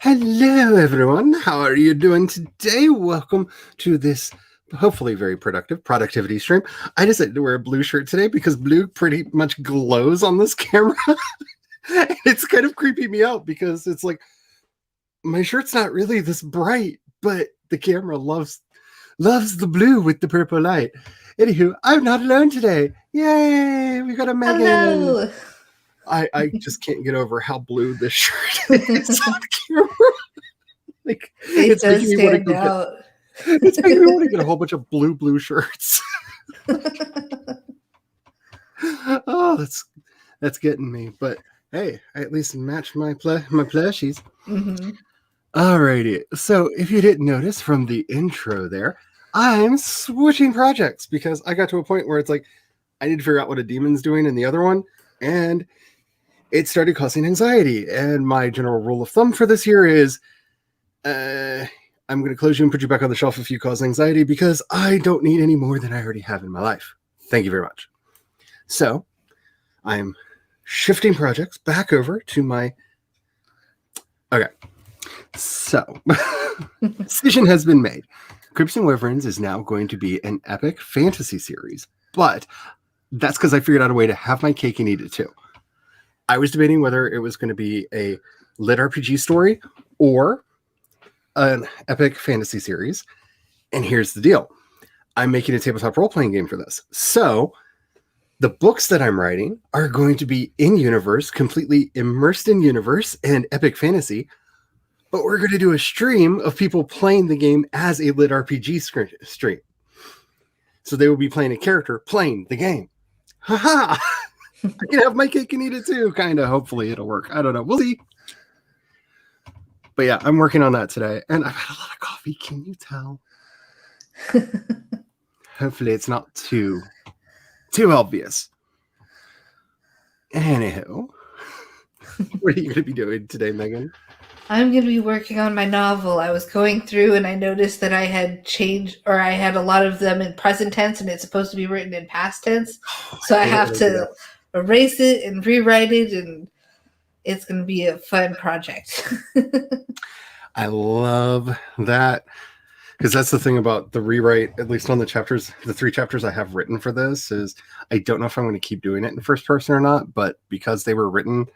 Hello, everyone. How are you doing today? Welcome to this hopefully very productive productivity stream. I decided to wear a blue shirt today because blue pretty much glows on this camera. It's kind of creeping me out because it's like my shirt's not really this bright, but the camera loves the blue with the purple light. Anywho, I'm not alone today. Yay! We got a Megan. Hello. I just can't get over how blue this shirt is on camera. Like, It does stand out. It's making me want to get a whole bunch of blue shirts. Oh, that's getting me. But hey, I at least matched my plushies. Mm-hmm. Alrighty. So if you didn't notice from the intro there, I'm switching projects because I got to a point where it's like I need to figure out what a demon's doing in the other one, and it started causing anxiety. And my general rule of thumb for this year is I'm going to close you and put you back on the shelf if you cause anxiety because I don't need any more than I already have in my life. Thank you very much. So I'm shifting projects back over to my... Okay. So decision has been made. Crimson Wyverns is now going to be an epic fantasy series, but that's because I figured out a way to have my cake and eat it too. I was debating whether it was going to be a lit RPG story or an epic fantasy series. And here's the deal. I'm making a tabletop role-playing game for this. So the books that I'm writing are going to be in universe, completely immersed in universe and epic fantasy. But we're going to do a stream of people playing the game as a lit RPG stream. So they will be playing a character playing the game. Haha! I can have my cake and eat it too, kind of. Hopefully it'll work. I don't know. We'll see. But yeah, I'm working on that today. And I've had a lot of coffee. Can you tell? Hopefully it's not too obvious. Anywho, what are you going to be doing today, Megan? I'm going to be working on my novel. I was going through and I noticed that I had changed, or I had a lot of them in present tense and it's supposed to be written in past tense. So I have to erase it and rewrite it, and it's going to be a fun project. I love that, because that's the thing about the rewrite, at least on the chapters, the 3 chapters I have written for this, is I don't know if I'm going to keep doing it in first person or not, but because they were written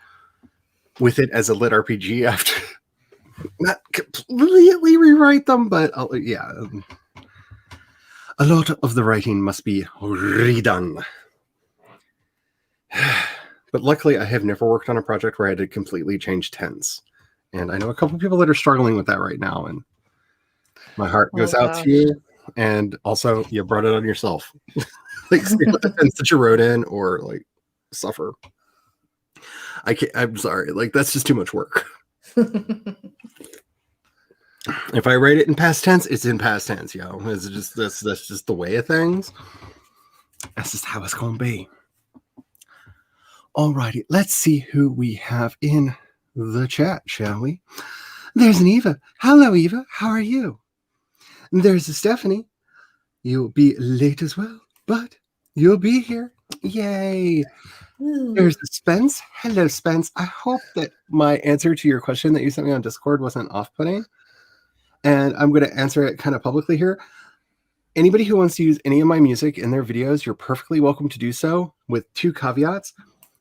with it as a lit RPG, after not completely rewrite them, but yeah, a lot of the writing must be redone. But luckily, I have never worked on a project where I had to completely change tense. And I know a couple of people that are struggling with that right now. And my heart goes out to you. And also, you brought it on yourself. Like, the tense that you wrote in, or like, suffer. I'm sorry. Like, that's just too much work. If I write it in past tense, it's in past tense, yo. It's just that's just the way of things. That's just how it's gonna be. Alrighty, let's see who we have in the chat, shall we? There's an Eva. Hello, Eva. How are you? There's a Stephanie. You'll be late as well, but you'll be here. Yay. Ooh. There's a Spence. Hello, Spence. I hope that my answer to your question that you sent me on Discord wasn't off-putting. And I'm going to answer it kind of publicly here. Anybody who wants to use any of my music in their videos, you're perfectly welcome to do so, with 2 caveats.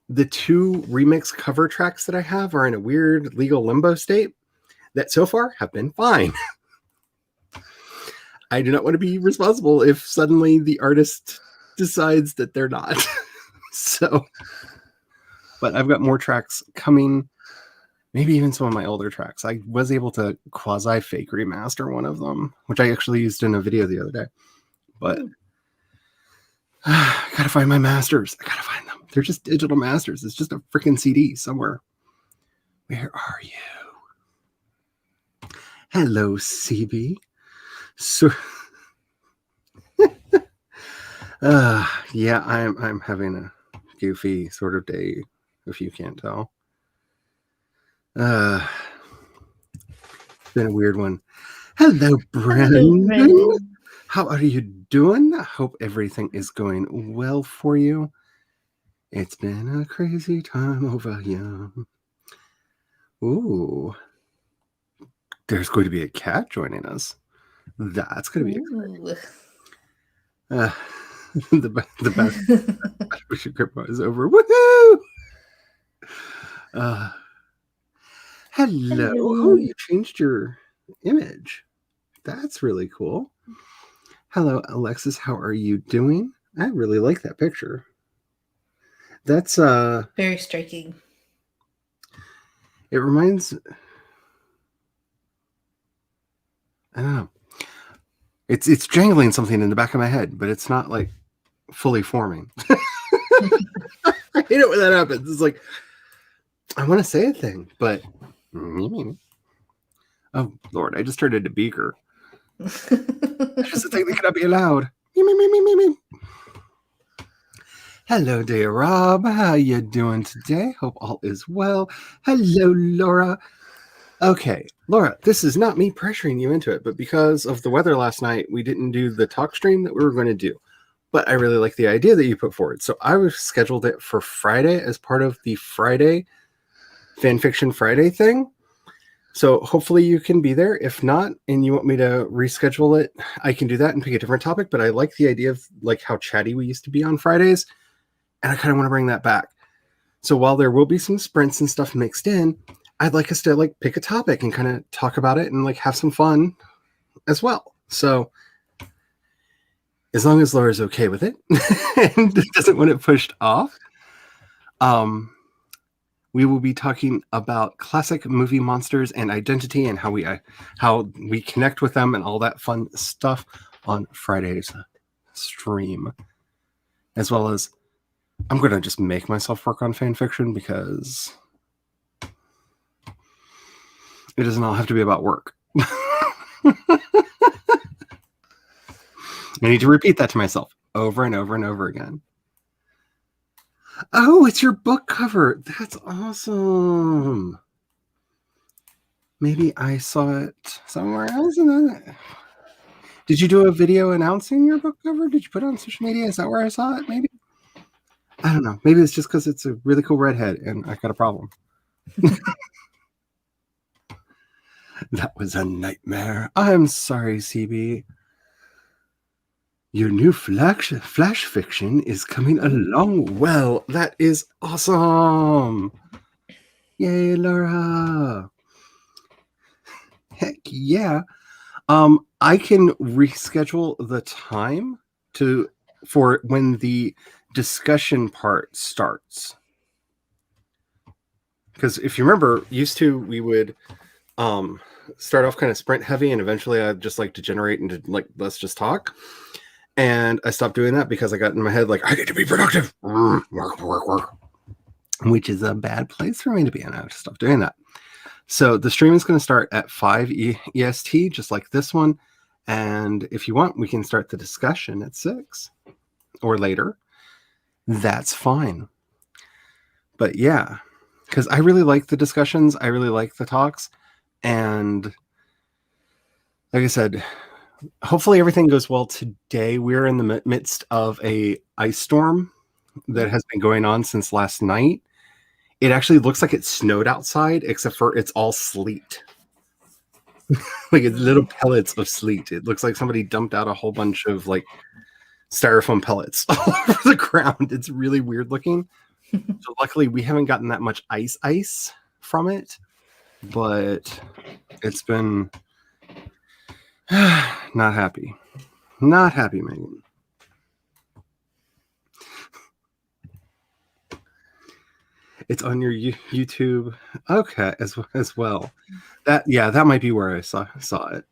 The 2 remix cover tracks that I have are in a weird legal limbo state that so far have been fine. I do not want to be responsible if suddenly the artist decides that they're not. So, but I've got more tracks coming, maybe even some of my older tracks. I was able to quasi-fake remaster one of them, which I actually used in a video the other day. But I gotta find my masters. I gotta find them. They're just digital masters. It's just a freaking CD somewhere. Where are you? Hello, CB. So, yeah, I'm having a goofy sort of day, if you can't tell. It's been a weird one. Hello, Brandon. Hello, how are you doing? I hope everything is going well for you. It's been a crazy time over here. Ooh. there's going to be a cat joining us. That's going to be exciting. The best grandpa is over. Woohoo! Hello. Oh, you changed your image. That's really cool. Hello, Alexis. How are you doing? I really like that picture. That's very striking. It reminds, I don't know. It's jangling something in the back of my head, but it's not like fully forming. I hate it when that happens. It's like I want to say a thing, but oh Lord, I just turned into Beaker. It's just a thing that cannot be allowed. Hello, dear Rob. How you doing today? Hope all is well. Hello, Laura. Okay, Laura, this is not me pressuring you into it, but because of the weather last night, we didn't do the talk stream that we were going to do. But I really like the idea that you put forward. So I was scheduled it for Friday as part of the Friday Fanfiction Friday thing. So hopefully you can be there. If not, and you want me to reschedule it, I can do that and pick a different topic. But I like the idea of like how chatty we used to be on Fridays. And I kind of want to bring that back. So while there will be some sprints and stuff mixed in, I'd like us to like pick a topic and kind of talk about it and like have some fun as well. So as long as Laura's okay with it and doesn't want it pushed off, we will be talking about classic movie monsters and identity and how we connect with them and all that fun stuff on Friday's stream, as well as I'm going to just make myself work on fan fiction because it doesn't all have to be about work. I need to repeat that to myself over and over and over again. Oh, it's your book cover. That's awesome. Maybe I saw it somewhere else. Did you do a video announcing your book cover? Did you put it on social media? Is that where I saw it? Maybe. I don't know. Maybe it's just because it's a really cool redhead and I got a problem. That was a nightmare. I'm sorry, CB. Your new flash fiction is coming along well. That is awesome. Yay, Laura. Heck yeah. I can reschedule the time for when the discussion part starts. Because if you remember, used to we would start off kind of sprint heavy and eventually I'd just like degenerate into like let's just talk. And I stopped doing that because I got in my head like I need to be productive. Work. Which is a bad place for me to be in. I have to stop doing that. So the stream is going to start at 5 EST, just like this one. And if you want, we can start the discussion at 6 or later. That's fine. But yeah, because I really like the discussions. I really like the talks. And like I said, hopefully everything goes well today. We're in the midst of a ice storm that has been going on since last night. It actually looks like it snowed outside, except for it's all sleet. Like it's little pellets of sleet. It looks like somebody dumped out a whole bunch of like styrofoam pellets all over the ground. It's really weird looking. So luckily we haven't gotten that much ice from it, but it's been not happy, Megan. It's on your YouTube, okay, as well. That might be where I saw it.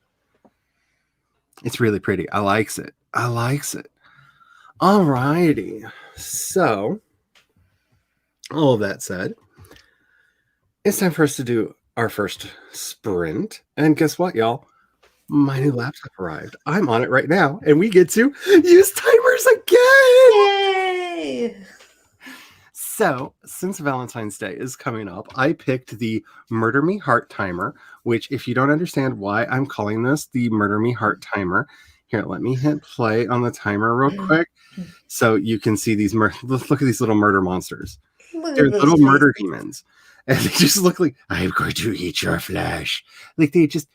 It's really pretty. I likes it. Alrighty. So, all of that said, it's time for us to do our first sprint. And guess what, y'all? My new laptop arrived. I'm on it right now, and we get to use timers again! Yay! So, since Valentine's Day is coming up, I picked the Murder Me Heart timer, which if you don't understand why I'm calling this the Murder Me Heart timer, here, let me hit play on the timer real quick so you can see these, look at these little murder monsters. They're little murder demons. And they just look like, I'm going to eat your flesh. Like they just,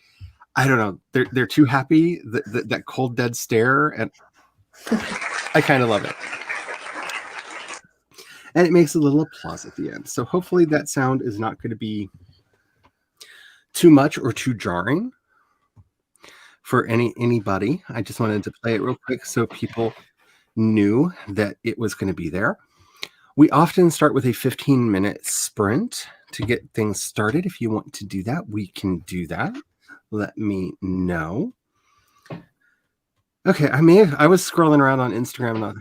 I don't know. They're too happy. That cold dead stare, and I kind of love it. And it makes a little applause at the end. So hopefully that sound is not going to be too much or too jarring for anybody. I just wanted to play it real quick so people knew that it was going to be there. We often start with a 15-minute sprint to get things started. If you want to do that, we can do that. Let me know. Okay, I was scrolling around on Instagram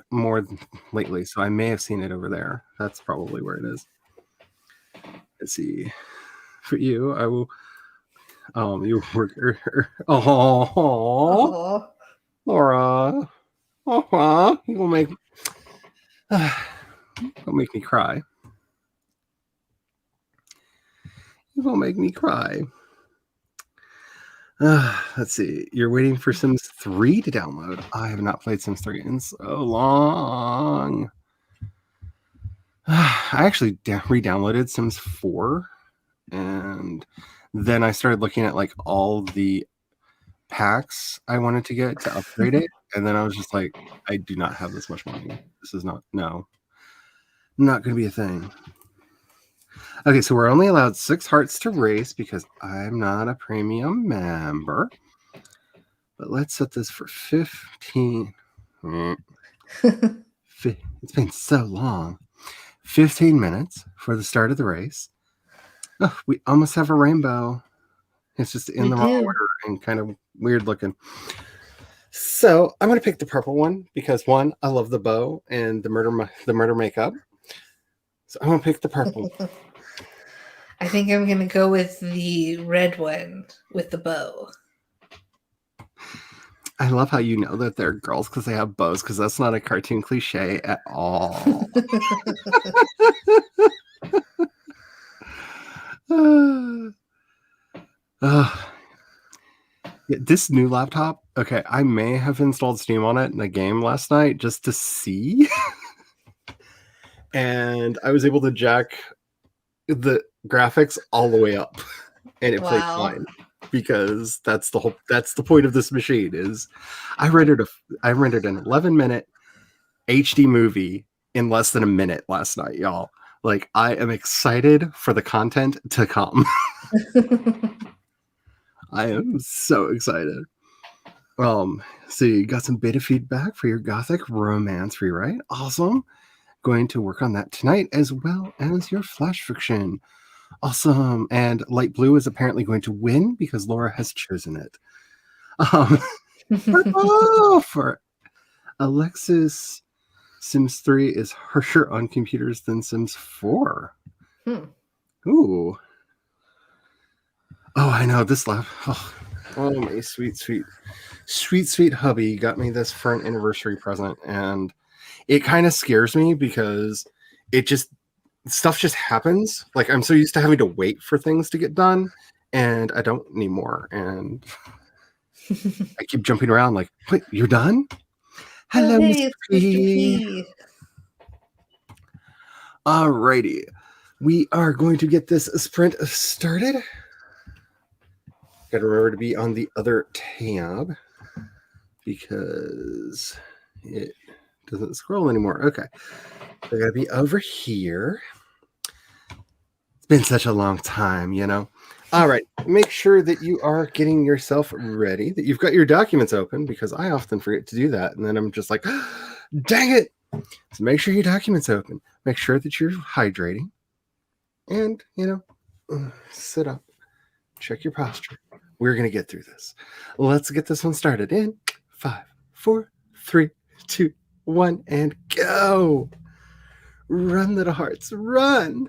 more lately, so I may have seen it over there. That's probably where it is. Let's see. For you, I will. You work. Oh, Laura. You will make. Don't make me cry. You won't make me cry. Let's see. You're waiting for Sims 3 to download. I have not played Sims 3 in so long. I actually re-downloaded Sims 4, and then I started looking at like all the packs I wanted to get to upgrade it, and then I was just like, I do not have this much money. This is not going to be a thing. Okay, so we're only allowed 6 hearts to race because I'm not a premium member. But let's set this for 15. It's been so long. 15 minutes for the start of the race. Oh, we almost have a rainbow. It's just in the wrong order and kind of weird looking. So I'm going to pick the purple one because one, I love the bow and the murder makeup. So I'm going to pick the purple. I think I'm going to go with the red one with the bow. I love how you know that they're girls because they have bows, because that's not a cartoon cliche at all. This new laptop, okay, I may have installed Steam on it in a game last night just to see. And I was able to jack the graphics all the way up, and it played fine. Because that's the point of this machine is I rendered an 11-minute HD movie in less than a minute last night, y'all. Like, I am excited for the content to come. I am so excited. So you got some beta feedback for your Gothic romance rewrite. Awesome. Going to work on that tonight, as well as your flash fiction. Awesome. And light blue is apparently going to win because Laura has chosen it. For Alexis, Sims 3 is harsher on computers than Sims 4. Ooh. Oh, I know. This love. Oh, my sweet hubby got me this for an anniversary present, and it kind of scares me because stuff just happens. Like, I'm so used to having to wait for things to get done, and I don't anymore. And I keep jumping around like, wait, you're done? Hello, Mr. P. Alrighty. We are going to get this sprint started. Got to remember to be on the other tab because it doesn't scroll anymore. Okay. I got to be over here. It's been such a long time, you know. All right. Make sure that you are getting yourself ready, that you've got your documents open, because I often forget to do that. And then I'm just like, dang it. So make sure your documents open. Make sure that you're hydrating. And, sit up. Check your posture. We're going to get through this. Let's get this one started in 5, 4, 3, 2, 1, and go. Run, little hearts, run.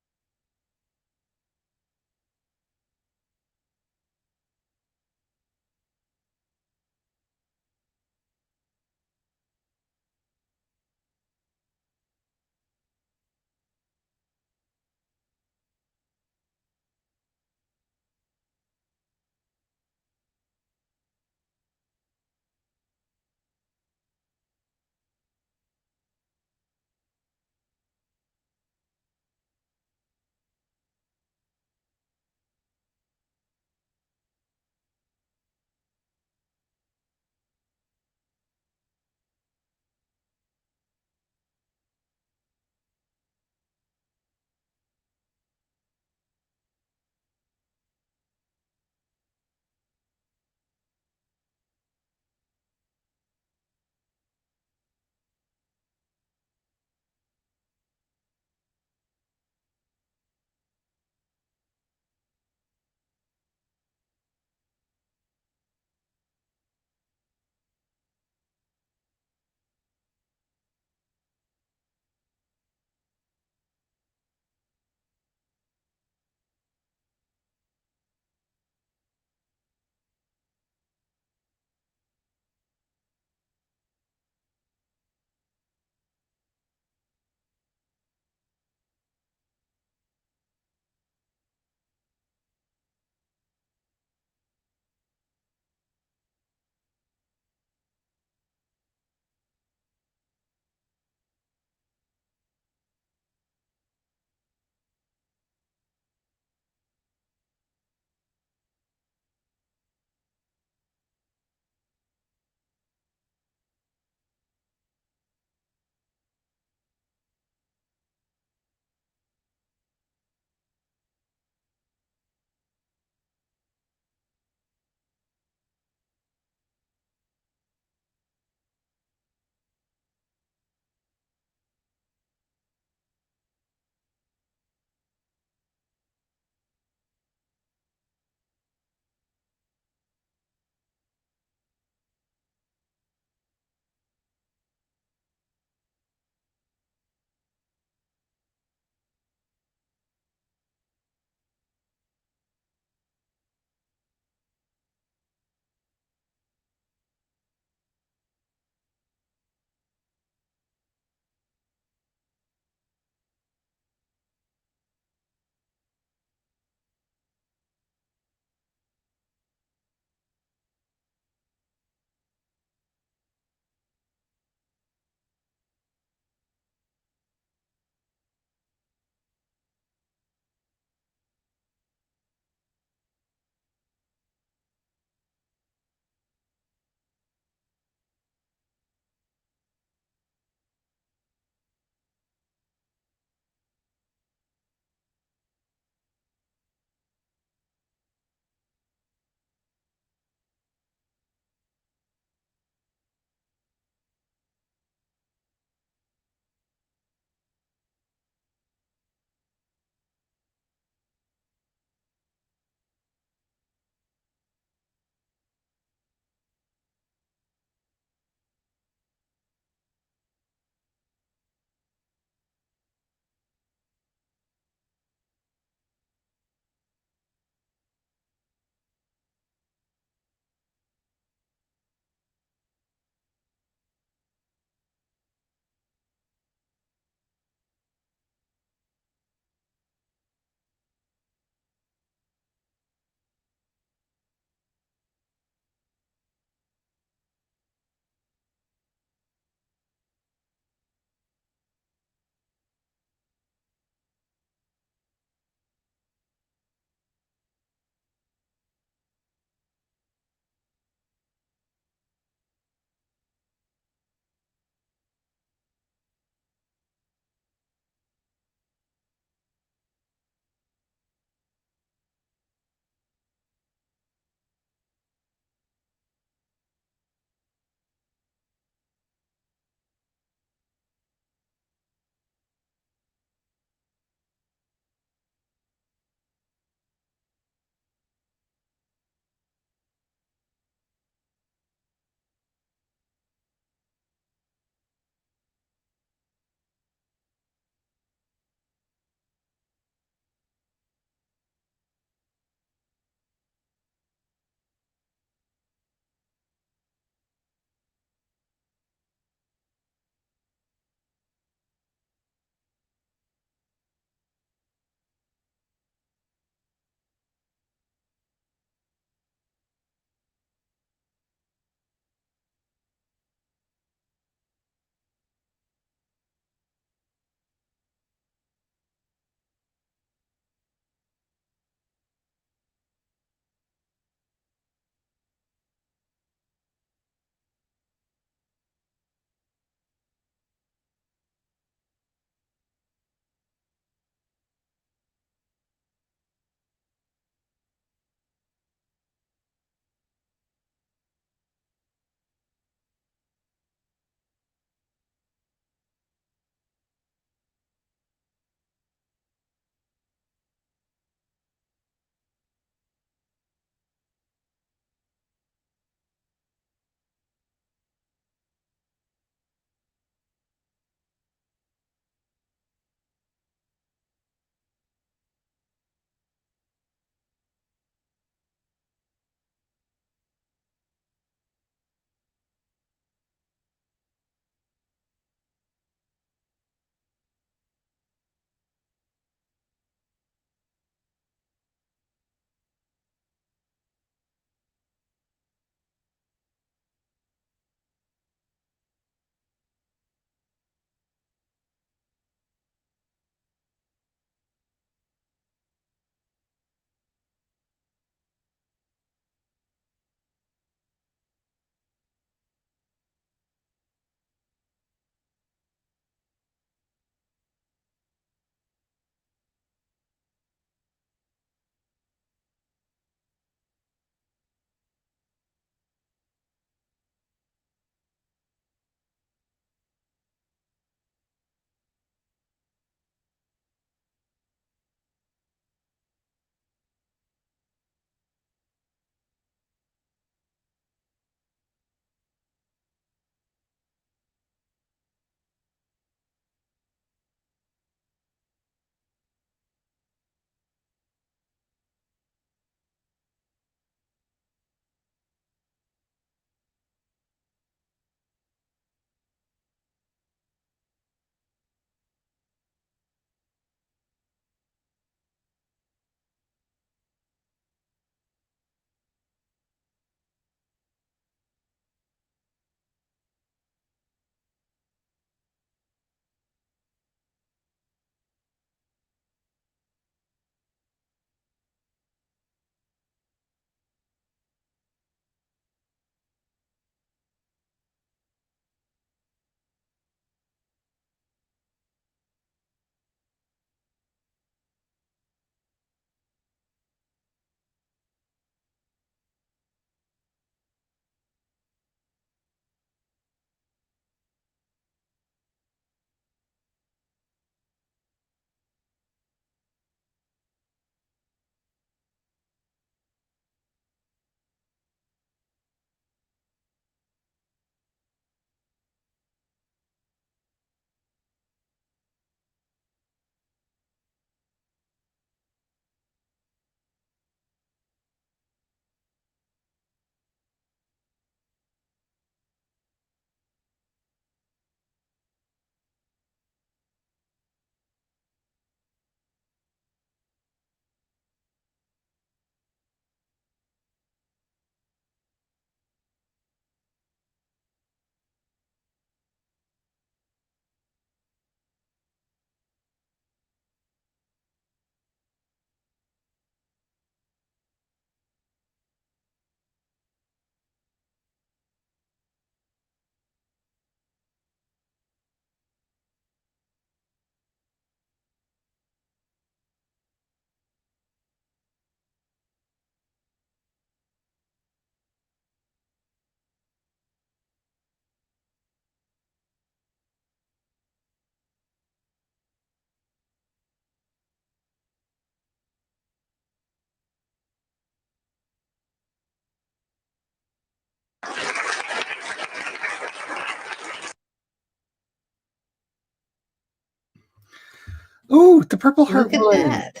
Oh, the Purple Heart Look at one. that.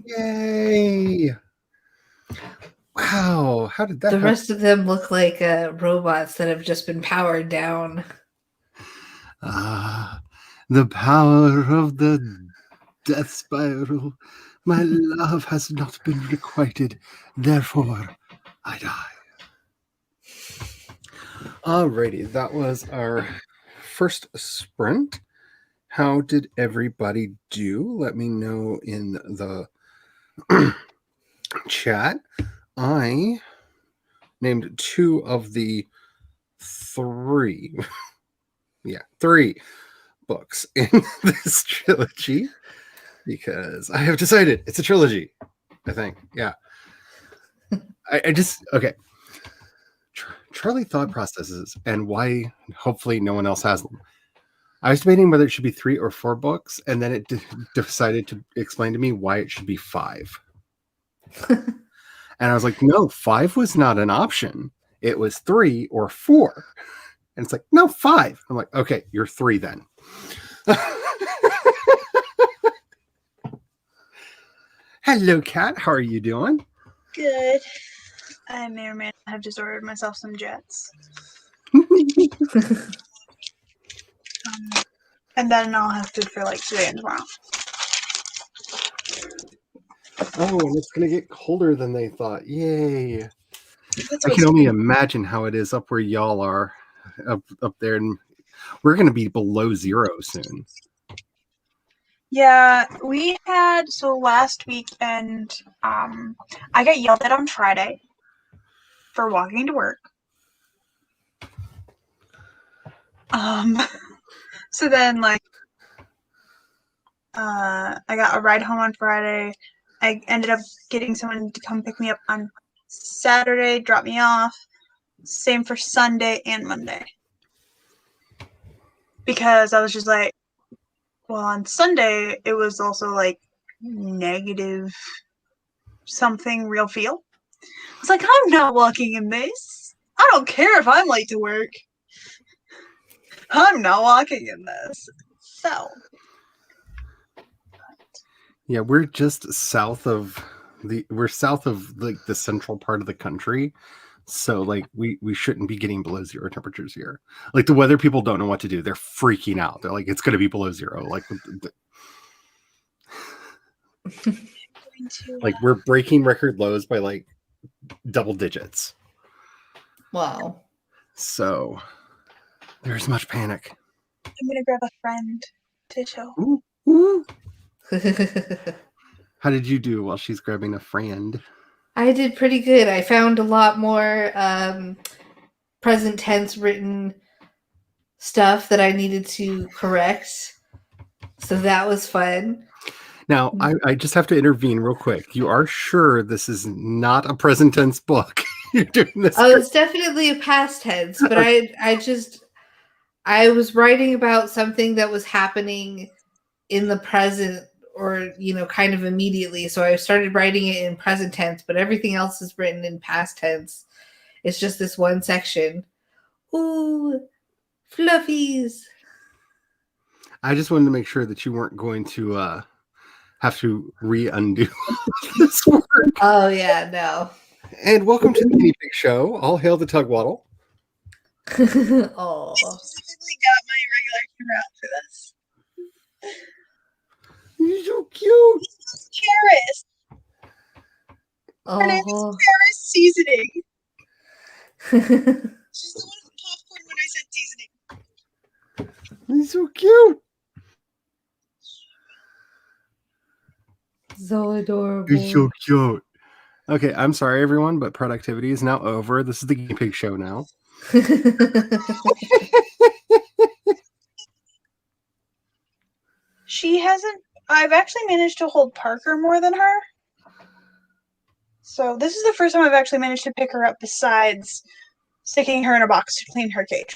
Yay. Wow. How did that The happen? rest of them look like robots that have just been powered down. Ah, the power of the death spiral. My love has not been requited, therefore I die. Alrighty, that was our first sprint. How did everybody do? Let me know in the chat. I named 2 of the 3 3 books in this trilogy because I have decided it's a trilogy. I think, yeah. I just okay. Charlie thought processes and why hopefully no one else has them. I was debating whether it should be 3 or 4 books, and then it decided to explain to me why it should be 5. And I was like, no, 5 was not an option. It was 3 or 4. And it's like, no, 5. I'm like, okay, you're 3 then. Hello, Kat. How are you doing? Good. I may or may not have just ordered myself some jets. And then I'll have food for like today and tomorrow. Oh, and it's going to get colder than they thought. Yay. That's I what can only imagine how it is up where y'all are up there. And we're going to be below 0 soon. Yeah, we had, so last weekend, I got yelled at on Friday for walking to work. So then, like, I got a ride home on Friday. I ended up getting someone to come pick me up on Saturday, drop me off. Same for Sunday and Monday. Because I was just like, well, on Sunday, it was also like negative something real feel. It's like, I'm not walking in this. I don't care if I'm late to work. I'm not walking in this. So. Yeah, we're just south of like the central part of the country. So like we shouldn't be getting below 0 temperatures here. Like the weather people don't know what to do. They're freaking out. They're like, it's going to be below 0. Like we're breaking record lows by like double digits. Wow. So there's much panic. I'm going to grab a friend to show. Ooh, ooh. How did you do while she's grabbing a friend? I did pretty good. I found a lot more present tense written stuff that I needed to correct. So that was fun. Now, I just have to intervene real quick. You are sure this is not a present tense book? You're doing this. Oh, it's definitely a past tense, but I was writing about something that was happening in the present or, kind of immediately. So I started writing it in present tense, but everything else is written in past tense. It's just this one section. Ooh, fluffies. I just wanted to make sure that you weren't going to have to undo this work. Oh, yeah, no. And welcome to the Guinea Pig Show. All hail the Tugwaddle. Oh. I specifically got my regular camera out for this. You're so cute. This is Karis. Her name is Karis Seasoning. She's the one who popcorn when I said seasoning. He's so cute. So adorable. He's so cute. Okay, I'm sorry, everyone, but productivity is now over. This is the Guinea Pig Show now. I've actually managed to hold Parker more than her. So this is the first time I've actually managed to pick her up besides sticking her in a box to clean her cage.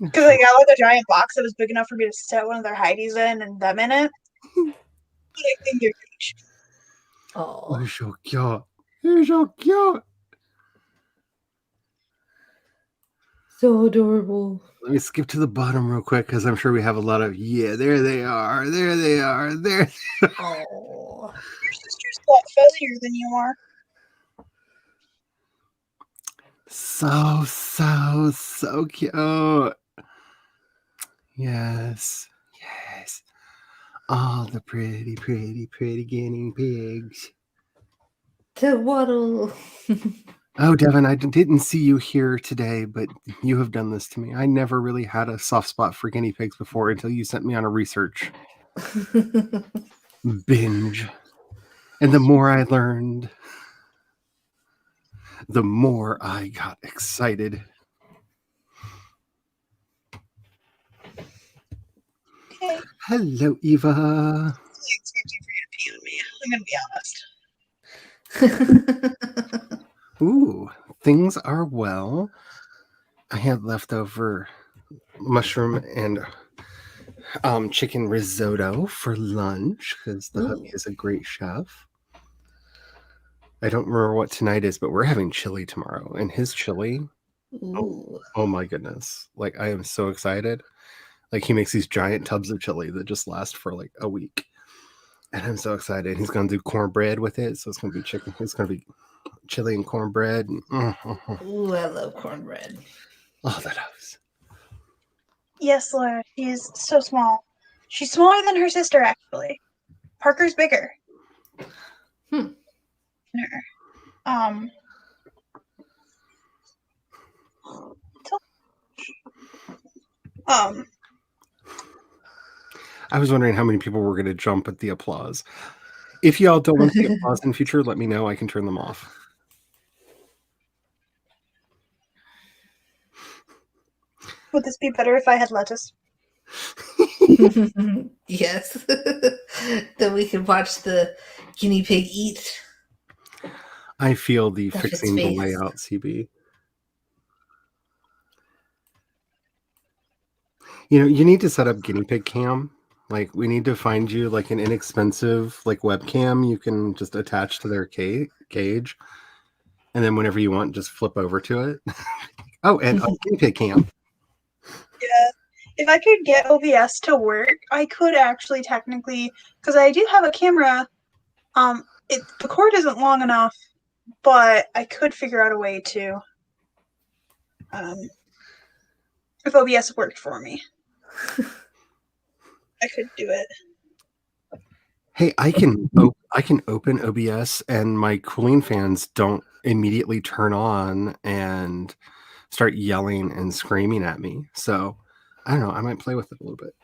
Because I got like a giant box that was big enough for me to set one of their hideys in and them in it. But I cleaned their cage. Oh, he's so cute. He's so cute. So adorable. Let me skip to the bottom real quick because I'm sure we have a lot of, yeah, there they are. There they are. There. Oh. Your sister's a lot fuzzier than you are. So cute. Yes. Yes. All the pretty guinea pigs. To waddle. Oh, Devin, I didn't see you here today, but you have done this to me. I never really had a soft spot for guinea pigs before until you sent me on a research binge. And the more I learned, the more I got excited. Okay. Hello, Eva. I'm really expecting for you to pee on me. I'm going to be honest. Ooh, things are well. I had leftover mushroom and chicken risotto for lunch because the hubby is a great chef. I don't remember what tonight is, but we're having chili tomorrow. And his chili, oh my goodness. Like, I am so excited. Like, he makes these giant tubs of chili that just last for like a week. And I'm so excited. He's going to do cornbread with it. So it's going to be chicken. It's going to be chili and cornbread. Ooh, I love cornbread. Oh, that house. Yes, Laura. She is so small. She's smaller than her sister, actually. Parker's bigger. I was wondering how many people were going to jump at the applause. If y'all don't want the applause in future, let me know. I can turn them off. Would this be better if I had lettuce? Yes. Then we can watch the guinea pig eat. I feel the Stuff fixing its the face. layout, CB. You know, you need to set up guinea pig cam. Like, we need to find you like an inexpensive like webcam you can just attach to their cage, and then whenever you want, just flip over to it. Oh, and a guinea pig cam. Yeah. If I could get OBS to work, I could actually technically, because I do have a camera. The cord isn't long enough, but I could figure out a way to. If OBS worked for me, I could do it. Hey, I can open OBS and my cooling fans don't immediately turn on and start yelling and screaming at me. So I don't know. I might play with it a little bit.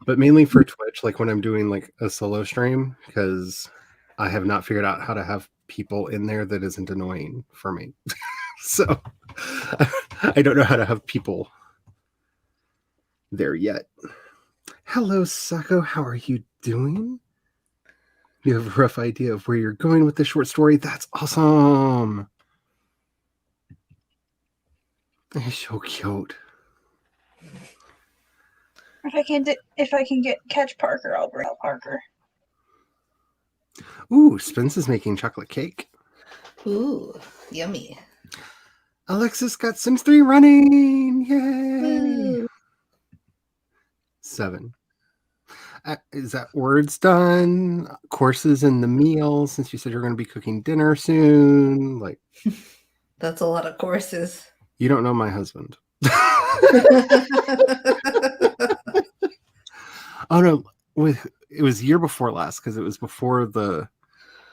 But mainly for Twitch, like when I'm doing like a solo stream, because I have not figured out how to have people in there that isn't annoying for me. So I don't know how to have people there yet. Hello, Sako. How are you doing? You have a rough idea of where you're going with the short story? That's awesome. It's so cute. If I can catch Parker, I'll bring out Parker. Ooh, Spence is making chocolate cake. Ooh, yummy. Alexis got Sims 3 running. Yay. Woo. 7. Is that words done? Courses in the meal, since you said you're going to be cooking dinner soon. Like, That's a lot of courses. you don't know my husband. Oh no, it was year before last because it was before the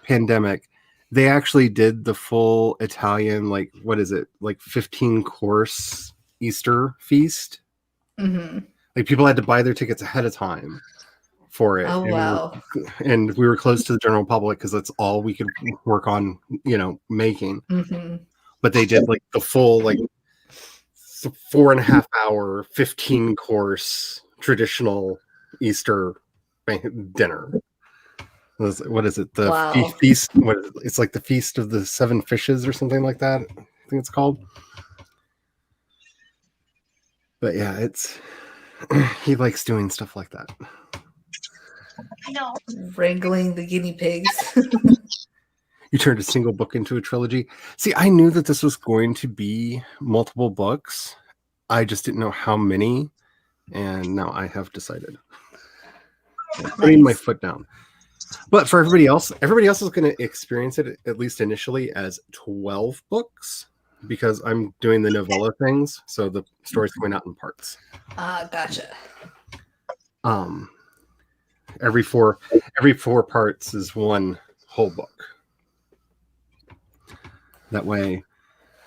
pandemic. They actually did the full Italian, like, what is it, like 15 course Easter feast. Mm-hmm. Like, people had to buy their tickets ahead of time for it. Oh, wow. And we were close to the general public because that's all we could work on, making. Mm-hmm. But they did like the full, like 4.5 hour, 15 course traditional Easter dinner. What is it? The Wow. feast. What is it? It's like the Feast of the Seven Fishes or something like that. I think it's called. But yeah, he likes doing stuff like that. I know. Wrangling the guinea pigs. You turned a single book into a trilogy. See, I knew that this was going to be multiple books. I just didn't know how many, and now I have decided. I'm putting my foot down. But for everybody else is going to experience it, at least initially, as 12 books, because I'm doing the novella things, so the story's coming out in parts. Gotcha. Every four parts is one whole book. That way,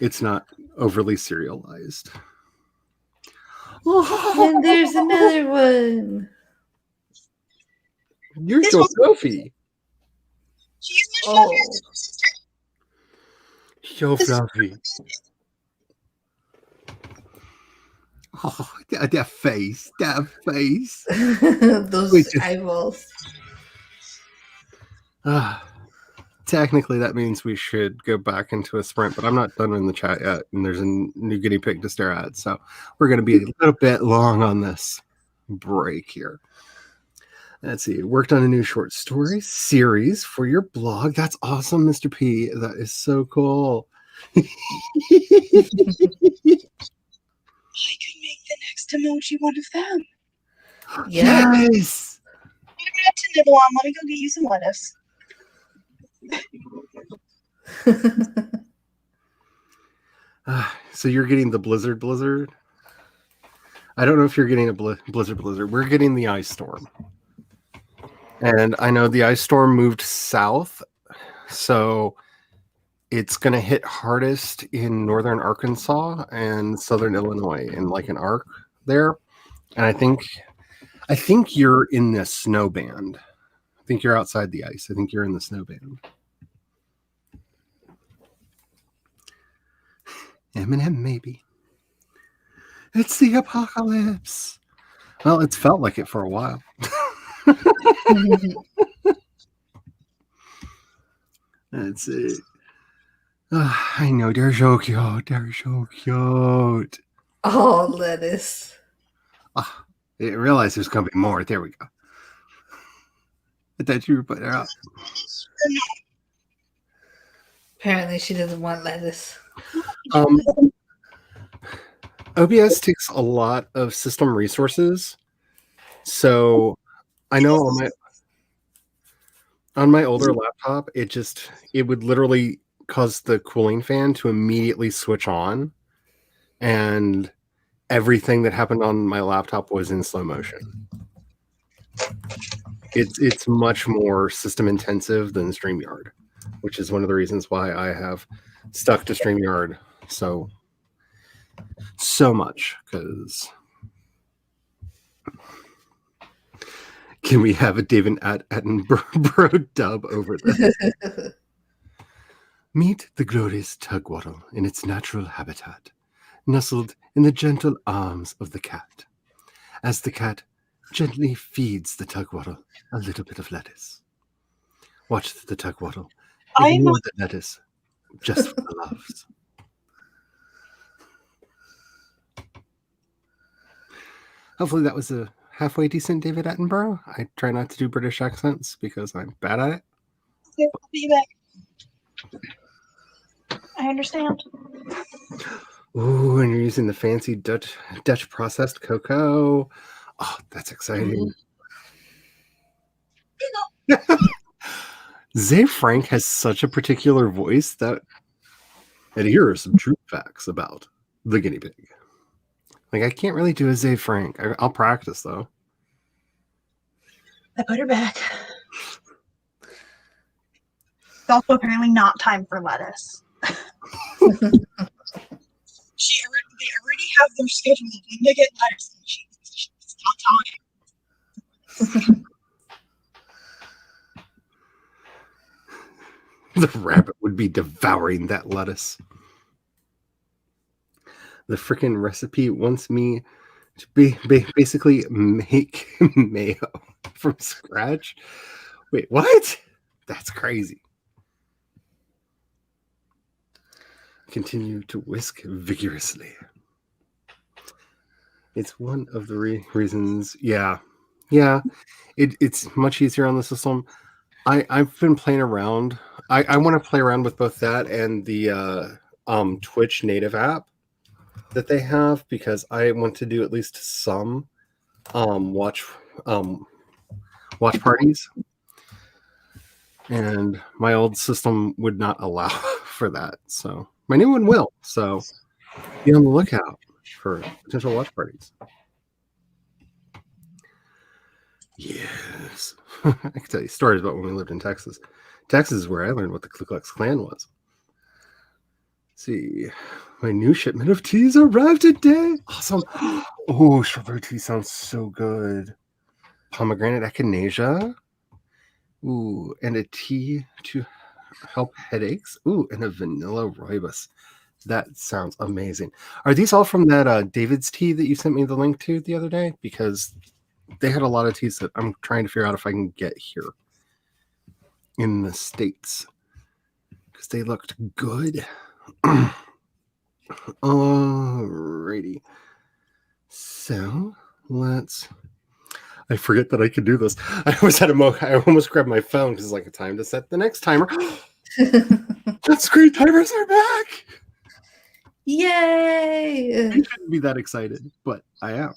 it's not overly serialized. And there's another one. You're This so one's- fluffy. She's my Oh. sister. So fluffy. Oh, that face. Those Wait, just- eyeballs. Technically, that means we should go back into a sprint, but I'm not done in the chat yet, and there's a new guinea pig to stare at, so we're going to be a little bit long on this break here. Let's see. Worked on a new short story series for your blog. That's awesome, Mr. P. That is so cool. I could make the next emoji one of them. Yeah. Yes. What do we have to nibble on? Let me go get you some lettuce. So you're getting the Blizzard. I don't know if you're getting a Blizzard. We're getting the ice storm. And I know the ice storm moved south, so it's going to hit hardest in northern Arkansas and southern Illinois in like an arc there. And I think you're in the snow band. I think you're outside the ice. I think you're in the snow band. Eminem, maybe. It's the apocalypse. Well, it's felt like it for a while. That's it. I know, they're so cute. Oh, lettuce. I didn't realize there's going to be more. There we go. I thought you were putting her up. Apparently, she doesn't want lettuce. OBS takes a lot of system resources. So I know on my older laptop, it would literally cause the cooling fan to immediately switch on, and everything that happened on my laptop was in slow motion. It's much more system intensive than StreamYard, which is one of the reasons why I have stuck to StreamYard so much, because can we have a David Attenborough dub over this? Meet the glorious tugwattle in its natural habitat, nestled in the gentle arms of the cat, as the cat gently feeds the tugwattle a little bit of lettuce. Watch the tugwattle ignore the lettuce just for the loves. Hopefully that was a halfway decent David Attenborough. I try not to do British accents because I'm bad at it. Okay, I'll be back. I understand. Ooh, and you're using the fancy Dutch processed cocoa. Oh, that's exciting. Zay Frank has such a particular voice that, and here are some true facts about the guinea pig. Like, I can't really do a Zay Frank. I'll practice, though. I put her back. It's also apparently not time for lettuce. They already have their schedule of when they get lettuce. It's not time. The rabbit would be devouring that lettuce. The freaking recipe wants me to basically make mayo from scratch. Wait, what? That's crazy. Continue to whisk vigorously. It's one of the reasons. Yeah. It's much easier on the system. I've been playing around. I want to play around with both that and the Twitch native app that they have because I want to do at least some watch um watch parties, and my old system would not allow for that. So my new one will. So be on the lookout for potential watch parties. Yes. I can tell you stories about when we lived in Texas. Texas is where I learned what the Ku Klux Klan was. Let's see. My new shipment of teas arrived today. Awesome. Oh, strawberry tea sounds so good. Pomegranate echinacea. Ooh, and a tea to help headaches. Ooh, and a vanilla rooibos. That sounds amazing. Are these all from that David's tea that you sent me the link to the other day? Because they had a lot of teas that I'm trying to figure out if I can get here in the States because they looked good. Alrighty. So let's. I forget that I could do this. I always had I almost grabbed my phone because it's like a time to set the next timer. That screen timers are back. Yay! I shouldn't be that excited, but I am.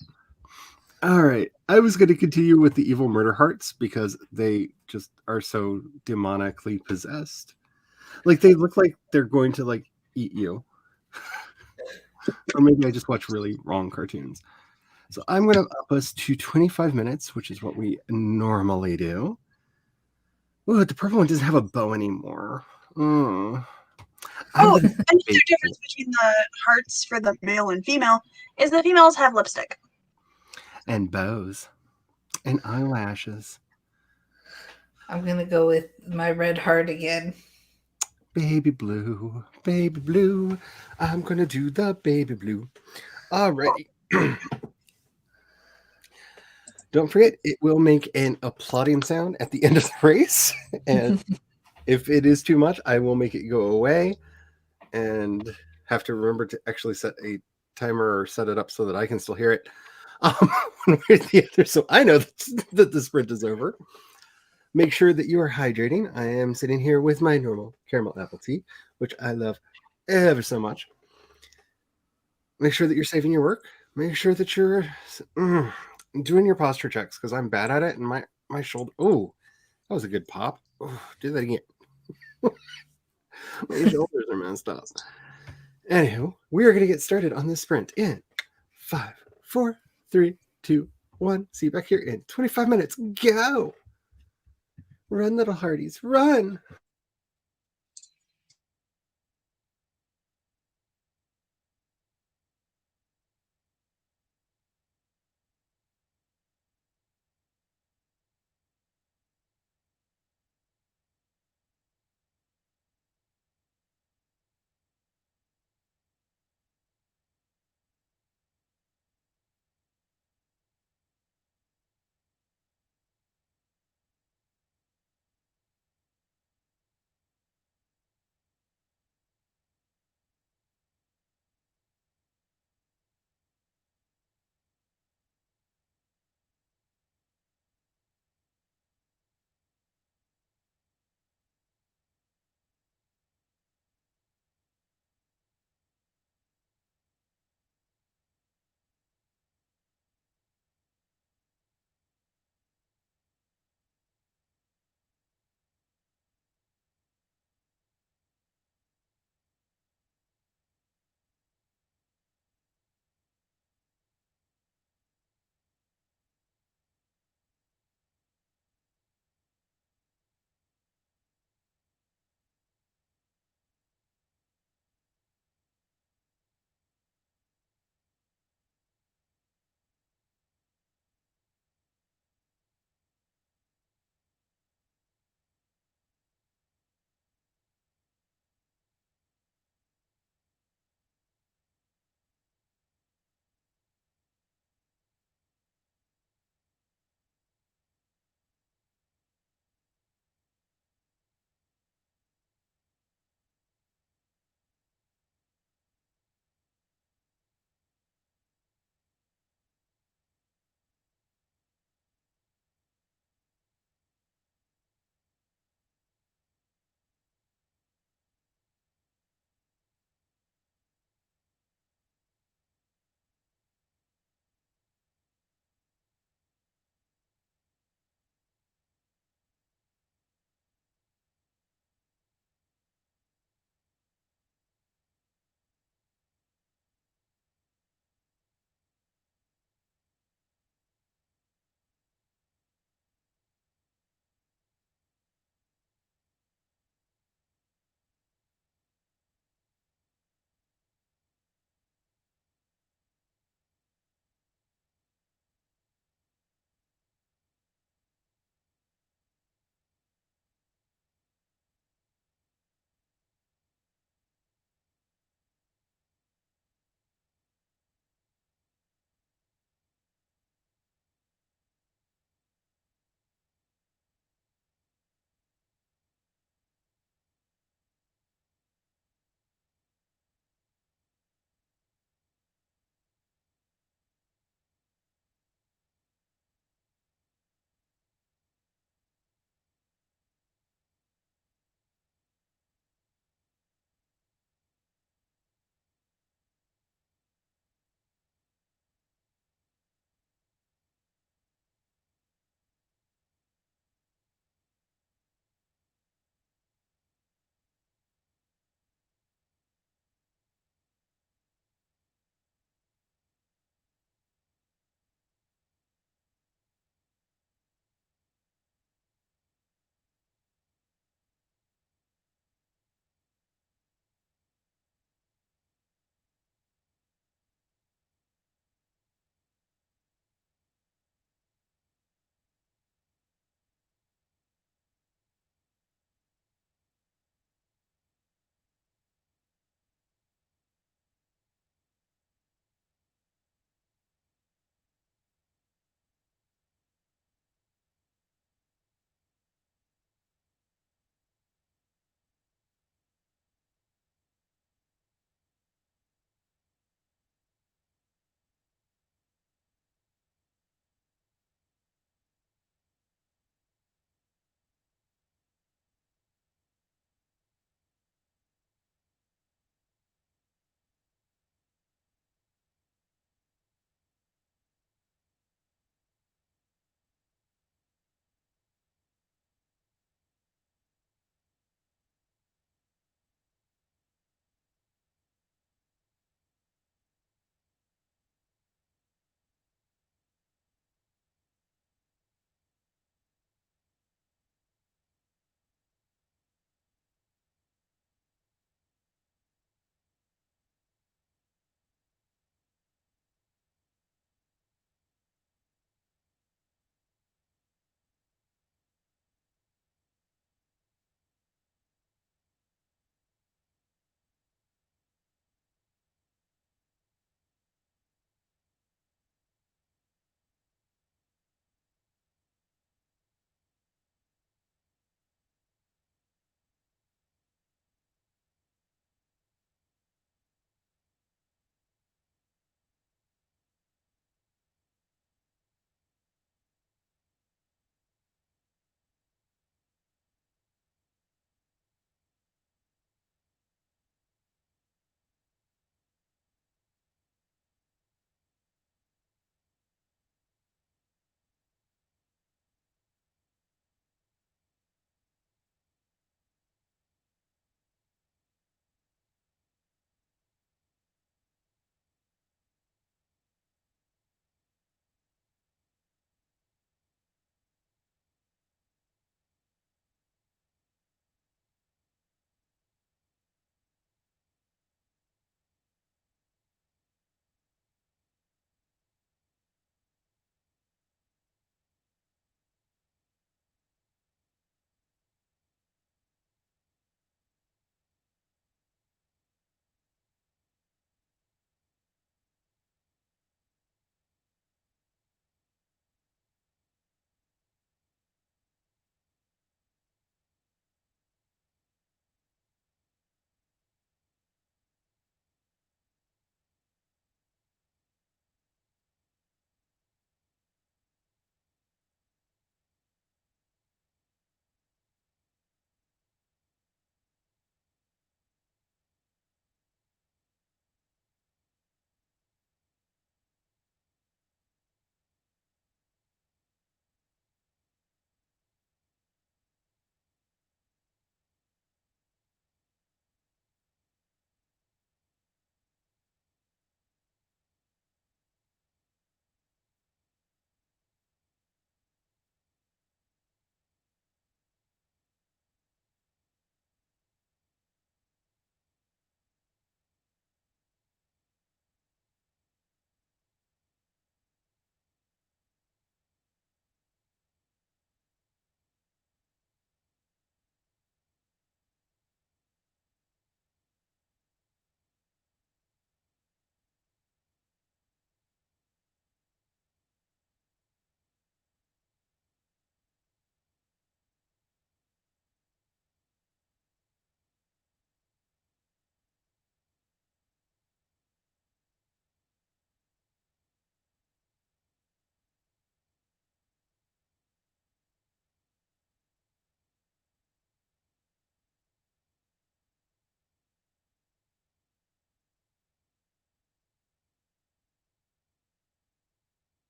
All right. I was going to continue with the evil murder hearts because they just are so demonically possessed. Like they look like they're going to like eat you. Or maybe I just watch really wrong cartoons. So I'm going to up us to 25 minutes, which is what we normally do. Oh, the purple one doesn't have a bow anymore. I'm Oh, gonna another difference between the hearts for the male and female is the females have lipstick. and bows and eyelashes. I'm gonna go with my red heart again. Baby blue, baby blue. I'm gonna do the baby blue. Alrighty. Don't forget, it will make an applauding sound at the end of the race. And if it is too much, I will make it go away and have to remember to actually set a timer or set it up so that I can still hear it one way or the other. So I know that the sprint is over. Make sure that you are hydrating. I am sitting here with my normal caramel apple tea, which I love ever so much. Make sure that you're saving your work. Make sure that you're doing your posture checks because I'm bad at it. And my shoulder. Oh, that was a good pop. Oh, do that again. My shoulders are messed up. Anywho, we are going to get started on this sprint in 5, 4, 3, 2, 1. See you back here in 25 minutes. Go! Run, little hearties, run!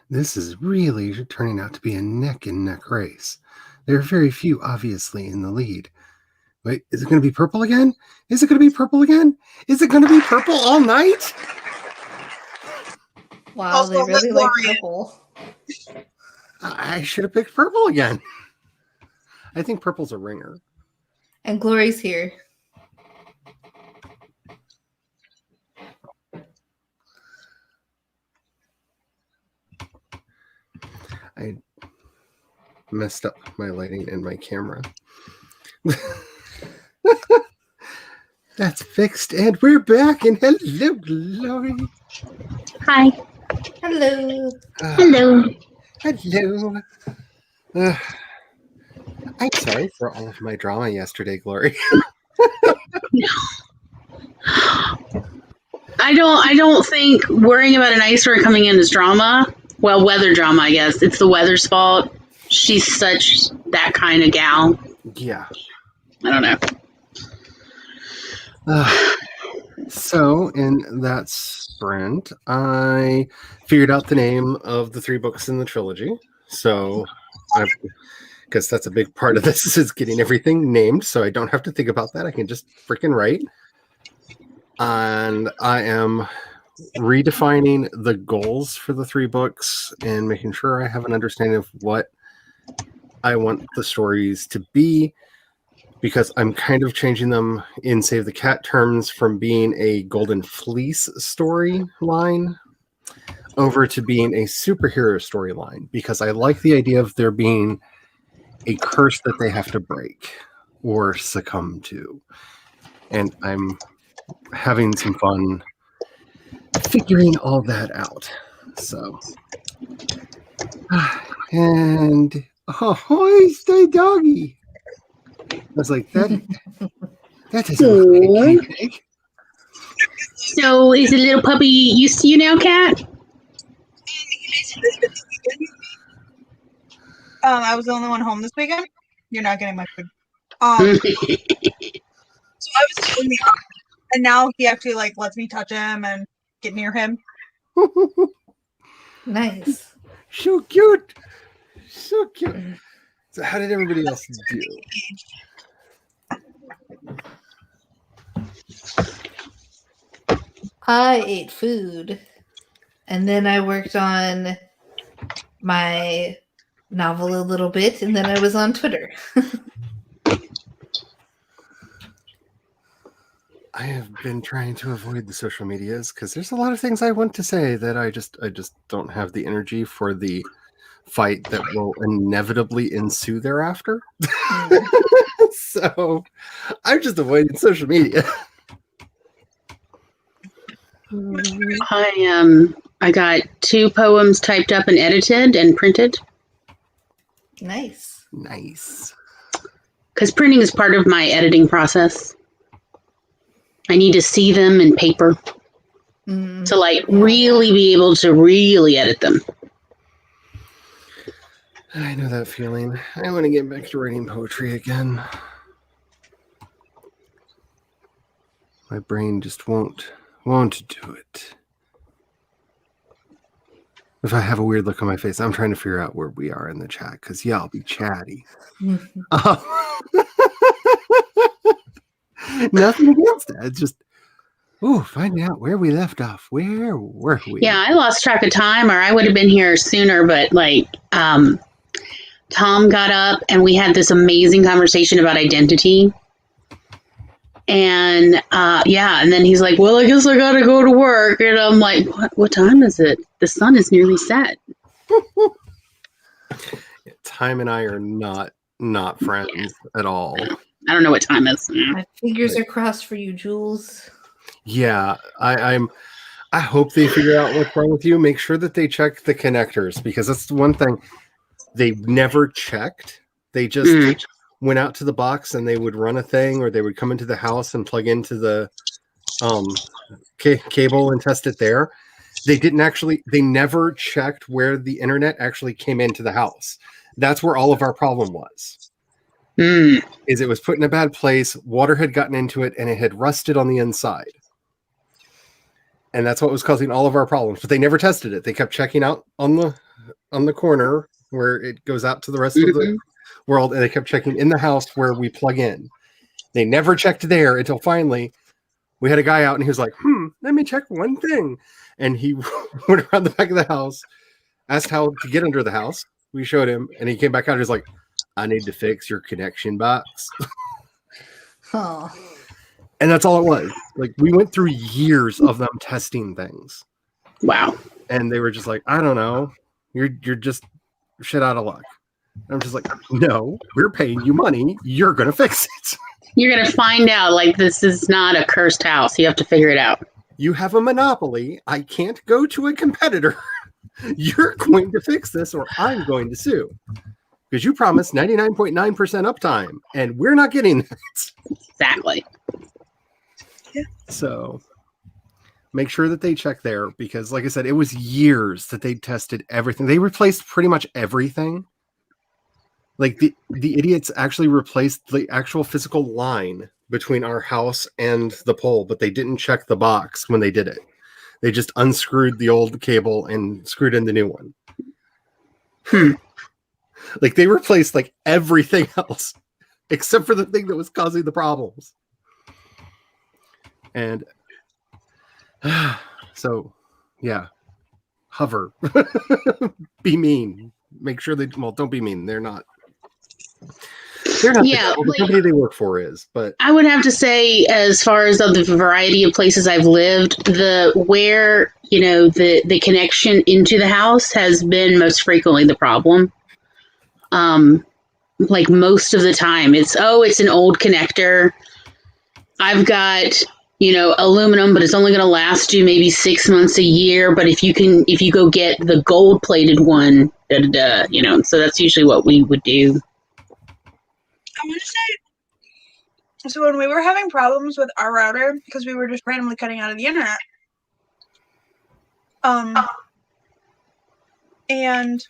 This is really turning out to be a neck-and-neck race. There are very few, obviously, in the lead. Wait, is it going to be purple again? Is it going to be purple again? Is it going to be purple all night? Wow, Also, they really like Lorian. purple. I should have picked purple again. I think purple's a ringer. And Glory's here. I messed up my lighting and my camera. That's fixed, and we're back. And hello, Glory. Hi. Hello. Hello. Hello. I'm sorry for all of my drama yesterday, Glory. I don't think worrying about an ice storm coming in is drama. Well, weather drama, I guess. It's the weather's fault. She's such that kind of gal. Yeah. I don't know. So in that sprint, I figured out the name of the 3 books in the trilogy. So because that's a big part of this is getting everything named, so I don't have to think about that. I can just freaking write. And I am redefining the goals for the 3 books and making sure I have an understanding of what I want the stories to be, because I'm kind of changing them in Save the Cat terms from being a Golden Fleece storyline over to being a superhero storyline, because I like the idea of there being a curse that they have to break or succumb to. And I'm having some fun figuring all that out. So, and ahoy, stay doggy. I was like, that doesn't look like anything. So is the little puppy used to you now, Cat? I was the only one home this weekend. You're not getting my food. So I was in the office, and now he actually like lets me touch him and get near him. Nice. So cute. So cute. So how did everybody else do? I ate food, and then I worked on my novel a little bit, and then I was on Twitter. I have been trying to avoid the social medias because there's a lot of things I want to say that I just don't have the energy for the fight that will inevitably ensue thereafter. So I'm just avoiding social media. I got 2 poems typed up and edited and printed Nice. Nice. because printing is part of my editing process. I need to see them in paper to like really be able to really edit them. I know that feeling. I want to get back to writing poetry again. My brain just won't do it. If I have a weird look on my face, I'm trying to figure out where we are in the chat because y'all be chatty. Nothing against that. It's just, finding out where we left off. Where were we? Yeah, I lost track of time, or I would have been here sooner. But like, Tom got up and we had this amazing conversation about identity. And and then he's like, "Well, I guess I gotta go to work." And I'm like, "What time is it? The sun is nearly set." Time and I are not friends at all. I don't know what time it is. My fingers are crossed for you, Jules. Yeah, I hope they figure out what's wrong with you. Make sure that they check the connectors, because that's the one thing they never checked. They just went out to the box and they would run a thing, or they would come into the house and plug into the cable and test it there. They never checked where the internet actually came into the house. That's where all of our problem was. Is it was put in a bad place, water had gotten into it, and it had rusted on the inside. And that's what was causing all of our problems. But they never tested it. They kept checking out on the on the corner where it goes out to the rest of the world, and they kept checking in the house where we plug in. They never checked there until finally we had a guy out, and he was like, let me check one thing. And he went around the back of the house, asked how to get under the house. We showed him, and he came back out and was like, I need to fix your connection box. Oh. And that's all it was. Like, we went through years of them testing things. Wow. And they were just like, I don't know. You're just shit out of luck. I'm just like, no, we're paying you money. You're going to fix it. You're going to find out, like, this is not a cursed house. You have to figure it out. You have a monopoly. I can't go to a competitor. You're going to fix this or I'm going to sue. Because you promised 99.9% uptime, and we're not getting that. Exactly. So make sure that they check there, because like I said, it was years that they tested everything. They replaced pretty much everything. Like the idiots actually replaced the actual physical line between our house and the pole, but they didn't check the box when they did it. They just unscrewed the old cable and screwed in the new one. Like they replaced like everything else except for the thing that was causing the problems. And so, yeah, hover, be mean, make sure they, well, don't be mean. They're not yeah, the company they work for is, but I would have to say, as far as the variety of places I've lived, where the connection into the house has been most frequently the problem. Like most of the time it's an old connector. I've got, aluminum, but it's only going to last you maybe 6 months, a year. But if you go get the gold plated one, so that's usually what we would do. I'm going to say, so when we were having problems with our router, because we were just randomly cutting out of the internet, and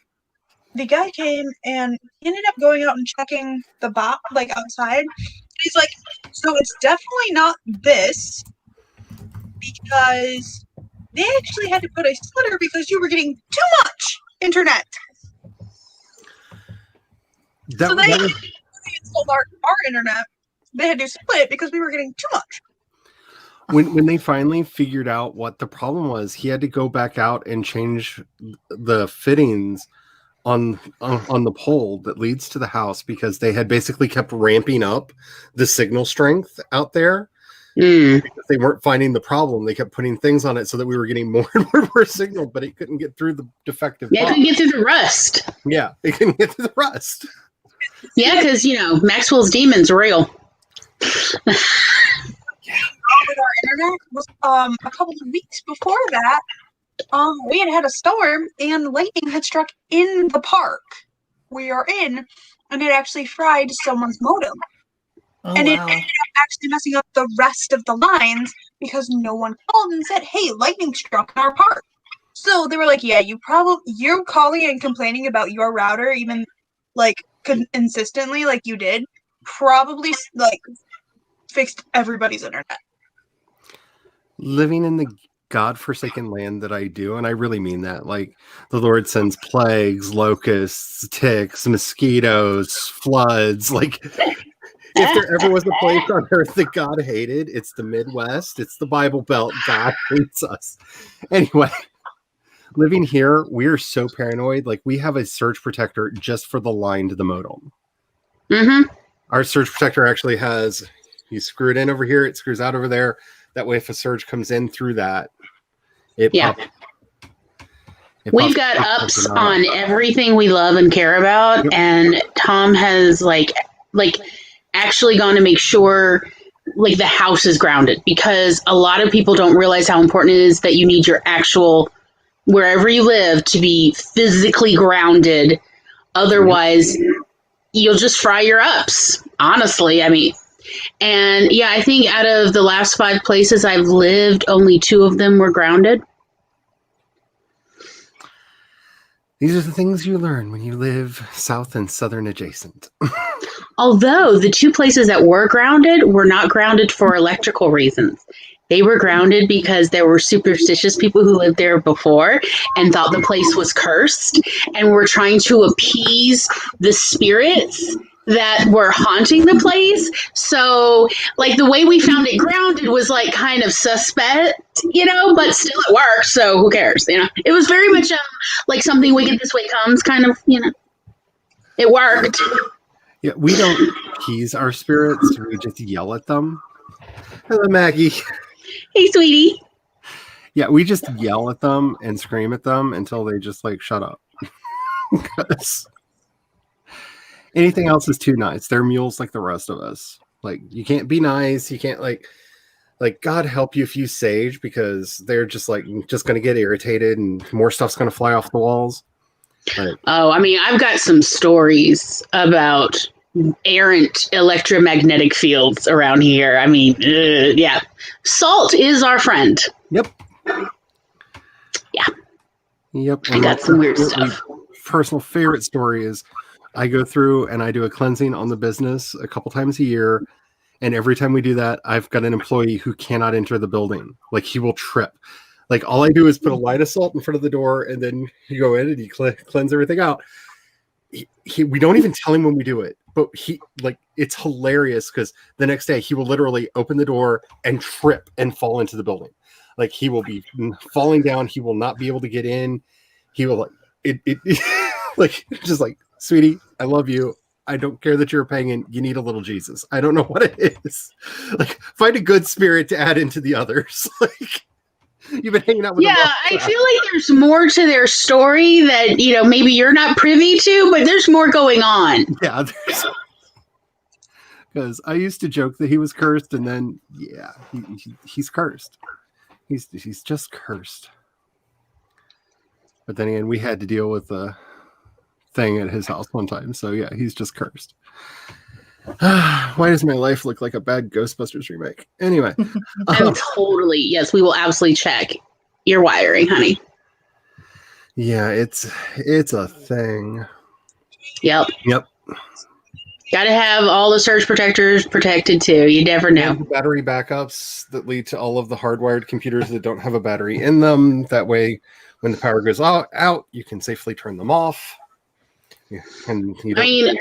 the guy came and he ended up going out and checking the box, like outside. And he's like, so it's definitely not this, because they actually had to put a splitter because you were getting too much internet. So they installed our internet. They had to split because we were getting too much. When they finally figured out what the problem was, he had to go back out and change the fittings on the pole that leads to the house, because they had basically kept ramping up the signal strength out there. Because they weren't finding the problem. They kept putting things on it so that we were getting more and more signal, but it couldn't get through the defective box. It couldn't get through the rust. Yeah, it couldn't get through the rust. Yeah, because Maxwell's demons are real. With our internet was a couple of weeks before that, we had a storm and lightning had struck in the park we are in, and it actually fried someone's modem. It ended up actually messing up the rest of the lines because no one called and said, hey, lightning struck in our park. So they were like, yeah, you're calling and complaining about your router, even like consistently like you did, probably like fixed everybody's internet. Living in the godforsaken land that I do, and I really mean that, like the Lord sends plagues, locusts, ticks, mosquitoes, floods. Like if there ever was a place on earth that God hated, it's the Midwest, it's the Bible Belt. God hates us. Anyway, living here, we're so paranoid. Like we have a surge protector just for the line to the modem. Our surge protector actually has, you screw it in over here, it screws out over there. That way, if a surge comes in through that, we've got ups on everything we love and care about. Yep. And Tom has like actually gone to make sure like the house is grounded, because a lot of people don't realize how important it is that you need your actual, wherever you live, to be physically grounded. Otherwise, you'll just fry your ups. Honestly, I mean. And yeah, I think out of the last 5 places I've lived, only 2 of them were grounded. These are the things you learn when you live south and southern adjacent. Although the two places that were not grounded for electrical reasons. They were grounded because there were superstitious people who lived there before and thought the place was cursed and were trying to appease the spirits that were haunting the place. So, like, the way we found it grounded was, like, kind of suspect, but still it worked, so who cares, It was very much, like, something wicked this way comes, kind of, It worked. Yeah, we don't appease our spirits. We just yell at them. Hello, Maggie. Hey, sweetie. Yeah, we just yell at them and scream at them until they just, like, shut up. Because anything else is too nice. They're mules like the rest of us. Like, you can't be nice. You can't, like God help you if you sage, because they're just going to get irritated and more stuff's going to fly off the walls. Like, oh, I mean, I've got some stories about errant electromagnetic fields around here. I mean, yeah. Salt is our friend. Yep. Yeah. Yep. I got some weird stuff. Personal favorite story is I go through and I do a cleansing on the business a couple times a year. And every time we do that, I've got an employee who cannot enter the building. Like, he will trip. Like, all I do is put a line of salt in front of the door, and then you go in and you cleanse everything out. We don't even tell him when we do it, but it's hilarious because the next day he will literally open the door and trip and fall into the building. Like, he will be falling down. He will not be able to get in. He will just like, sweetie, I love you. I don't care that you're a pagan. You need a little Jesus. I don't know what it is. Like, find a good spirit to add into the others. Like, you've been hanging out with them. Yeah, I feel like there's more to their story that, maybe you're not privy to, but there's more going on. Yeah. Because I used to joke that he was cursed, and then, yeah, he's cursed. He's just cursed. But then again, we had to deal with the thing at his house one time. So, yeah, he's just cursed. Why does my life look like a bad Ghostbusters remake? Anyway. Yes, we will absolutely check your wiring, honey. Yeah, it's a thing. Yep. Yep. Got to have all the surge protectors protected too. You never know. And battery backups that lead to all of the hardwired computers that don't have a battery in them. That way, when the power goes out, you can safely turn them off. Yeah, and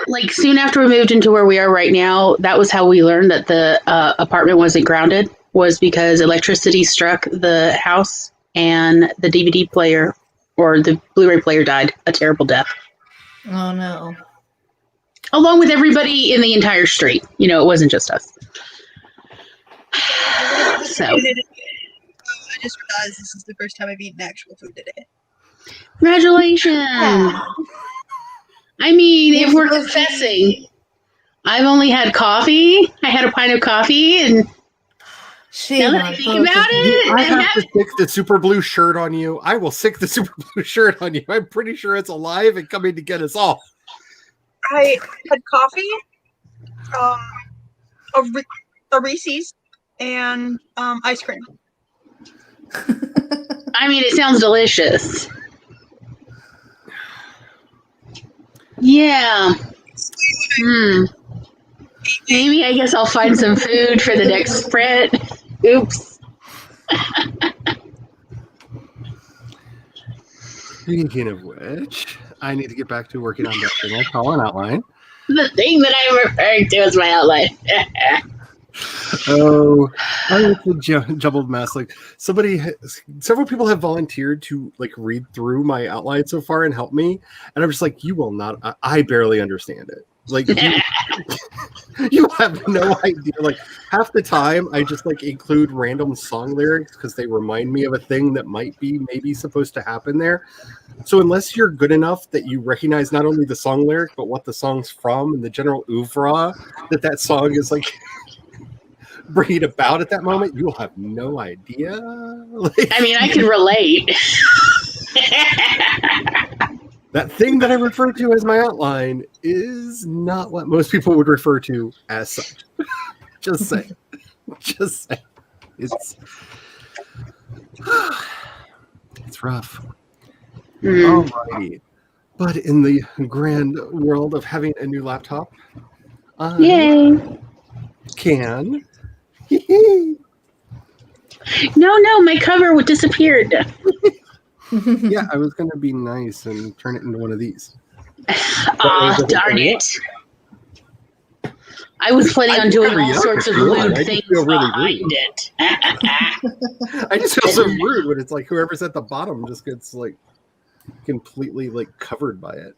like, soon after we moved into where we are right now, that was how we learned that the apartment wasn't grounded, was because electricity struck the house and the DVD player or the Blu-ray player died a terrible death. Oh, no. Along with everybody in the entire street. It wasn't just us. So. I just realized this is the first time I've eaten actual food today. Congratulations. Yeah. I mean, if we're confessing, I've only had coffee. I had a pint of coffee, and now that I think about it, I have to stick the super blue shirt on you. I will stick the super blue shirt on you. I'm pretty sure it's alive and coming to get us all. I had coffee, a Reese's, and ice cream. I mean, it sounds delicious. Yeah. Maybe I guess I'll find some food for the next sprint. Oops. Speaking of which, I need to get back to working on that thing I call an outline. The thing that I'm referring to is my outline. Oh, it's a jumbled mess. Like, several people have volunteered to read through my outline so far and help me, and I'm just like, you will not. I barely understand it. Like, you have no idea. Like, half the time, I just include random song lyrics because they remind me of a thing that might be maybe supposed to happen there. So unless you're good enough that you recognize not only the song lyric but what the song's from and the general oeuvre that song is bringing about at that moment, you'll have no idea. I mean, I can relate. That thing that I refer to as my outline is not what most people would refer to as such. Just say. It's rough. Alrighty. But in the grand world of having a new laptop, I Yay! can. No, my cover disappeared. Yeah, I was gonna be nice and turn it into one of these. Aw, darn it. I was planning on doing all sorts of lewd things behind it. I just feel so rude when it's like whoever's at the bottom just gets like completely like covered by it.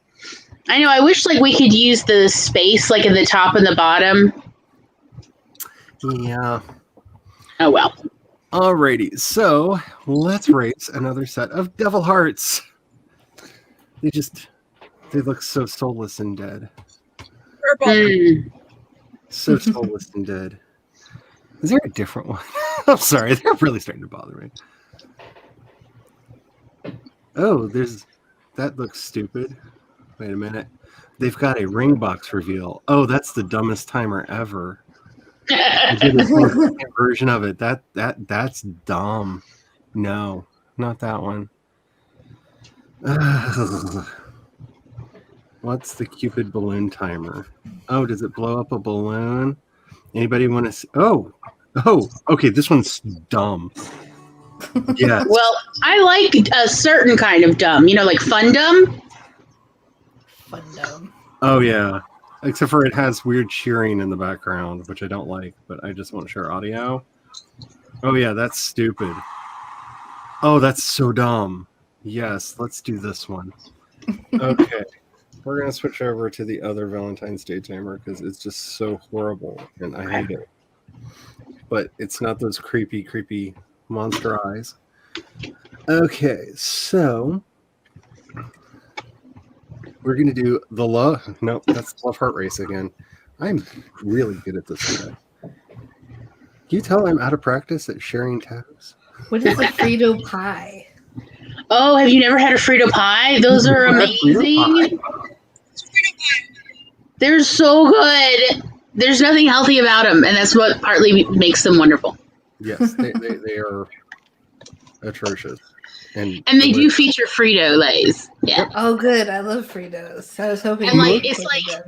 I know, I wish like we could use the space like in the top and the bottom. Yeah. Oh well. Alrighty, so let's race another set of devil hearts. They look so soulless and dead. Purple. So soulless and dead. Is there a different one? I'm sorry, they're really starting to bother me. Oh, that looks stupid. Wait a minute. They've got a ring box reveal. Oh, that's the dumbest timer ever. I did a version of it. That's dumb. No, not that one. What's the Cupid balloon timer? Oh, does it blow up a balloon? Anybody want to see? Oh, okay. This one's dumb. Yeah. Well, I like a certain kind of dumb, like fun dumb. Fun dumb. Oh yeah. Except for it has weird cheering in the background, which I don't like, but I just won't share audio. Oh yeah, that's stupid. Oh, that's so dumb. Yes, let's do this one. Okay. We're going to switch over to the other Valentine's Day timer because it's just so horrible and I hate it. But it's not those creepy monster eyes. Okay, so we're going to do the love. Nope, that's Love Heart Race again. I'm really good at this today. Can you tell I'm out of practice at sharing tabs? What is a Frito pie? Oh, have you never had a Frito pie? Those are amazing. They're so good. There's nothing healthy about them, and that's what partly makes them wonderful. Yes, they are atrocious. And they do feature Frito Lays. Yeah. Oh, good. I love Fritos. I was hoping. And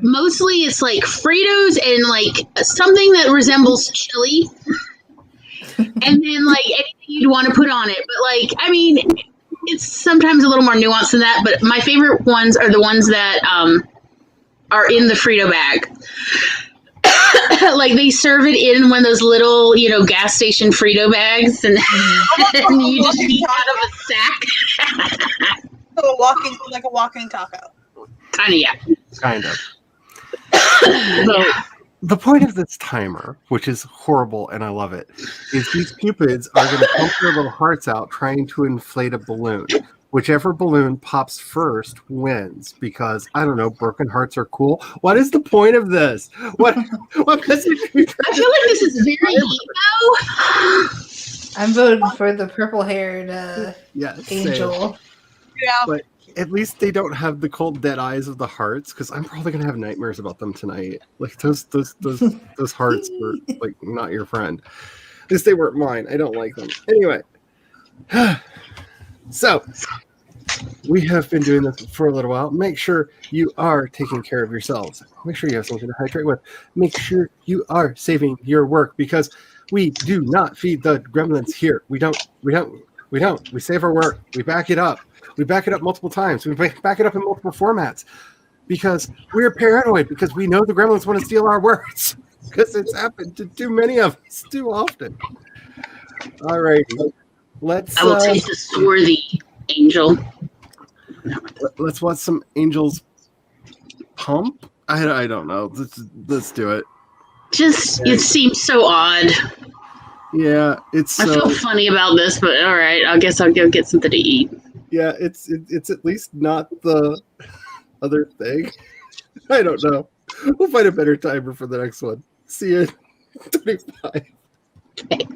mostly it's like Fritos and like something that resembles chili, and then like anything you'd want to put on it. But like, I mean, it's sometimes a little more nuanced than that. But my favorite ones are the ones that are in the Frito bag. Like they serve it in one of those little, gas station Frito bags, and, and you just eat out of a sack. Like a walking taco. Kind of, yeah. Kind of. So, the point of this timer, which is horrible and I love it, is these cupids are going to pump their little hearts out trying to inflate a balloon. Whichever balloon pops first wins because, I don't know, broken hearts are cool. What is the point of this? What message? I feel like this is very ego. I'm voting for the purple-haired angel. Yeah. But at least they don't have the cold dead eyes of the hearts because I'm probably going to have nightmares about them tonight. Like those hearts were like not your friend. At least they weren't mine. I don't like them. Anyway. So, we have been doing this for a little while. Make sure you are taking care of yourselves. Make sure you have something to hydrate with. Make sure you are saving your work because we do not feed the gremlins here. We don't. We save our work. We back it up. We back it up multiple times. We back it up in multiple formats because we're paranoid because we know the gremlins want to steal our words because it's happened to too many of us too often. All right. I will take the swarthy angel. Let's watch some angels pump. I don't know. Let's do it. It seems so odd. Yeah, I feel funny about this, but all right. I guess I'll go get something to eat. Yeah, it's at least not the other thing. I don't know. We'll find a better timer for the next one. See you in 25. Okay.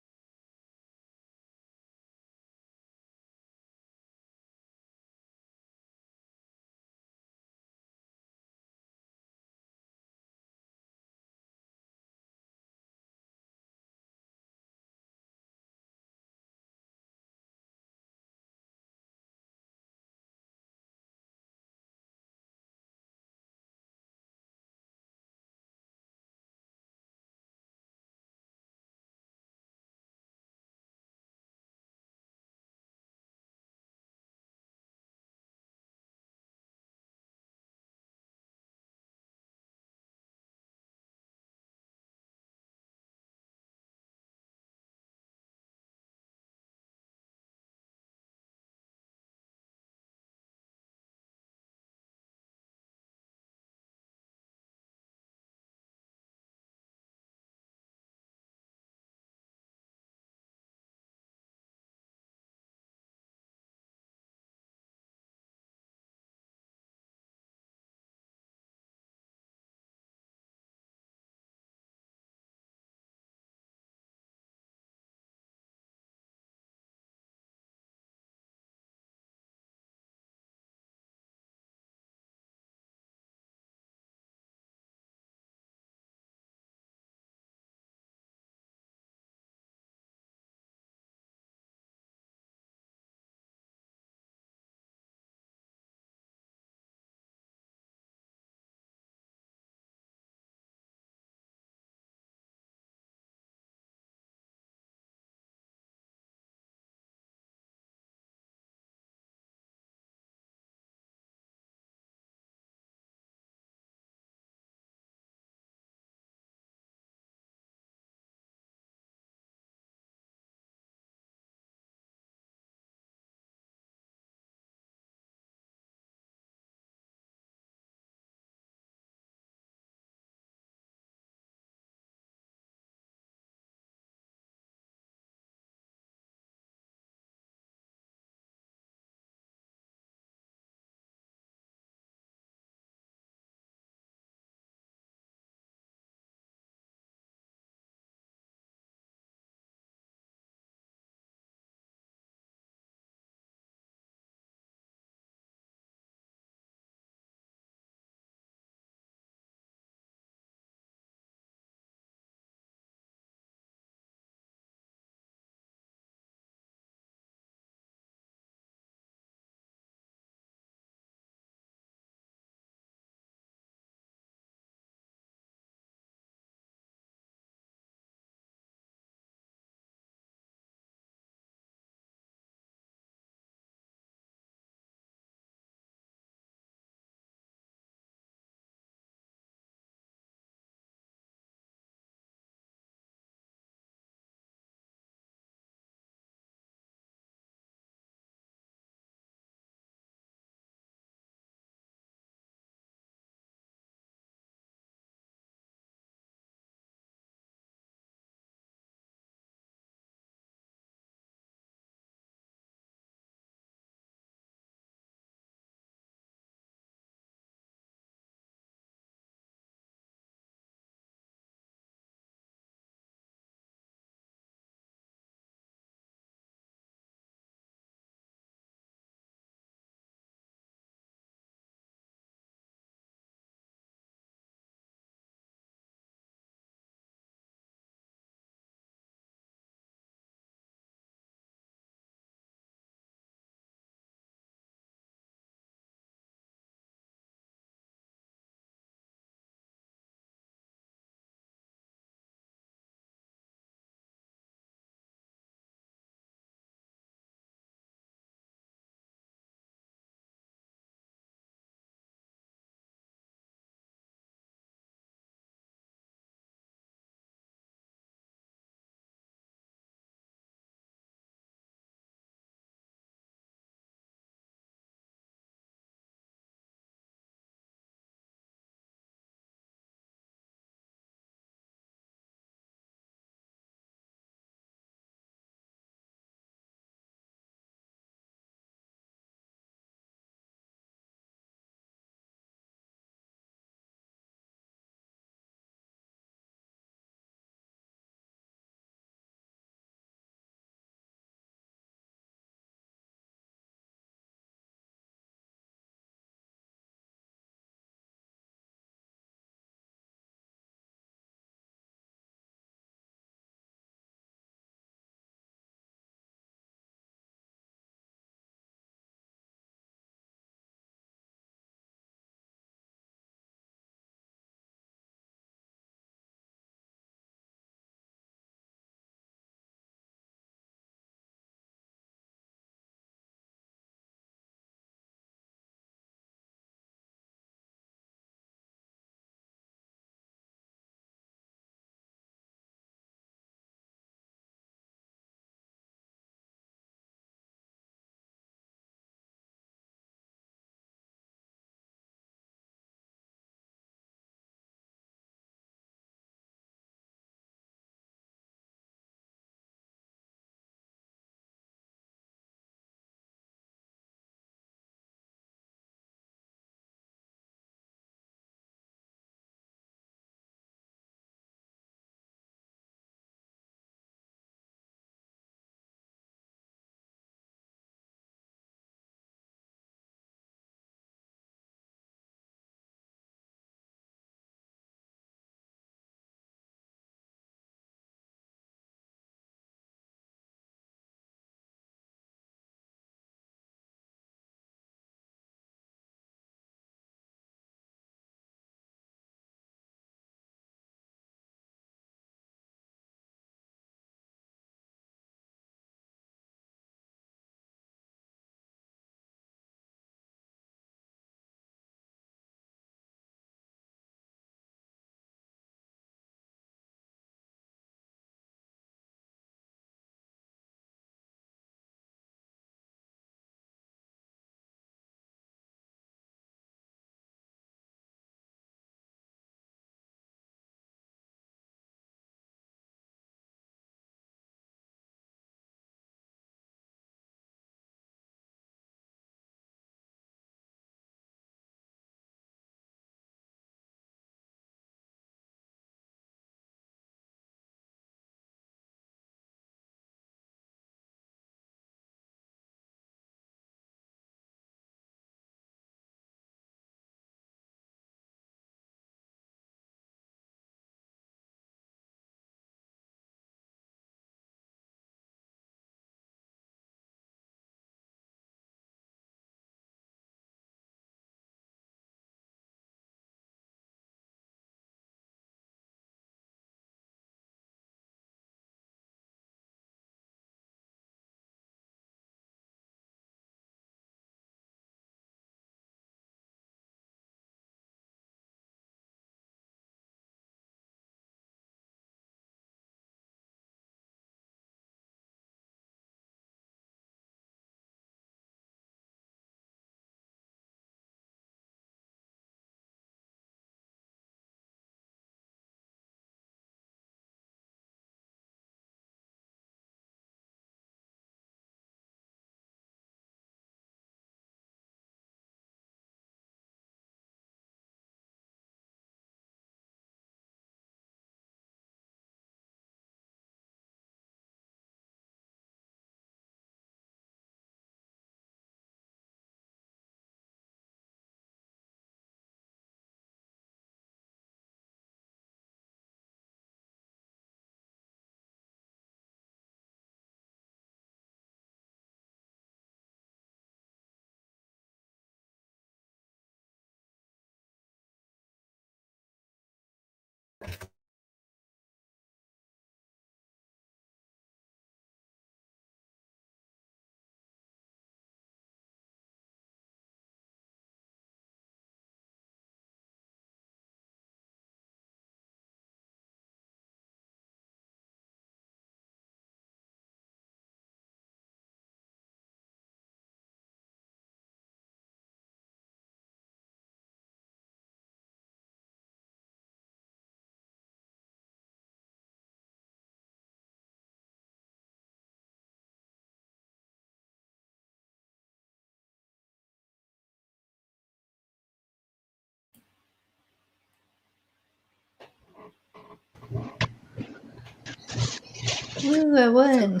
Ooh, I won.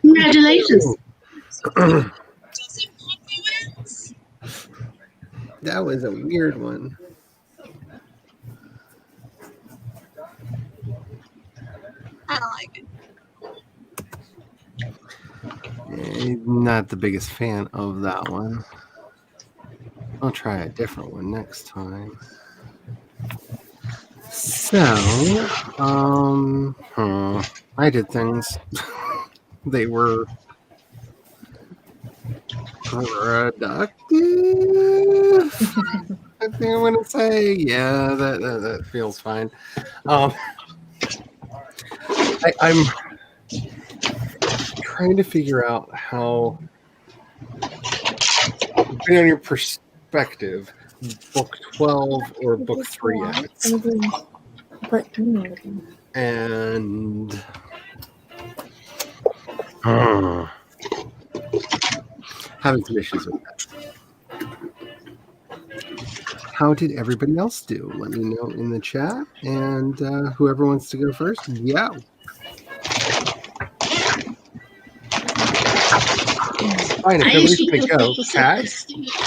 Congratulations. That was a weird one. I don't like it. Not the biggest fan of that one. I'll try a different one next time. So, I did things. They were productive. I think I'm gonna say, yeah, that feels fine. I'm trying to figure out how, depending on your perspective, book 12 or book 3 acts. And having some issues with that. How did everybody else do? Let me know in the chat. And whoever wants to go first, yeah. Fine, if nobody's going to go. Kat,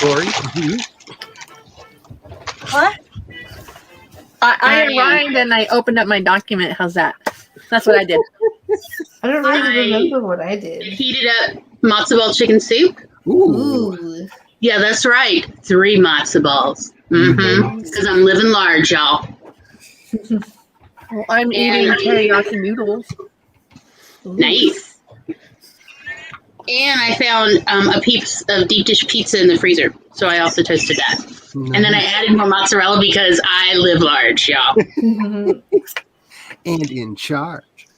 Lori, What? I arrived and I opened up my document. How's that? That's what I did. I don't really remember what I did. Heated up matzo ball chicken soup. Ooh. Ooh. Yeah, that's right. 3 matzo balls. Because I'm living large, y'all. Well, I'm eating teriyaki noodles. Nice. And I found a piece of deep dish pizza in the freezer. So I also toasted that. Nice. And then I added more mozzarella because I live large, y'all. And in charge.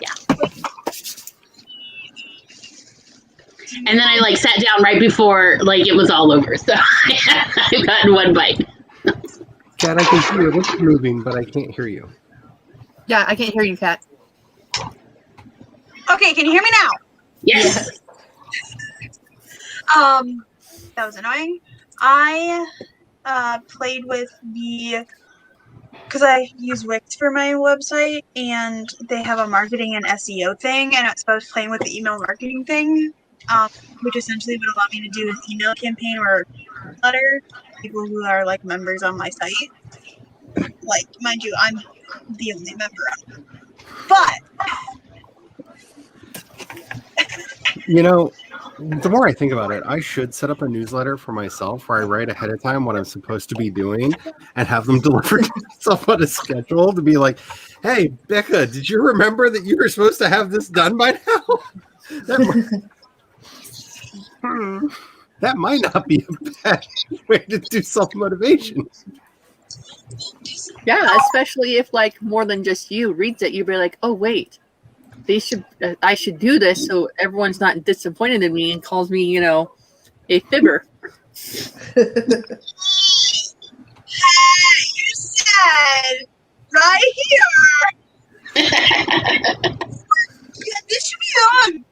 Yeah. And then I sat down right before it was all over. So I've gotten one bite. Kat, I can see your lips moving, but I can't hear you. Yeah, I can't hear you, Kat. Okay, can you hear me now? Yes. That was annoying. I played with because I use Wix for my website, and they have a marketing and SEO thing, and it's supposed to playing with the email marketing thing, which essentially would allow me to do an email campaign or letter to people who are members on my site. Mind you, I'm the only member of it. But the more I think about it, I should set up a newsletter for myself where I write ahead of time what I'm supposed to be doing and have them delivered to myself on a schedule to be like, hey, Becca, did you remember that you were supposed to have this done by now? That might not be a bad way to do self-motivation. Yeah, especially if more than just you reads it, you'd be like, oh, wait. I should do this so everyone's not disappointed in me and calls me, a fibber. hey, you said right here. Yeah, this should be on.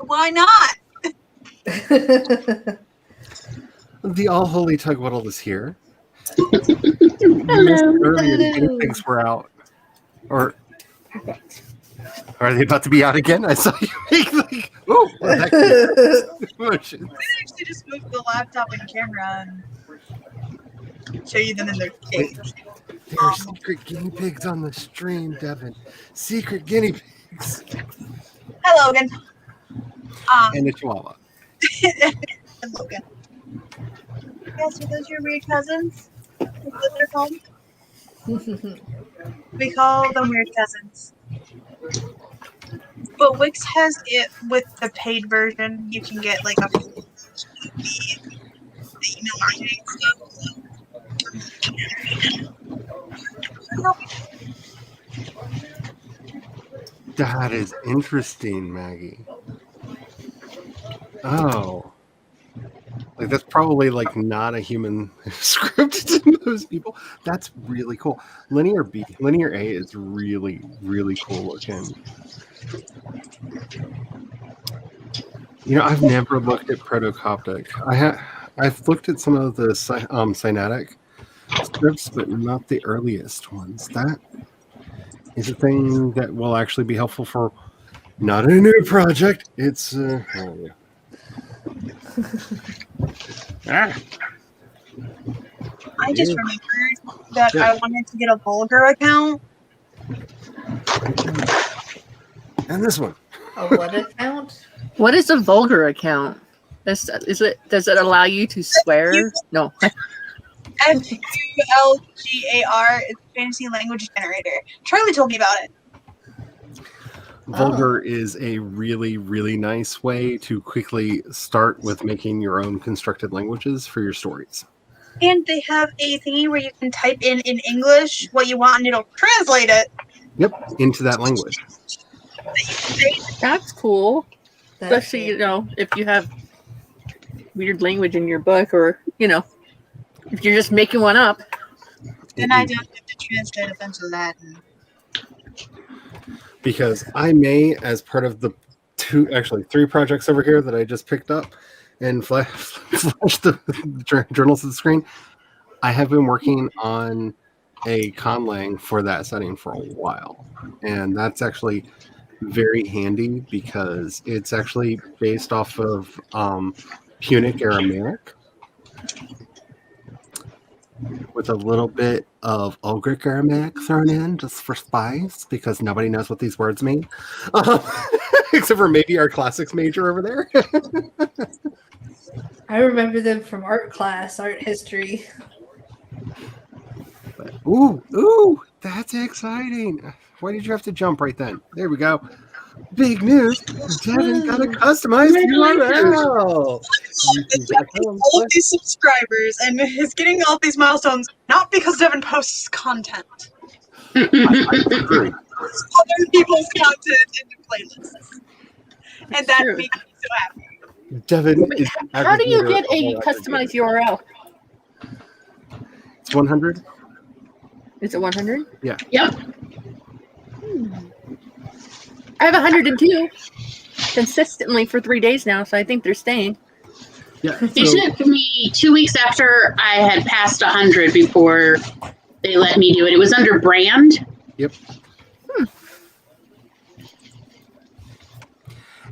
Why not? The all holy Tugwaddle is here. Earlier, the guinea pigs were out. Or are they about to be out again? I saw you make motion. I actually just moved the laptop and camera and show you them in their cage. There are secret guinea pigs on the stream, Devin. Secret guinea pigs. Hi, Logan. And a chihuahua. And Logan. Yes, are those your weird cousins? Is that what they're called? We call them weird cousins. But Wix has it with the paid version. You can get like the email marketing stuff. That is interesting, Maggie. Oh. Like that's probably like not a human script to most people. That's really cool. Linear A is really, really cool looking. I've never looked at Protocoptic. I've looked at some of the Cynatic scripts, but not the earliest ones. That is a thing that will actually be helpful for not a new project. It's I just remembered that I wanted to get a Vulgar account. And this one. A what account? What is a vulgar account? Does it allow you to swear? No. FULGAR, it's a fantasy language generator. Charlie told me about it. Vulgar is a really, really nice way to quickly start with making your own constructed languages for your stories. And they have a thingy where you can type in English what you want and it'll translate it. Yep, into that language. That's cool. Especially, if you have weird language in your book or, if you're just making one up. Then I don't have to translate a bunch of Latin. Because I may, as part of the 3 projects over here that I just picked up and flashed the journals to the screen, I have been working on a conlang for that setting for a while. And that's actually very handy because it's actually based off of Punic Aramaic with a little bit of Ugric Aramaic thrown in just for spice because nobody knows what these words mean. Except for maybe our classics major over there. I remember them from art class, art history. But, ooh, that's exciting. Why did you have to jump right then? There we go. Big news. Devin got a customized URL. All of these subscribers and is getting all these milestones not because Devin posts content. I agree. Other people's content into playlists. And that makes me so happy. Devin is How do you get a customized URL? It's 100. Is it 100? Yeah. Yep. I have 102 consistently for 3 days now, so I think they're staying. Yeah. They sent me 2 weeks after I had passed 100 before they let me do it. It was under brand. Yep.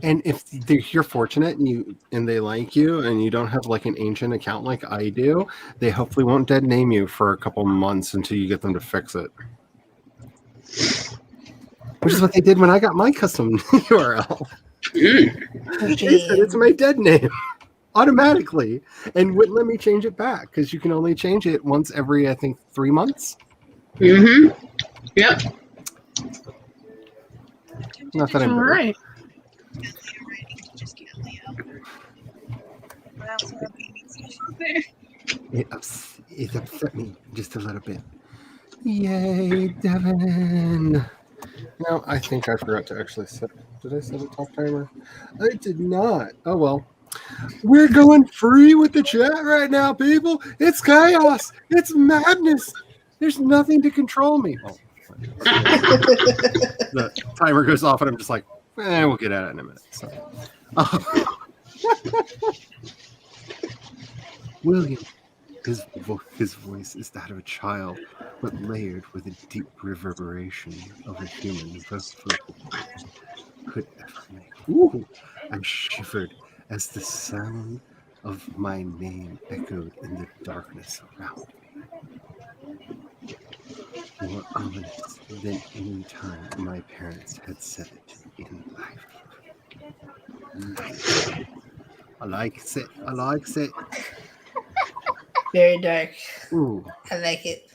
And if you're fortunate and they like you and you don't have like an ancient account like I do, they hopefully won't dead name you for a couple months until you get them to fix it. Which is what they did when I got my custom URL. They said it's my dead name automatically and wouldn't let me change it back because you can only change it once every, I think, 3 months. Mm-hmm. Yep. Not that I'm All right. It upset me just a little bit. Yay, Devin! No, I think I forgot to actually set. Did I set a talk timer? I did not. Oh well. We're going free with the chat right now, people. It's chaos. It's madness. There's nothing to control me. Oh, the timer goes off, and I'm just like, we'll get at it in a minute. So. William, his voice is that of a child, but layered with a deep reverberation of a human could ever make. Ooh, I shivered as the sound of my name echoed in the darkness around me. More ominous than any time my parents had said it in life. I like it. Very dark. Ooh. I like it.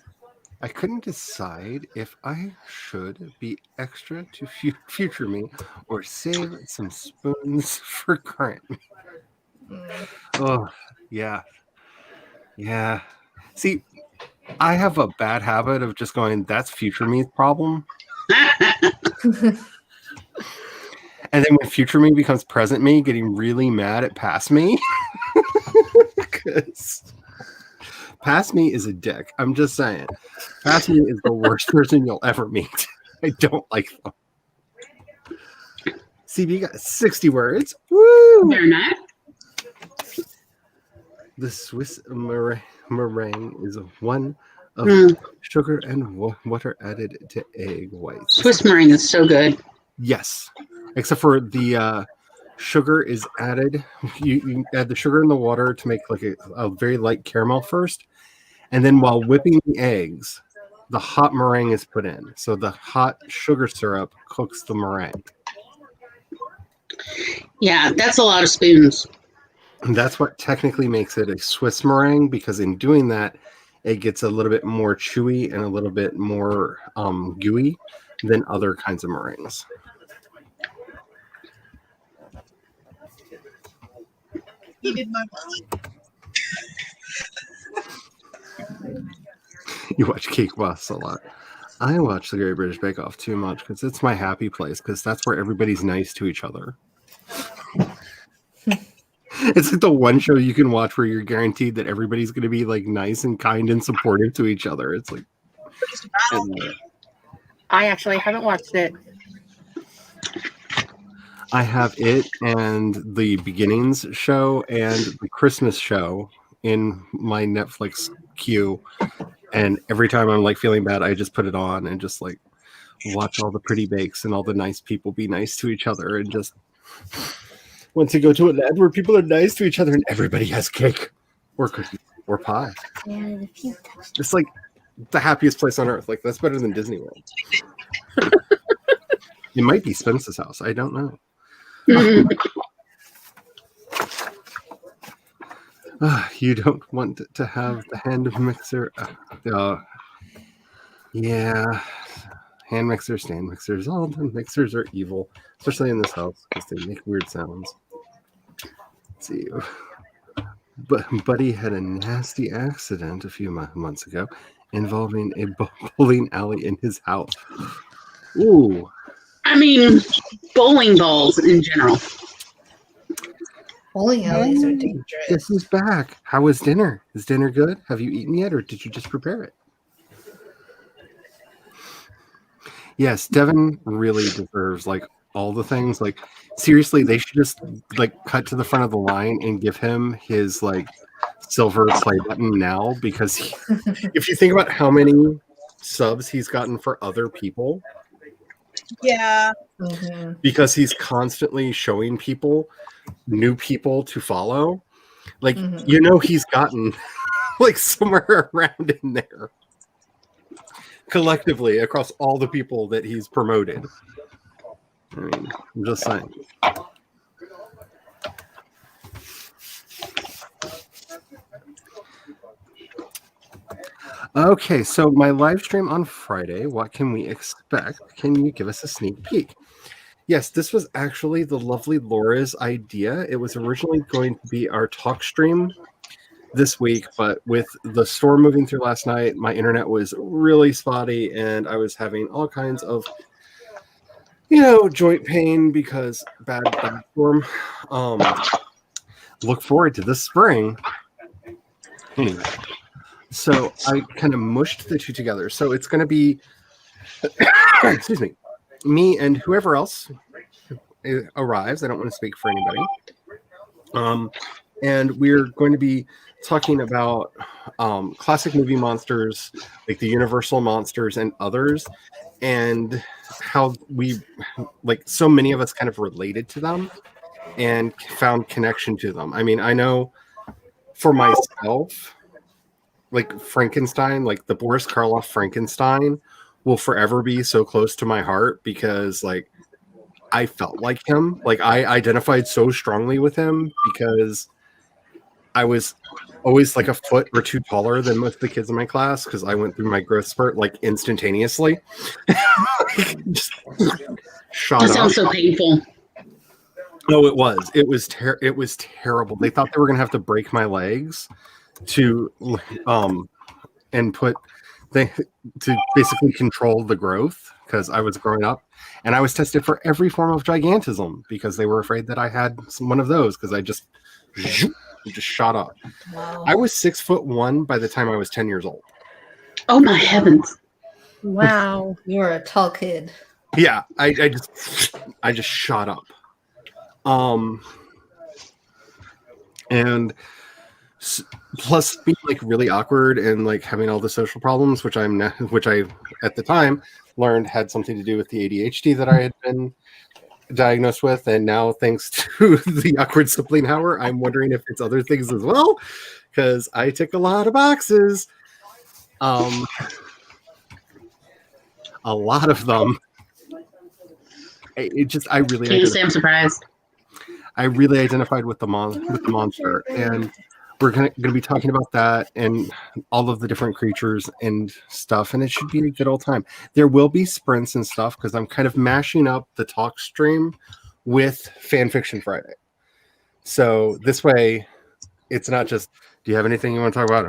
I couldn't decide if I should be extra to future me or save some spoons for current me. Mm. Oh, yeah. Yeah. See, I have a bad habit of just going, that's future me's problem. And then when future me becomes present me, getting really mad at past me. Because past me is a dick. I'm just saying. Past me is the worst person you'll ever meet. I don't like them. CB got 60 words. Woo! They're not. The Swiss meringue is one of Mm. sugar and water added to egg whites. Swiss meringue is so good. Yes, except for the sugar is added. You add the sugar in the water to make like a very light caramel first, and then while whipping the eggs, the hot meringue is put in. So the hot sugar syrup cooks the meringue. Yeah, that's a lot of spoons. And that's what technically makes it a Swiss meringue, because in doing that, it gets a little bit more chewy and a little bit more gooey than other kinds of meringues. He did my You watch Cake Boss a lot. I watch the Great British Bake Off too much because it's my happy place, because that's where everybody's nice to each other. It's like the one show you can watch where you're guaranteed that everybody's going to be like nice and kind and supportive to each other. It's like, I actually haven't watched it. I have it and the Beginnings show and the Christmas show in my Netflix queue. And every time I'm like feeling bad, I just put it on and just like watch all the pretty bakes and all the nice people be nice to each other, and just want to go to a land where people are nice to each other and everybody has cake or cookies or pie. It's like the happiest place on earth. Like, that's better than Disney World. It might be Spence's house. I don't know. You don't want to have the hand mixer. Yeah. Hand mixers, stand mixers, all the mixers are evil, especially in this house because they make weird sounds. Let's see. But Buddy had a nasty accident a few months ago involving a bowling alley in his house. Ooh. I mean, bowling balls in general. Bowling alleys are dangerous. This is back. How was dinner? Is dinner good? Have you eaten yet, or did you just prepare it? Yes, Devin really deserves like all the things. Like, seriously, they should just like cut to the front of the line and give him his like silver play button now, because if you think about how many subs he's gotten for other people, Yeah. Mhm. because he's constantly showing people new people to follow, like Mhm. you know, he's gotten like somewhere around in there collectively across all the people that he's promoted. I mean, I'm just saying. Okay, so my live stream on Friday, what can we expect? Can you give us a sneak peek? Yes, this was actually the lovely Laura's idea. It was originally going to be our talk stream this week, but with the storm moving through last night, my internet was really spotty and I was having all kinds of, joint pain because bad storm. Look forward to this spring. Anyway, so I kind of mushed the two together. So it's going to be, excuse me and whoever else arrives. I don't want to speak for anybody. And we're going to be talking about classic movie monsters, like the Universal monsters and others, and how we, like, so many of us kind of related to them and found connection to them. I mean, I know for myself, like Frankenstein, like the Boris Karloff Frankenstein will forever be so close to my heart because, like, I felt like him. Like, I identified so strongly with him because I was always like a foot or two taller than most of the kids in my class because I went through my growth spurt like instantaneously. Just shot That up. sounds so painful. No, it was. It was terrible. They thought they were gonna have to break my legs to and put to basically control the growth because I was growing up, and I was tested for every form of gigantism because they were afraid that I had one of those because I just shot up. Wow. I was 6'1" by the time I was 10 years old. Oh my heavens. Wow. You're a tall kid. Yeah, I just shot up. And plus being like really awkward and like having all the social problems, which I at the time learned had something to do with the ADHD that I had been diagnosed with, and now thanks to the awkward sibling hour, I'm wondering if it's other things as well, because I tick a lot of boxes. A lot of them. I really Can't say I'm surprised. I really identified with the monster, and we're going to be talking about that and all of the different creatures and stuff, and it should be a good old time. There will be sprints and stuff because I'm kind of mashing up the talk stream with Fanfiction Friday. So this way, it's not just, do you have anything you want to talk about?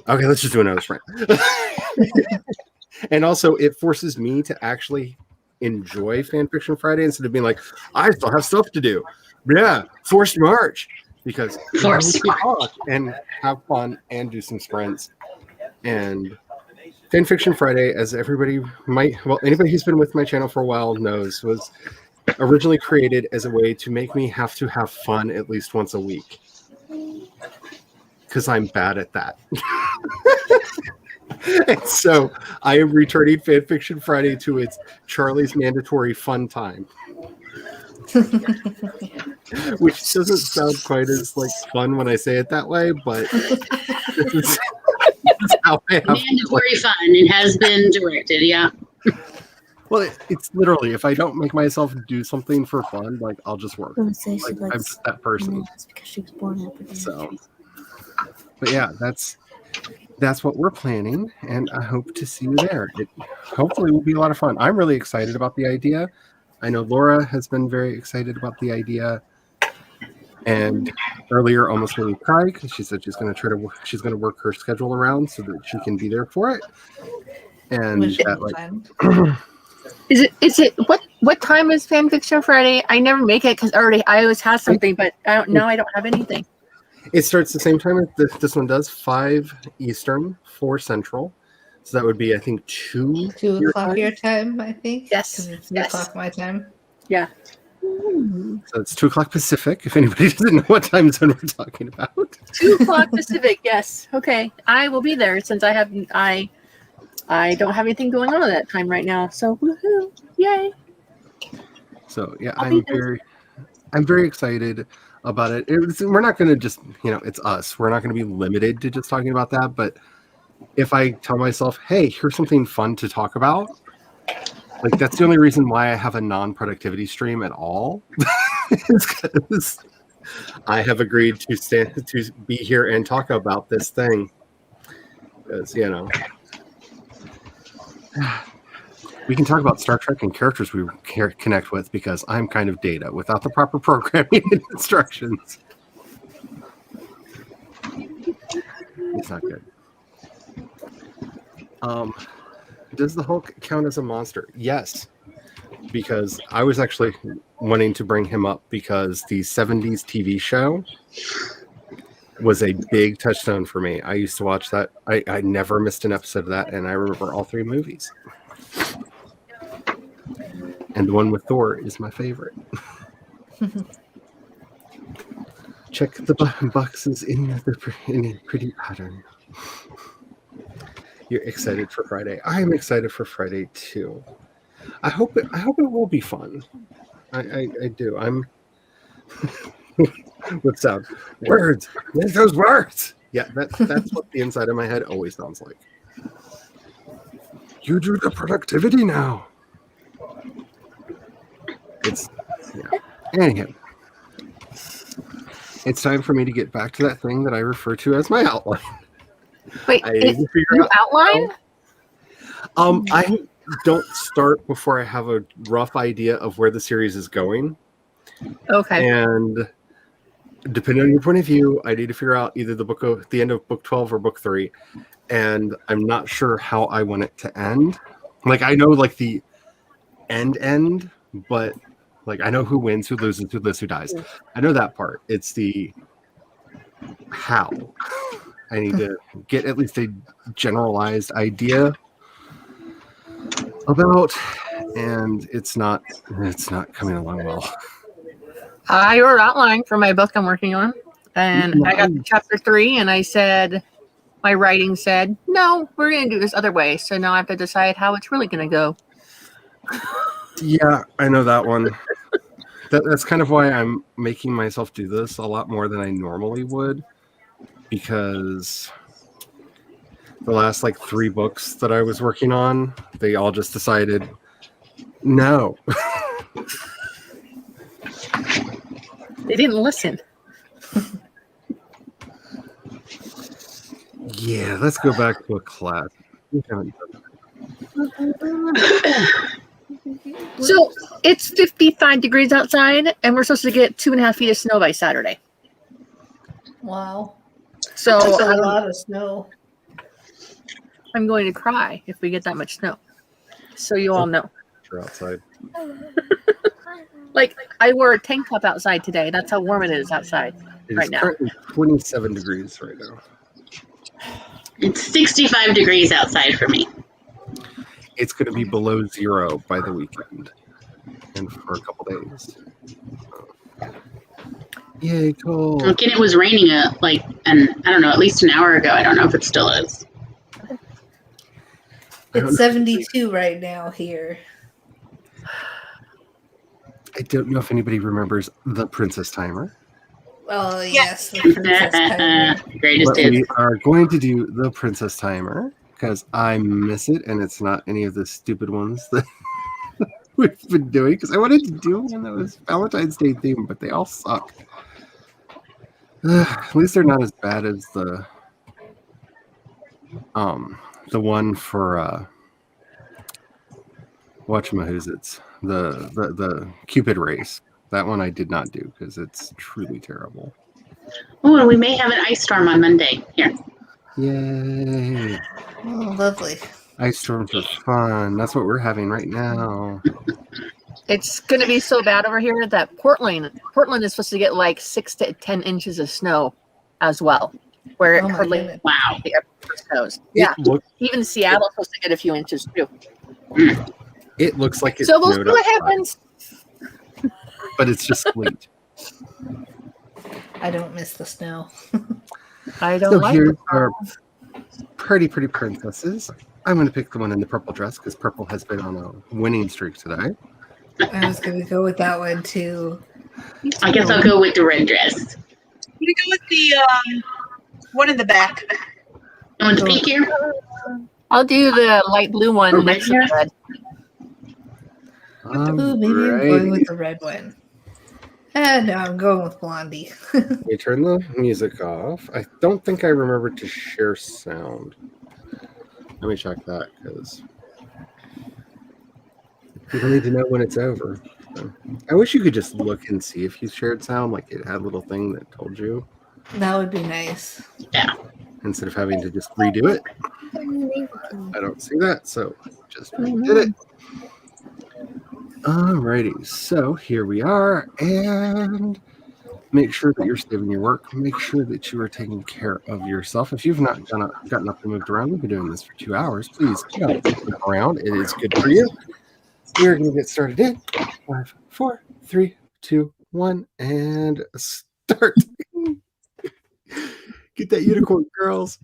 Okay, let's just do another sprint. And also, it forces me to actually enjoy Fanfiction Friday instead of being like, I still have stuff to do. Yeah, forced march. Because we can talk and have fun and do some sprints. And Fanfiction Friday, as everybody anybody who's been with my channel for a while knows, was originally created as a way to make me have to have fun at least once a week. Because I'm bad at that. And so I am returning Fanfiction Friday to its Charlie's Mandatory Fun Time. Which doesn't sound quite as like fun when I say it that way, but this is how I have mandatory fun. It has been directed, yeah. Well, it's literally, if I don't make myself do something for fun, like I'll just work. I say Like, she likes I'm just that person. bananas because she was born after So, but yeah, that's what we're planning, and I hope to see you there. It hopefully will be a lot of fun. I'm really excited about the idea. I know Laura has been very excited about the idea, and earlier almost made me cry because she said she's going to work her schedule around so that she can be there for it. And Which that, is like, fun. Is it what time is Fanfiction Friday? I never make it because I always have something, but I don't have anything. it starts the same time as this one does, 5 Eastern, 4 Central. So that would be, I think, 2 o'clock your time, I think. Yes. 'Cause it's 3 Yes. o'clock my time. Yeah. So it's 2 o'clock Pacific, if anybody doesn't know what time zone we're talking about. 2 o'clock Pacific. Yes. Okay. I will be there since I don't have anything going on at that time right now. So woohoo! Yay! So yeah, I'll be I'm very excited about it. We're not going to just, it's us. We're not going to be limited to just talking about that. But if I tell myself, hey, here's something fun to talk about, like that's the only reason why I have a non-productivity stream at all. Is because I have agreed to be here and talk about this thing. Because, we can talk about Star Trek and characters we connect with because I'm kind of data without the proper programming and instructions. It's not good. Does the Hulk count as a monster? Yes, because I was actually wanting to bring him up because the 70s TV show was a big touchstone for me. I used to watch that. I never missed an episode of that, and I remember all 3 movies. And the one with Thor is my favorite. Check the boxes in a pretty pattern. You're excited for Friday. I am excited for Friday too. I hope it will be fun. I do. I'm what sound? Words. There's those words. Yeah, that's what the inside of my head always sounds like. You do the productivity now. Anyhow. It's time for me to get back to that thing that I refer to as my outline. Wait, I need to figure you out. outline? I don't start before I have a rough idea of where the series is going. Okay. And depending on your point of view, I need to figure out either the end of book 12 or book 3. And I'm not sure how I want it to end. Like, I know like the end, but like I know who wins, who loses, who lives, who dies. I know that part. It's the how. I need to get at least a generalized idea about, and it's not coming along well. I wrote outline for my book I'm working on, and I got to chapter 3, and I said, my writing said, no, we're going to do this other way. So now I have to decide how it's really going to go. Yeah, I know that one. That's kind of why I'm making myself do this a lot more than I normally would, because the last like 3 books that I was working on, they all just decided no. They didn't listen. Yeah, let's go back to a class. We haven't done So it's 55 degrees outside, and we're supposed to get 2.5 feet of snow by Saturday. Wow. So That's a lot of snow. I'm going to cry if we get that much snow. So you all know. that outside. Like, I wore a tank top outside today. That's how warm it is outside It right is now. currently 27 degrees right now. It's 65 degrees outside for me. It's going to be below 0 by the weekend, and for a couple days. Yay, cool. Again, it was raining I don't know, at least an hour ago. I don't know if it still is. It's 72 right now here. I don't know if anybody remembers the Princess Timer. Oh, yes. The Princess Timer. Greatest But we hits. are going to do the Princess Timer because I miss it, and it's not any of the stupid ones that we've been doing. Because I wanted to do one that was Valentine's Day themed, but they all suck. At least they're not as bad as the one for whatchamahoozits, the Cupid race. That one I did not do because it's truly terrible. Oh, and we may have an ice storm on Monday. Here. Yay! Oh, lovely. Ice storms are fun. That's what we're having right now. It's going to be so bad over here that Portland is supposed to get like 6 to 10 inches of snow as well, where it Oh, my hardly goodness. Wow. snows. Yeah, even Seattle's It supposed to get a few inches too. looks like it So we'll see snowed what outside, happens. but it's just sleet. I don't miss the snow. I don't So like here's it. our pretty princesses. I'm going to pick the one in the purple dress because purple has been on a winning streak today. I was going to go with that one, too. I guess I'll go with the red dress. I'm gonna go with the one in the back. You want to peek here? I'll do the light blue one Oh, next to right the red. Ooh, maybe I'm going with the red one. No, I'm going with Blondie. We turn the music off. I don't think I remembered to share sound. Let me check that because people need to know when it's over. So, I wish you could just look and see if you shared sound, like it had a little thing that told you That would be nice. Yeah. instead of having to just redo it. I don't see that, so just redid it. Alrighty, so here we are, and make sure that you're saving your work. Make sure that you are taking care of yourself. If you've not gotten up and moved around, we've been doing this for 2 hours. Please get up and move around. It is good for you. We're going to get started in 5, 4, 3, 2, 1, and start. Get that unicorn, girls.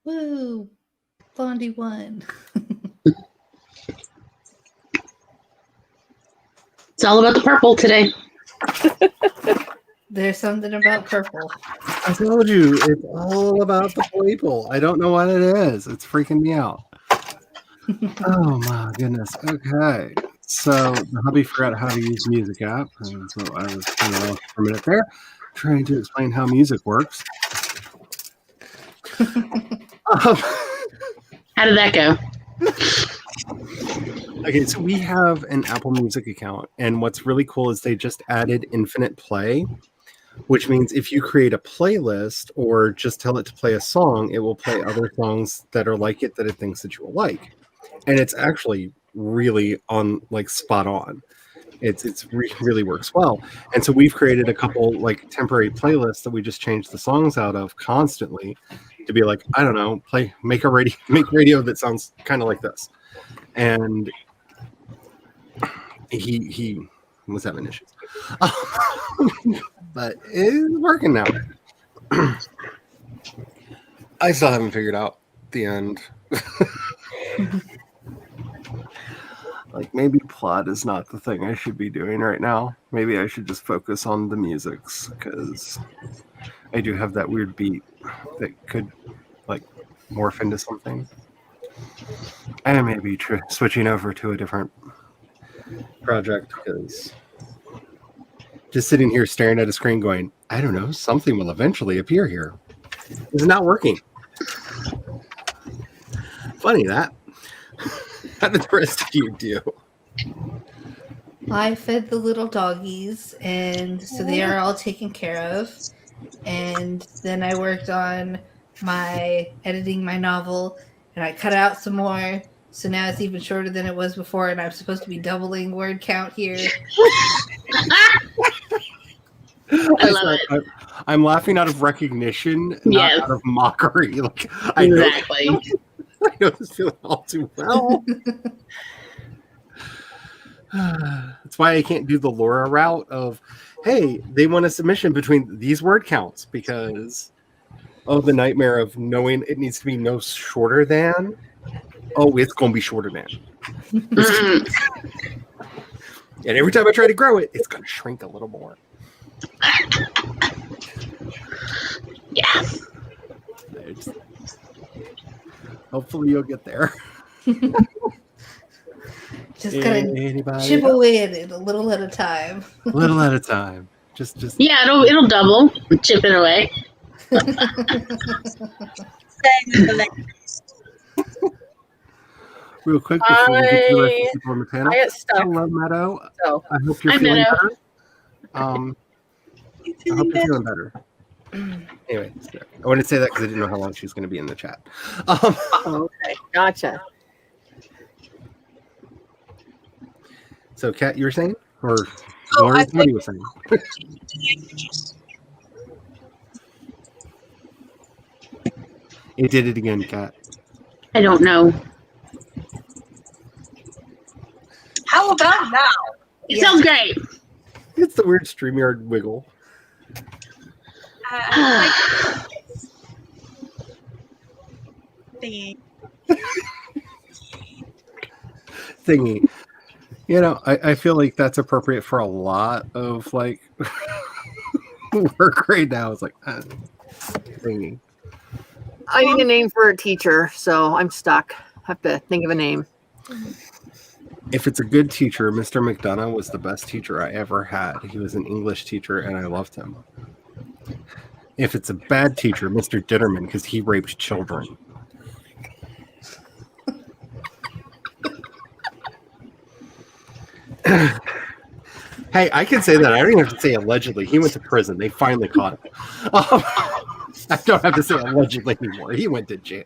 Woo! Blondie won. It's all about the purple today. There's something about purple. I told you, it's all about the people. I don't know what it is. It's freaking me out. Oh my goodness. Okay. So the hubby forgot how to use Music app. And so I was kind of lost for a minute there, trying to explain how music works. How did that go? Okay, so we have an Apple Music account, and what's really cool is they just added infinite play, which means if you create a playlist or just tell it to play a song, it will play other songs that are like it that it thinks that you will like. And it's actually really on like spot on. Really works well. And so we've created a couple like temporary playlists that we just change the songs out of constantly to be like, I don't know, make radio that sounds kind of like this. And he was having issues. But it's working now. I still haven't figured out the end. Like maybe plot is not the thing I should be doing right now. Maybe I should just focus on the musics because I do have that weird beat that could like morph into something. And maybe switching over to a different project because just sitting here staring at a screen going, I don't know, something will eventually appear here. It's not working. Funny that. How did the rest of you do? I fed the little doggies, and so they are all taken care of. And then I worked on editing my novel, and I cut out some more. So now it's even shorter than it was before, and I'm supposed to be doubling word count here. I love it. I'm laughing out of recognition, Yes. not out of mockery. Like Exactly. I know this feeling all too well. That's why I can't do the Laura route of, hey, they want a submission between these word counts because of the nightmare of knowing it needs to be no shorter than. Oh, it's going to be shorter than. And every time I try to grow it, it's going to shrink a little more. Yeah. Hopefully you'll get there. Just gotta Anybody chip else? away at it a little at a time. A little at a time. Just Yeah, it'll double. Chip it away. real quick before we get to the rest of the people on the panel. I got stuck. Hello, Meadow. So I hope you're Hi, feeling Meadow. better. I hope you're feeling better. Anyway, I wanted to say that because I didn't know how long she was going to be in the chat. okay, gotcha. So, Kat, you were saying? Or Oh, Lauren, I what you were saying? It did it again, Kat. I don't know. How about now? It sounds great. It's the weird StreamYard wiggle. Thingy. Thingy. You know, I feel like that's appropriate for a lot of like work right now. It's like thingy. I need a name for a teacher, so I'm stuck. Have to think of a name. If it's a good teacher, Mr. McDonough was the best teacher I ever had. He was an English teacher and I loved him. If it's a bad teacher, Mr. Ditterman, because he raped children. Hey, I can say that. I don't even have to say allegedly. He went to prison. They finally caught him. I don't have to say allegedly anymore. He went to jail.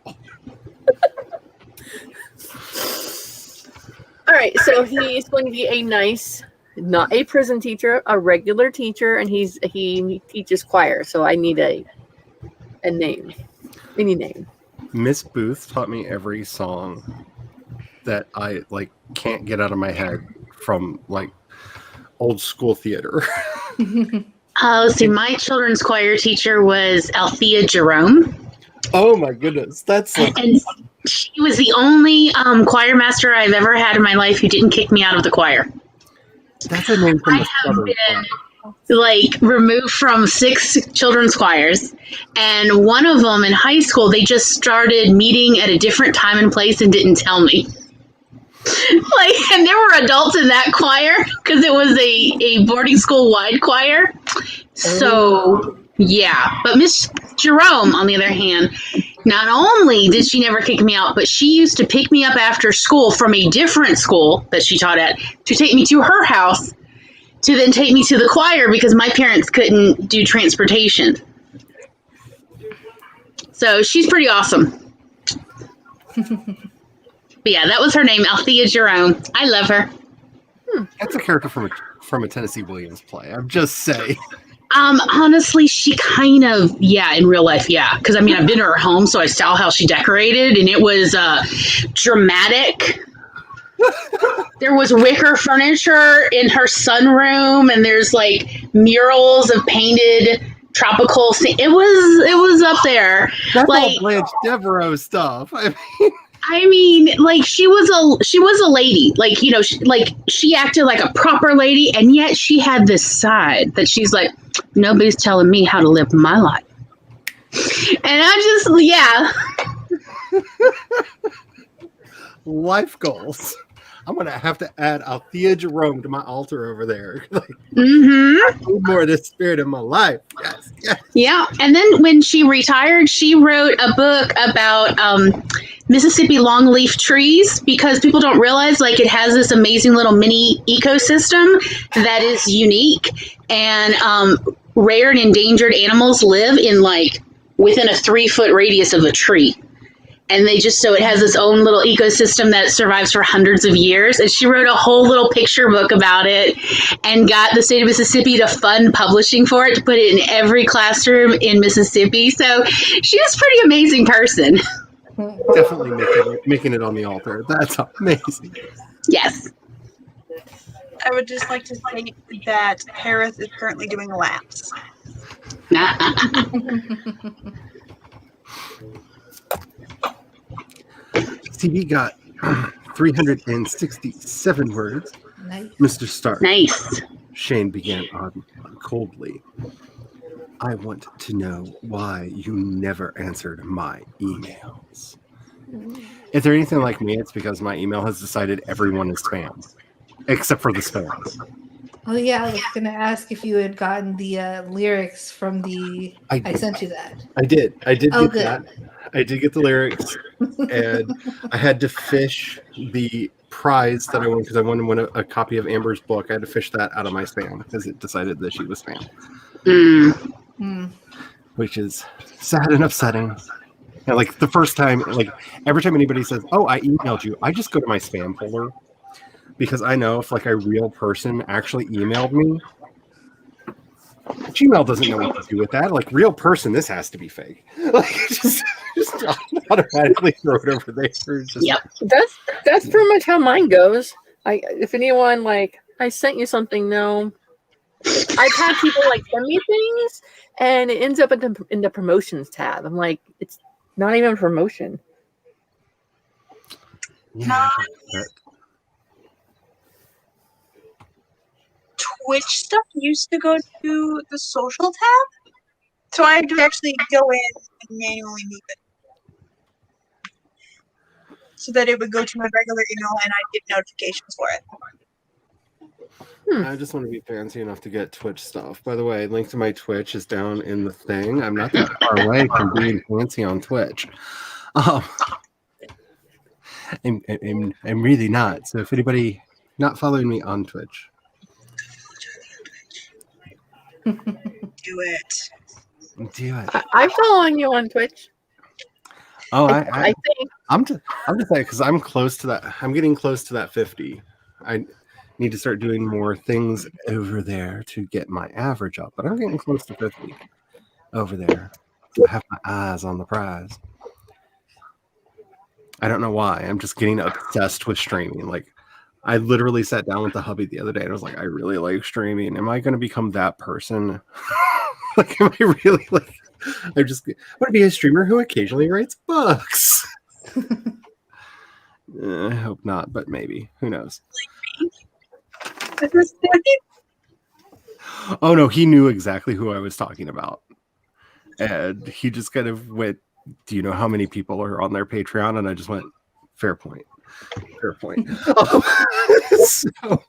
All right, so he's going to be a nice, not a prison teacher, a regular teacher, and he teaches choir. So I need a name, any name. Miss Booth taught me every song that I like can't get out of my head from like old school theater. Let's see. My children's choir teacher was Althea Jerome. Oh my goodness, that's like, And she was the only choir master I've ever had in my life who didn't kick me out of the choir. that's a name from I the have Southern been removed from 6 children's choirs, and one of them in high school, they just started meeting at a different time and place and didn't tell me. And there were adults in that choir because it was a boarding school wide choir. So yeah, but Miss Jerome, on the other hand, not only did she never kick me out, but she used to pick me up after school from a different school that she taught at to take me to her house to then take me to the choir because my parents couldn't do transportation. So she's pretty awesome. But yeah, that was her name, Althea Jerome. I love her. That's a character from a Tennessee Williams play. I'm just saying. Honestly, she kind of, in real life, yeah. Because, I mean, I've been to her home, so I saw how she decorated, and it was dramatic. There was wicker furniture in her sunroom, and there's, murals of painted tropical scene. It was up there. That's all Blanche Devereaux stuff. I mean, she was a lady. She acted like a proper lady, and yet she had this side that she's like, nobody's telling me how to live my life. And I Life goals. I'm gonna have to add Althea Jerome to my altar over there. I need more of this spirit in my life. Yes. Yeah. And then when she retired, she wrote a book about Mississippi longleaf trees because people don't realize it has this amazing little mini ecosystem that is unique, and rare and endangered animals live in within a 3-foot radius of a tree. And so it has its own little ecosystem that survives for hundreds of years. And she wrote a whole little picture book about it and got the state of Mississippi to fund publishing for it to put it in every classroom in Mississippi. So she's a pretty amazing person. Definitely making it on the altar. That's amazing. Yes. I would just like to say that Paris is currently doing laps. TV got 367 words. Nice. Mr. Stark. Nice. Shane began coldly. I want to know why you never answered my emails. If they're anything like me, it's because my email has decided everyone is spam, except for the spam. Oh yeah, I was gonna ask if you had gotten the lyrics from the. I sent you that. I did. Oh, get good. that. I did get the lyrics, and I had to fish the prize that I won because I wanted to win a copy of Amber's book. I had to fish that out of my spam because it decided that she was spam, which is sad and upsetting. And the first time, every time anybody says, "Oh, I emailed you," I just go to my spam folder because I know if a real person actually emailed me, Gmail doesn't know what to do with that. Real person, this has to be fake. Just automatically throw it over there. Yep. That's pretty much how mine goes. If anyone I sent you something, no. I've had people send me things, and it ends up in the promotions tab. I'm like, it's not even a promotion. Yeah. Twitch stuff used to go to the social tab, so I had to actually go in and manually move it so that it would go to my regular email and I'd get notifications for it. I just want to be fancy enough to get Twitch stuff. By the way, link to my Twitch is down in the thing. I'm not that far away from being fancy on Twitch. I'm really not. So if anybody not following me on Twitch, Do it. do it. I'm following you on Twitch. Oh, I think. I'm just like, because I'm close to that. I'm getting close to that 50. I need to start doing more things over there to get my average up, but I'm getting close to 50 over there. I have my eyes on the prize. I don't know why. I'm just getting obsessed with streaming. I literally sat down with the hubby the other day and I was like, I really like streaming. Am I going to become that person? Am I really I want to be a streamer who occasionally writes books. I hope not, but maybe. Who knows? At this point, Oh no, he knew exactly who I was talking about. And he just kind of went, do you know how many people are on their Patreon? And I just went, fair point. Fair point. So,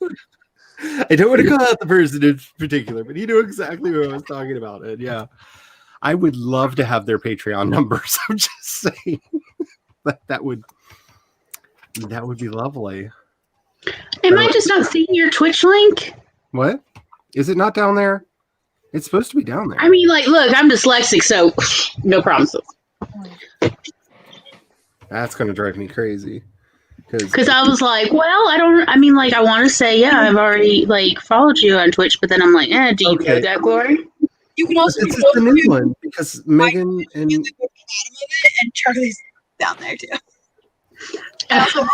I don't want to call out the person in particular, but he knew exactly who I was talking about. And yeah, I would love to have their Patreon numbers. I'm just saying that would be lovely. Am I just not seeing your Twitch link? What? Is it not down there? It's supposed to be down there. I mean, like, look, I'm dyslexic, so no promises. That's going to drive me crazy. Because I was like, well, I want to say, yeah, I've already, like, followed you on Twitch, but then I'm like, do you know that, Glory? you can also This is go the new to one because Megan and the bottom of it, and Charlie's down there too. I also want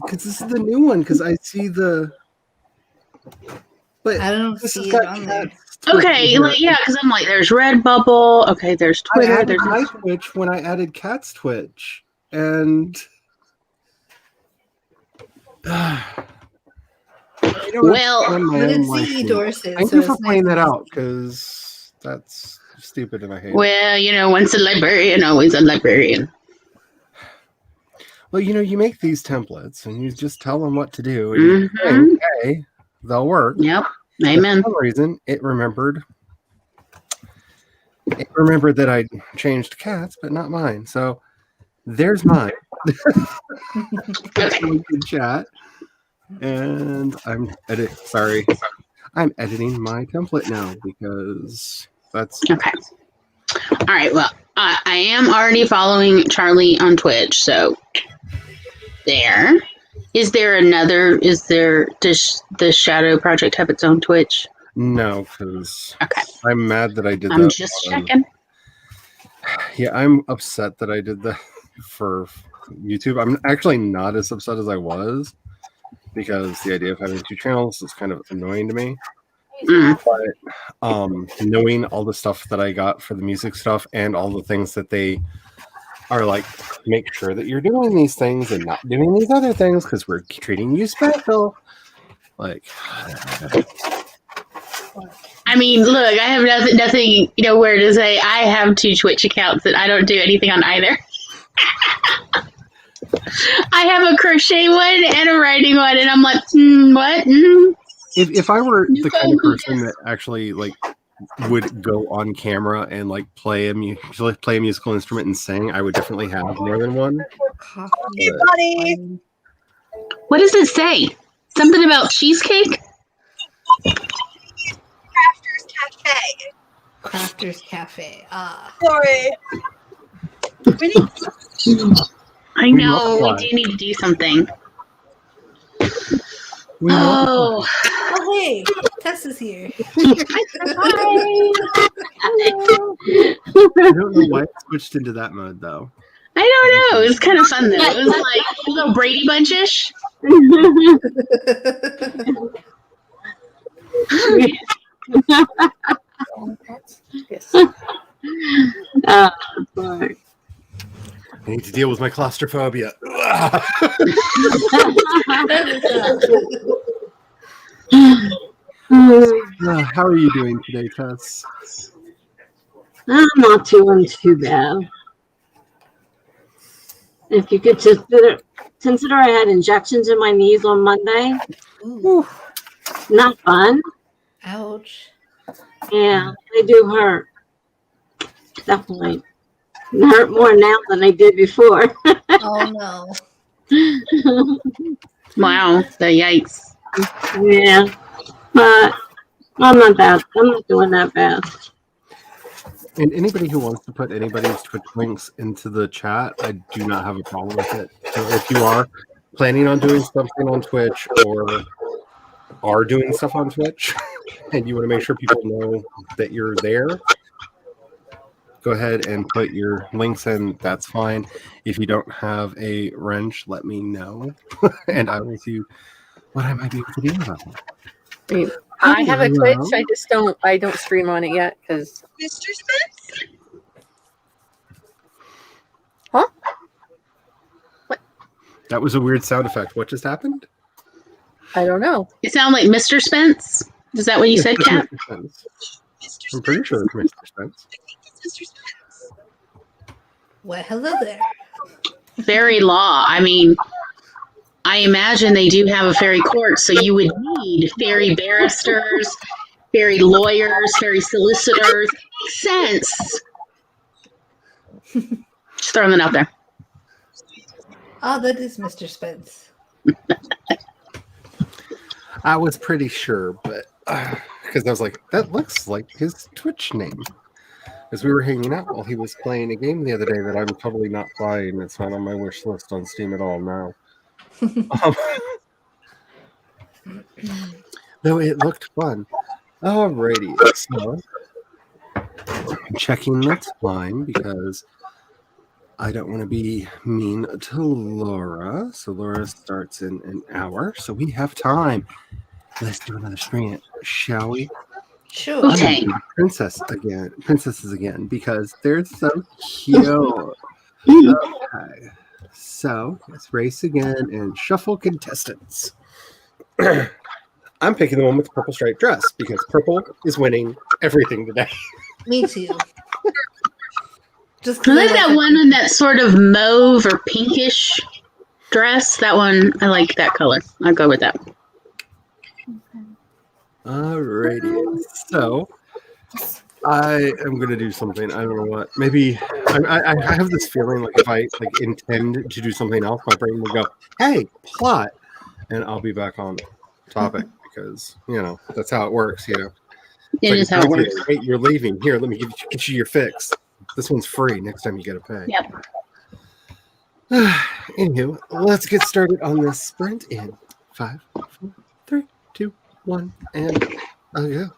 because this is the new one because I see the. But I don't this has see it got on there. cats Twitch Okay, in like, yeah, because I'm like, there's Redbubble. Okay, there's I Twitter. added There's my Twitch when I added Cat's Twitch, and I don't Well, understand my But own it's life CE here. Dorset. Thank so you it's for pointing nice that and out because that's stupid and I hate it. well, once a librarian, always a librarian. Well, you make these templates and you just tell them what to do, and you think, hey, they'll work. Yep. But Amen. for some reason, it remembered that I changed cats, but not mine. So there's mine. Okay. In chat, and I'm editing my template now because that's Okay. All right. Well, I am already following Charlie on Twitch, so there. Does the Shadow Project have its own Twitch? no, because Okay. I'm mad that I did that. I'm just checking. Yeah, I'm upset that I did that for YouTube. I'm actually not as upset as I was because the idea of having two channels is kind of annoying to me. Mm. But knowing all the stuff that I got for the music stuff and all the things that they are like, make sure that you're doing these things and not doing these other things because we're treating you special. Like, I mean, look, I have nothing, where to say. I have two Twitch accounts and I don't do anything on either. I have a crochet one and a writing one, and I'm like, what? if I were You the go, kind of Lucas. person that actually like would go on camera and like play a musical instrument and sing, I would definitely have more than one. coffee. Hey, buddy. What does it say? Something about cheesecake? Crafters Cafe. Crafters Cafe. Ah. Sorry. We need I know, we do need to do something. Oh, Oh, hey, Tess is here. I don't know why I switched into that mode though. I don't know. It was kind of fun though. It was like a little Brady Bunch-ish. I need to deal with my claustrophobia. How are you doing today, Tess? I'm not doing too bad. If you could just consider I had injections in my knees on Monday. Ooh, Not fun. ouch. Yeah, they do hurt. Definitely. They hurt more now than they did before. Oh no. Wow, the yikes. Yeah. But I'm not doing that bad. And anybody who wants to put anybody's Twitch links into the chat, I do not have a problem with it. So if you are planning on doing something on Twitch or are doing stuff on Twitch and you want to make sure people know that you're there, go ahead and put your links in. That's fine. If you don't have a wrench, let me know and I will see what I might be able to do about it. I have a Twitch. Hello. I don't stream on it yet because. Mr. Spence? Huh? That was a weird sound effect. What just happened? I don't know. You sound like Mr. Spence. Is that what you said, It's Kat? Mr. Spence. Mr. I'm pretty sure it's Mr. Spence. I think it's Mr. Spence. Well, hello there. Fairy law. I mean, I imagine they do have a fairy court, so you would need fairy barristers, fairy lawyers, fairy solicitors. Makes sense. Just throwing that out there. Oh, that is Mr. Spence. I was pretty sure, but because I was like, that looks like his Twitch name. As we were hanging out while he was playing a game the other day that I'm totally not playing. It's not on my wish list on Steam at all now. Though it looked fun. Alrighty, so I'm checking the time because I don't want to be mean to Laura. So Laura starts in an hour, so we have time. Let's do another stream, shall we? Sure. Okay. Princesses again, because they're so cute. Okay, so let's race again and shuffle contestants. I'm picking the one with the purple striped dress because purple is winning everything today. Me too. Just I 'cause like I that like one in that sort of mauve or pinkish dress. That one, I like that color. I'll go with that. Alrighty, so I am gonna do something. I don't know what. Maybe I have this feeling like if I like intend to do something else, my brain will go, "Hey, plot," and I'll be back on topic because that's how it works. It's It like, is how it works. Wait, you're leaving. Here, let me get you your fix. This one's free. Next time you gotta pay. Yep. Anywho, let's get started on this sprint in 5, 4, 3, 2, 1, and I'll go.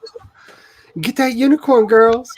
Get that unicorn, girls.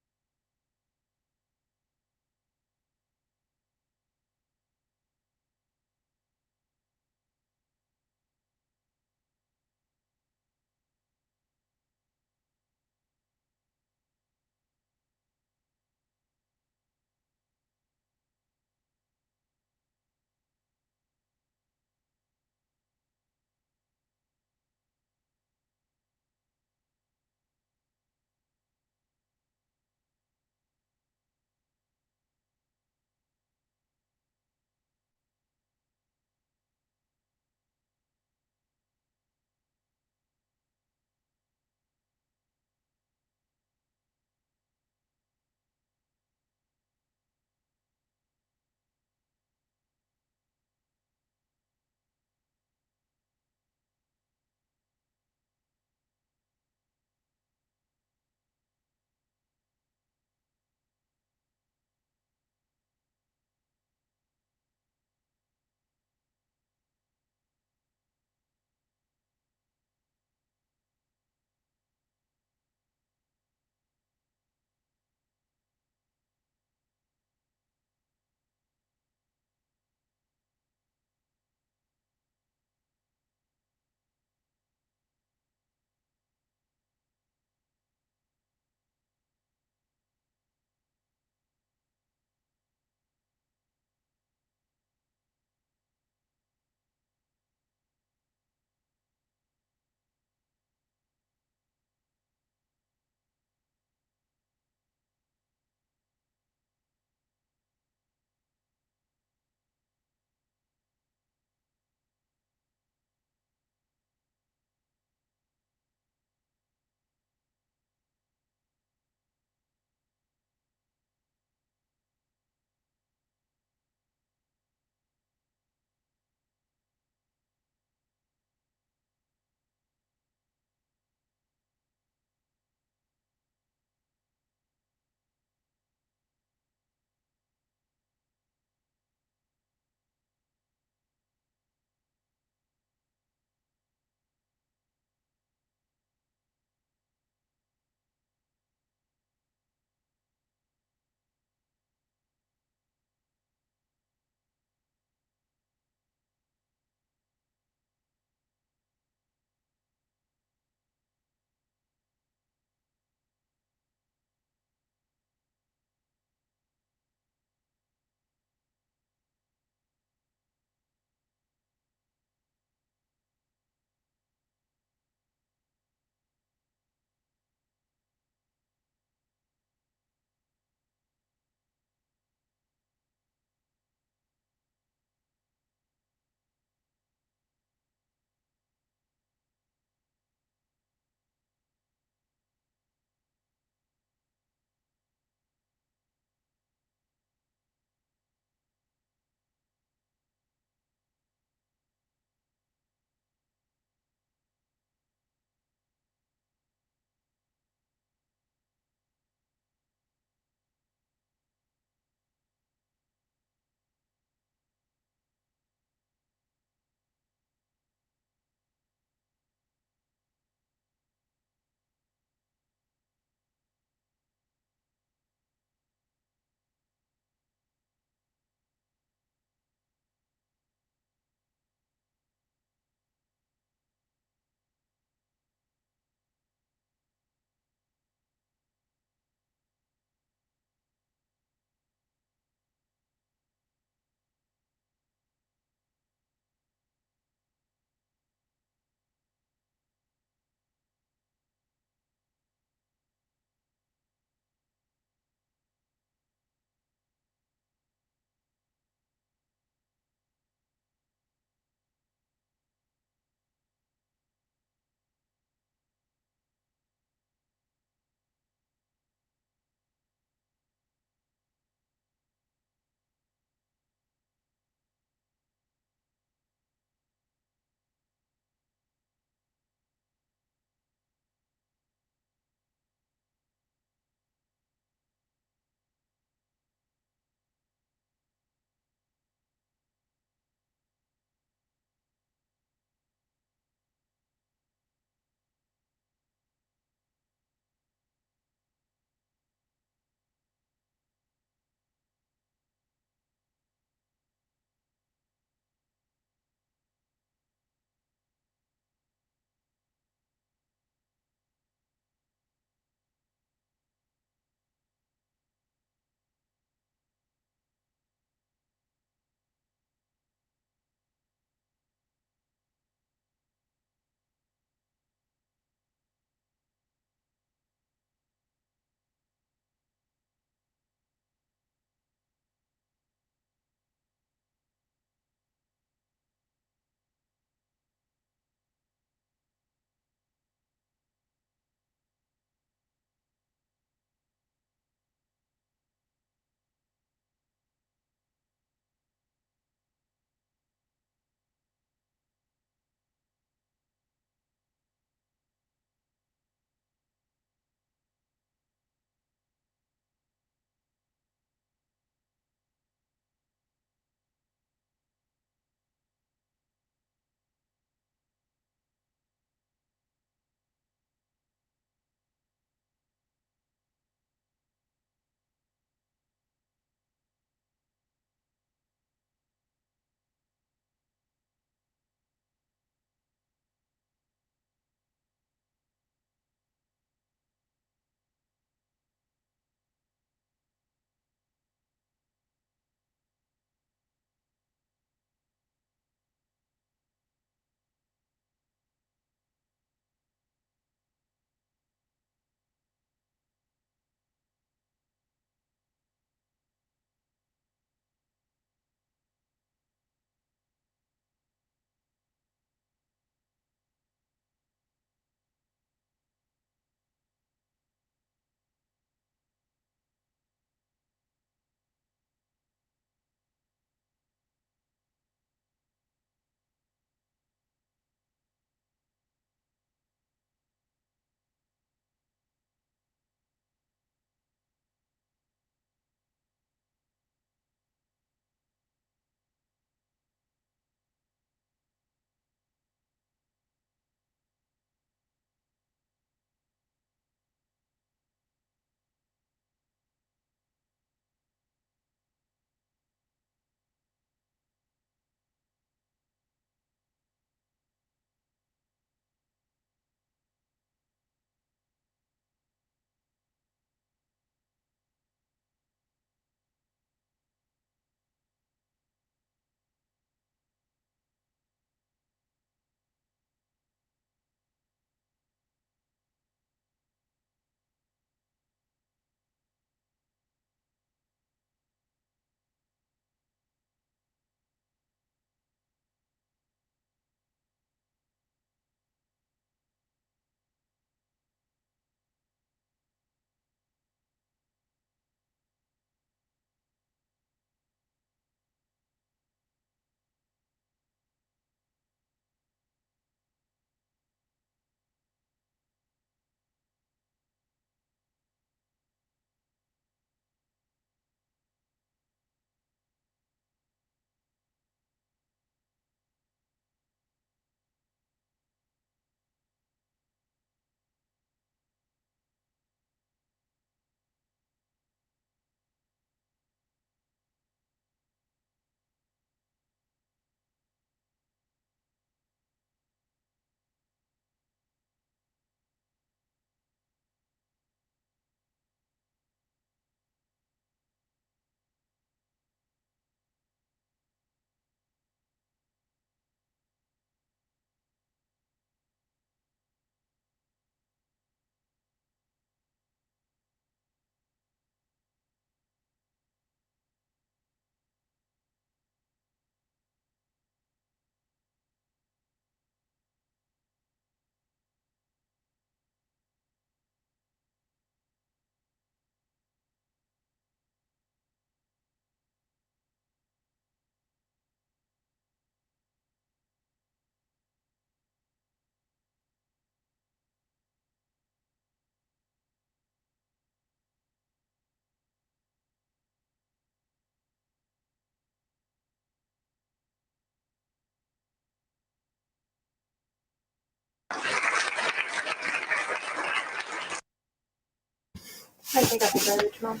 I think I got the garbage, Mom.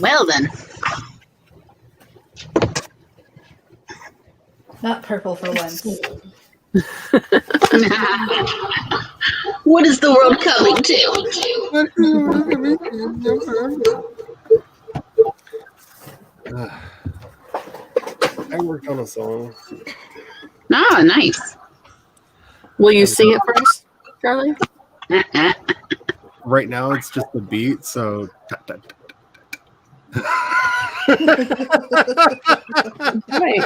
Well then. Not purple for once. What is the world coming to? I worked on a song. Ah, nice. Will you sing it first, Charlie? Right now, it's just the beat, so. Right.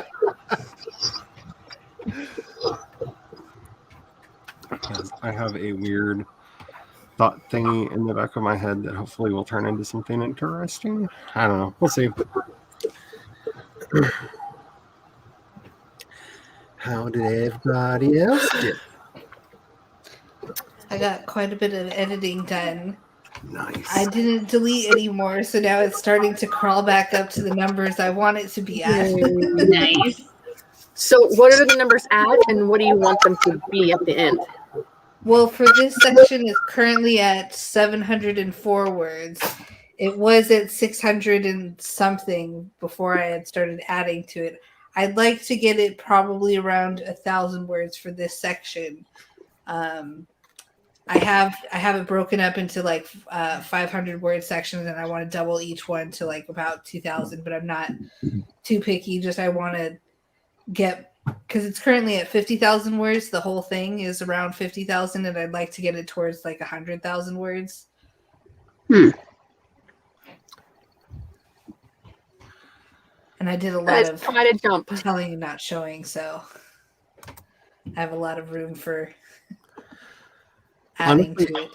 I have a weird thought thingy in the back of my head that hopefully will turn into something interesting. I don't know. We'll see. How did everybody else do? I got quite a bit of editing done. Nice. I didn't delete anymore, so now it's starting to crawl back up to the numbers I want it to be at. Nice. So, what are the numbers at, and what do you want them to be at the end? Well, for this section, it's currently at 704 words. It was at 600 and something before I had started adding to it. I'd like to get it probably around 1,000 words for this section. I have it broken up into like 500 word sections, and I want to double each one to like about 2,000. But I'm not too picky. Just I want to get, because it's currently at 50,000 words. The whole thing is around 50,000, and I'd like to get it towards like 100,000 words. And I did a lot of quite a jump. telling and not showing, so I have a lot of room for adding Honestly, to it.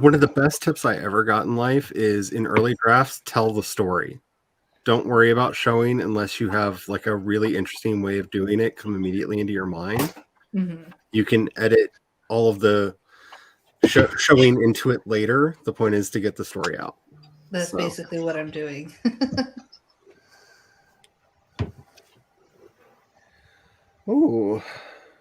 one of the best tips I ever got in life is in early drafts, tell the story. Don't worry about showing unless you have like a really interesting way of doing it come immediately into your mind. Mm-hmm. You can edit all of the showing into it later. The point is to get the story out. That's So. basically what I'm doing. Oh,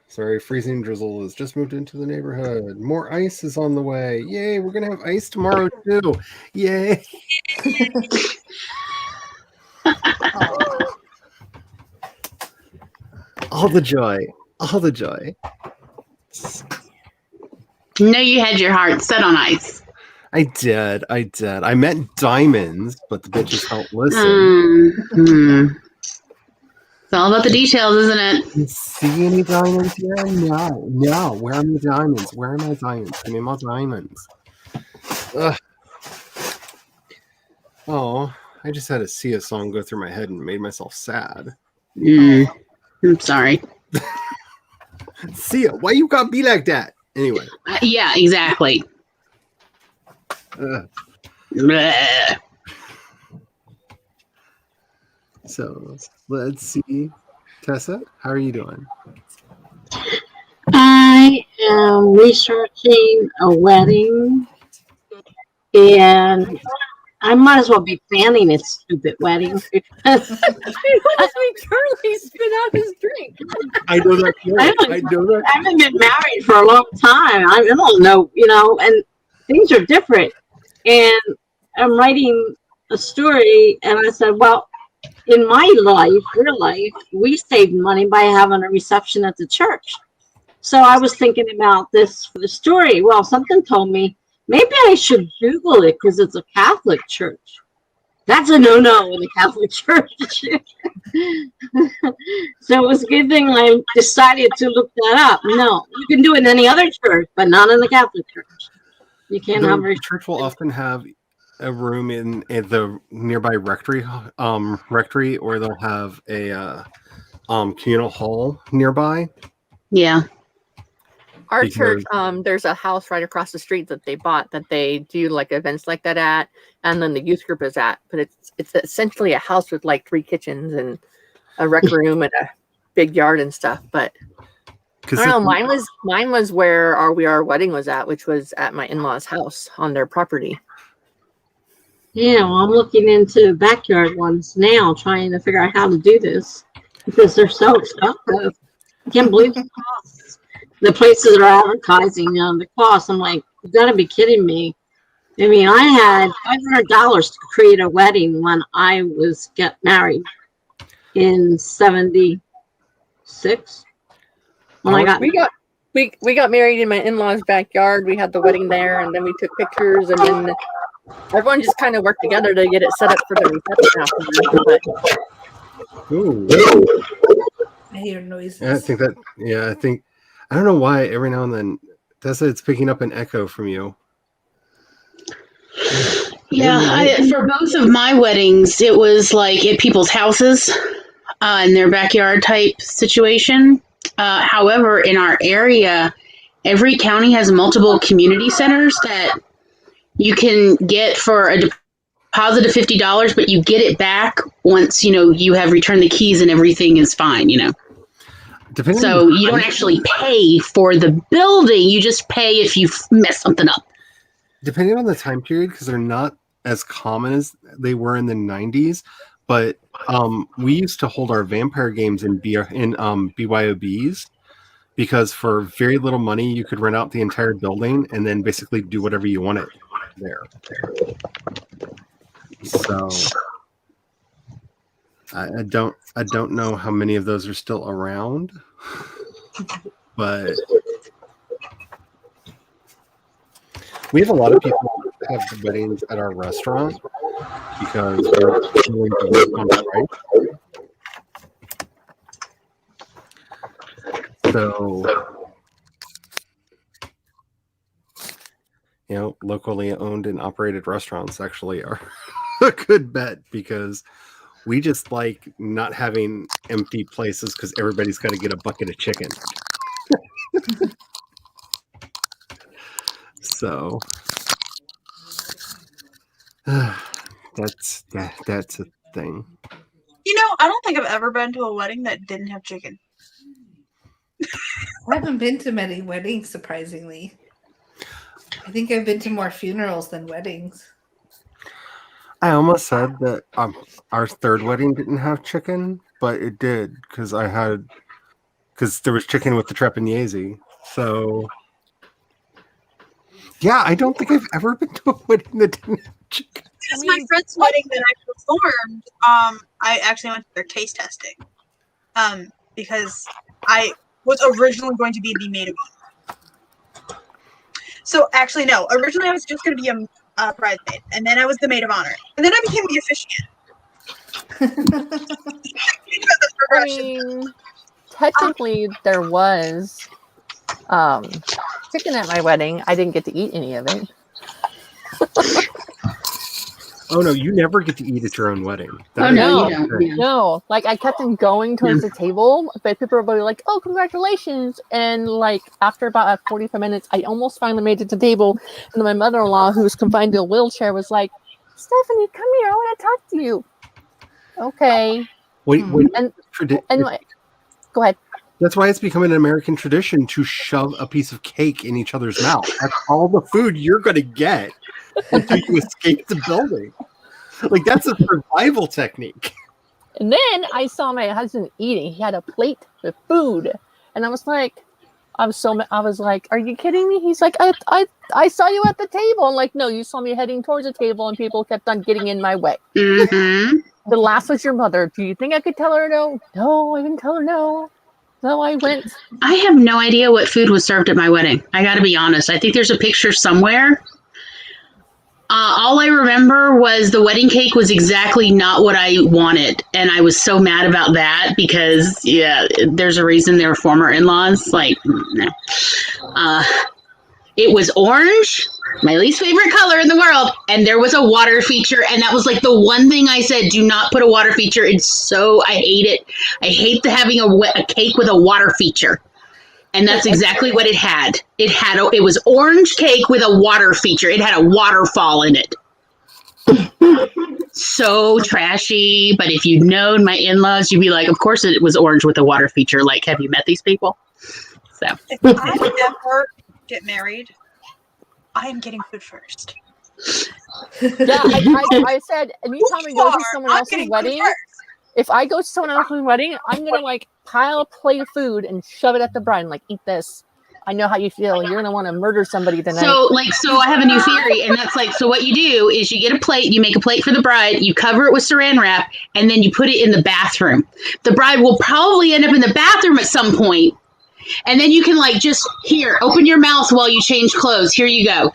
sorry. Freezing drizzle has just moved into the neighborhood. More ice is on the way. Yay, we're going to have ice tomorrow too. Yay. All the joy. All the joy. No, you had your heart set on ice. I did. I meant diamonds, but the bitches don't listen. It's all about the details, isn't it? See any diamonds here? No. Where are my diamonds? Where are my diamonds? Give me my diamonds. Ugh. Oh, I just had a Sia song go through my head and made myself sad. I'm sorry. Sia, why you gotta be like that? Anyway. Yeah, exactly. Bleh. So let's see. Tessa, how are you doing? I am researching a wedding, and I might as well be planning a stupid wedding. Watch me Charlie spit out his drink. I know that. I know that. I haven't been married for a long time. I don't know, and things are different. And I'm writing a story, and I said, well, in my life, real life, we saved money by having a reception at the church. So I was thinking about this for the story. Well, something told me maybe I should Google it because it's a Catholic church. That's a no-no in the Catholic church. So it was a good thing I decided to look that up. No, you can do it in any other church, but not in the Catholic church. You can't have The church will often have a room in the nearby rectory, or they'll have a communal hall nearby. Yeah. Our church, there's a house right across the street that they bought that they do like events like that at, and then the youth group is at. But it's essentially a house with like 3 kitchens and a rec room and a big yard and stuff. But I don't know. Mine was where our wedding was at, which was at my in-laws' house on their property. Yeah, well, I'm looking into backyard ones now, trying to figure out how to do this because they're so expensive. I can't believe the costs. the places that are advertising the cost. I'm like, you gotta be kidding me. I mean, I had $500 to create a wedding when I was get married in '76. When I got we got married in my in-laws' backyard. We had the wedding there, and then we took pictures, and then everyone just kind of worked together to get it set up for the reception afterwards. But Ooh. I hear noises. I think that. Yeah, I don't know why. Every now and then, it's picking up an echo from you. Yeah, for both of my weddings, it was like at people's houses in their backyard type situation. However, in our area, every county has multiple community centers that you can get for a deposit of $50, but you get it back once you have returned the keys and everything is fine. So you don't actually pay for the building; you just pay if you mess something up. Depending on the time period, because they're not as common as they were in the 90s, but we used to hold our vampire games in BYOBs, because for very little money you could rent out the entire building and then basically do whatever you wanted there. So I don't know how many of those are still around, but we have a lot of people have weddings at our restaurant because we're willing to work on the right. So, locally owned and operated restaurants actually are a good bet, because we just like not having empty places because everybody's got to get a bucket of chicken. So that's a thing. I don't think I've ever been to a wedding that didn't have chicken. I haven't been to many weddings, surprisingly. I think I've been to more funerals than weddings. I almost said that our third wedding didn't have chicken, but it did, because there was chicken with the trepanese. So yeah, I don't think I've ever been to a wedding that didn't have chicken. It's my friend's wedding that I performed. I actually went to their taste testing, because I was originally going to be the maid of honor. So actually, no. Originally, I was just going to be a bridesmaid, and then I was the maid of honor, and then I became the officiant. I mean, technically, there was chicken at my wedding. I didn't get to eat any of it. Oh no, you never get to eat at your own wedding. No. No, like I kept on going towards the table, but people were like, "Oh, congratulations!" And like after about 45 minutes, I almost finally made it to the table, and then my mother-in-law, who was confined to a wheelchair, was like, "Stephanie, come here. I want to talk to you." Okay. Go ahead. That's why it's becoming an American tradition to shove a piece of cake in each other's mouth. That's all the food you're going to get until you escape the building. Like, that's a survival technique. And then I saw my husband eating. He had a plate with food, and I was like, "Are you kidding me?" He's like, I saw you at the table." I'm like, "No, you saw me heading towards the table, and people kept on getting in my way." Mm-hmm. The last was your mother. Do you think I could tell her no? No, I didn't tell her no. So I went. I have no idea what food was served at my wedding. I got to be honest. I think there's a picture somewhere. All I remember was the wedding cake was exactly not what I wanted. And I was so mad about that because, there's a reason they were former in-laws. Like, it was orange, my least favorite color in the world. And there was a water feature. And that was like the one thing I said, do not put a water feature. I hate it. I hate having a cake with a water feature. And that's exactly what it had. It was orange cake with a water feature. It had a waterfall in it. So trashy. But if you'd known my in-laws, you'd be like, of course it was orange with a water feature. Like, have you met these people? So if I ever get married, I am getting food first. Yeah, I said, anytime we go to someone else's wedding, if I go to someone else's wedding, I'm gonna like pile a plate of food and shove it at the bride and like, eat this. I know how you feel. You're gonna want to murder somebody tonight. So I have a new theory, and that's like, so what you do is you get a plate, you make a plate for the bride, you cover it with saran wrap, and then you put it in the bathroom. The bride will probably end up in the bathroom at some point, and then you can like just here, open your mouth while you change clothes. Here you go.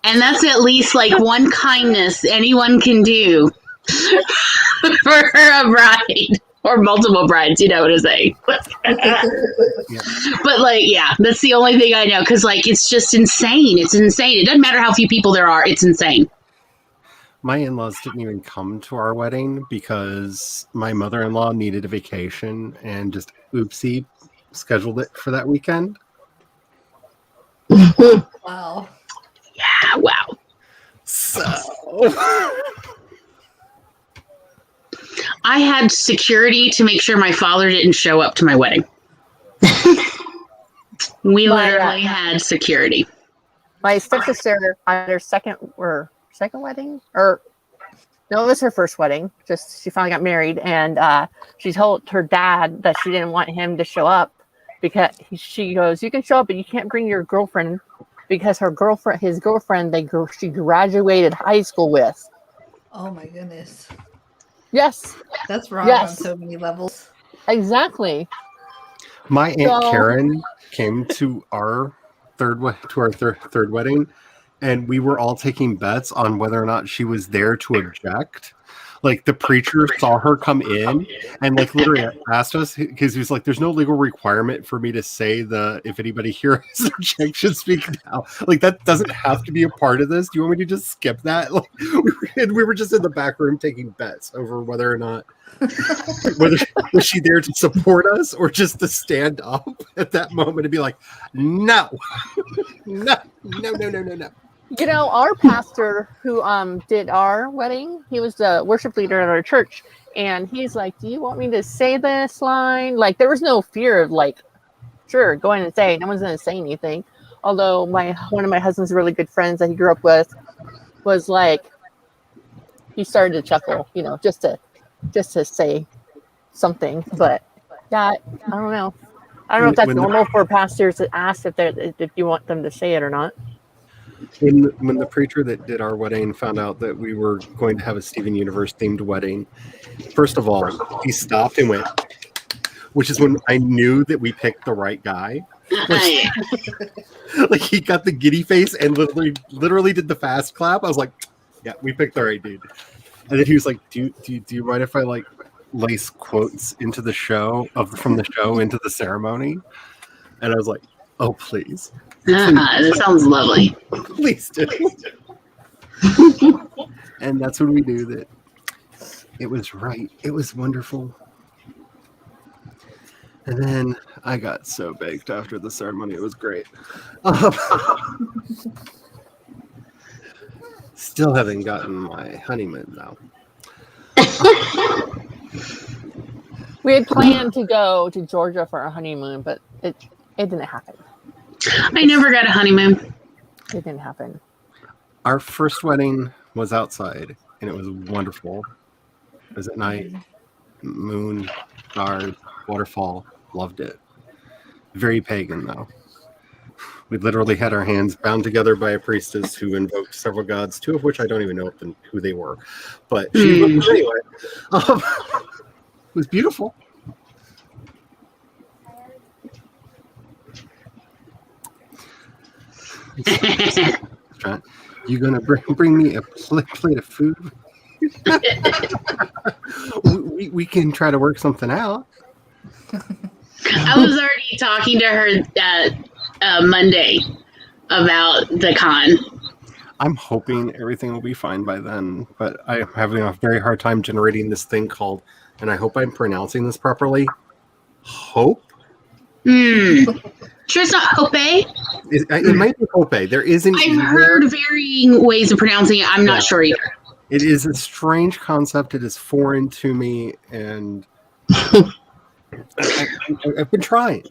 And that's at least like one kindness anyone can do for a bride. Or multiple brides, you know what I'm saying. But like, yeah, that's the only thing I know. Because like, it's just insane. It's insane. It doesn't matter how few people there are. It's insane. My in-laws didn't even come to our wedding because my mother-in-law needed a vacation and just oopsie scheduled it for that weekend. Wow. Yeah, wow. So I had security to make sure my father didn't show up to my wedding. We literally had security. My stepsister had her second wedding, or no, it was her first wedding. Just she finally got married, and she told her dad that she didn't want him to show up because she goes, "You can show up, but you can't bring your girlfriend because his girlfriend, she graduated high school with." Oh my goodness. Yes, That's wrong Yes. on so many levels. exactly. my Aunt Karen came to our third wedding, and we were all taking bets on whether or not she was there to object. Like the preacher saw her come in and like literally asked us because he was like, "There's no legal requirement for me to say if anybody here has an objection, speak now." Like that doesn't have to be a part of this. Do you want me to just skip that? Like we were just in the back room taking bets over whether or not was she there to support us or just to stand up at that moment and be like, "No, no." You know, our pastor who did our wedding, he was the worship leader at our church, and he's like, "Do you want me to say this line?" Like there was no fear of like, sure, go ahead and say it. No one's gonna say anything. Although one of my husband's really good friends that he grew up with was like, he started to chuckle, you know, just to say something. But yeah, I don't know. I don't know if that's normal for pastors to ask if you want them to say it or not. When the preacher that did our wedding found out that we were going to have a Steven Universe themed wedding, first of all, he stopped and went, which is when I knew that we picked the right guy. Like he got the giddy face and literally did the fast clap. I was like, yeah, we picked the right dude. And then he was like, do you mind if I like lace quotes into the show from the show into the ceremony? And I was like, oh, please. That sounds lovely. Please do. And that's when we knew that it was right. It was wonderful. And then I got so baked after the ceremony. It was great. Still haven't gotten my honeymoon though. We had planned to go to Georgia for our honeymoon, but it didn't happen. I never got a honeymoon. It didn't happen. Our first wedding was outside, and it was wonderful. It was at night, moon, stars, waterfall. Loved it. Very pagan, though. We literally had our hands bound together by a priestess who invoked several gods, two of which I don't even know who they were. But she invoked them anyway. It was beautiful. You gonna bring me a plate of food? we can try to work something out. I was already talking to her Monday about the con. I'm hoping everything will be fine by then, but I'm having a very hard time generating this thing called, and I hope I'm pronouncing this properly, Hope. Sure, it's not Hope. It might be Hope. There isn't. I've heard varying ways of pronouncing it. I'm not sure either. It is a strange concept. It is foreign to me, and I've been trying.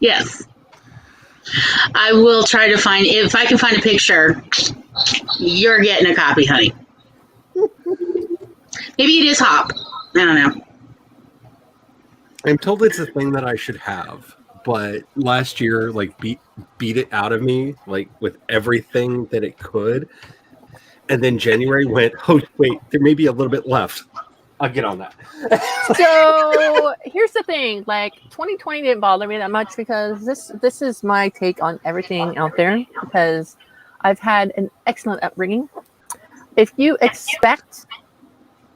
Yes. I will try to find, if I can find a picture, you're getting a copy, honey. Maybe it is Hop. I don't know. I'm told it's a thing that I should have, but last year like beat it out of me like with everything that it could. And then January went, oh wait, there may be a little bit left. I'll get on that. So here's the thing: like 2020 didn't bother me that much because this is my take on everything out there. Because I've had an excellent upbringing. If you expect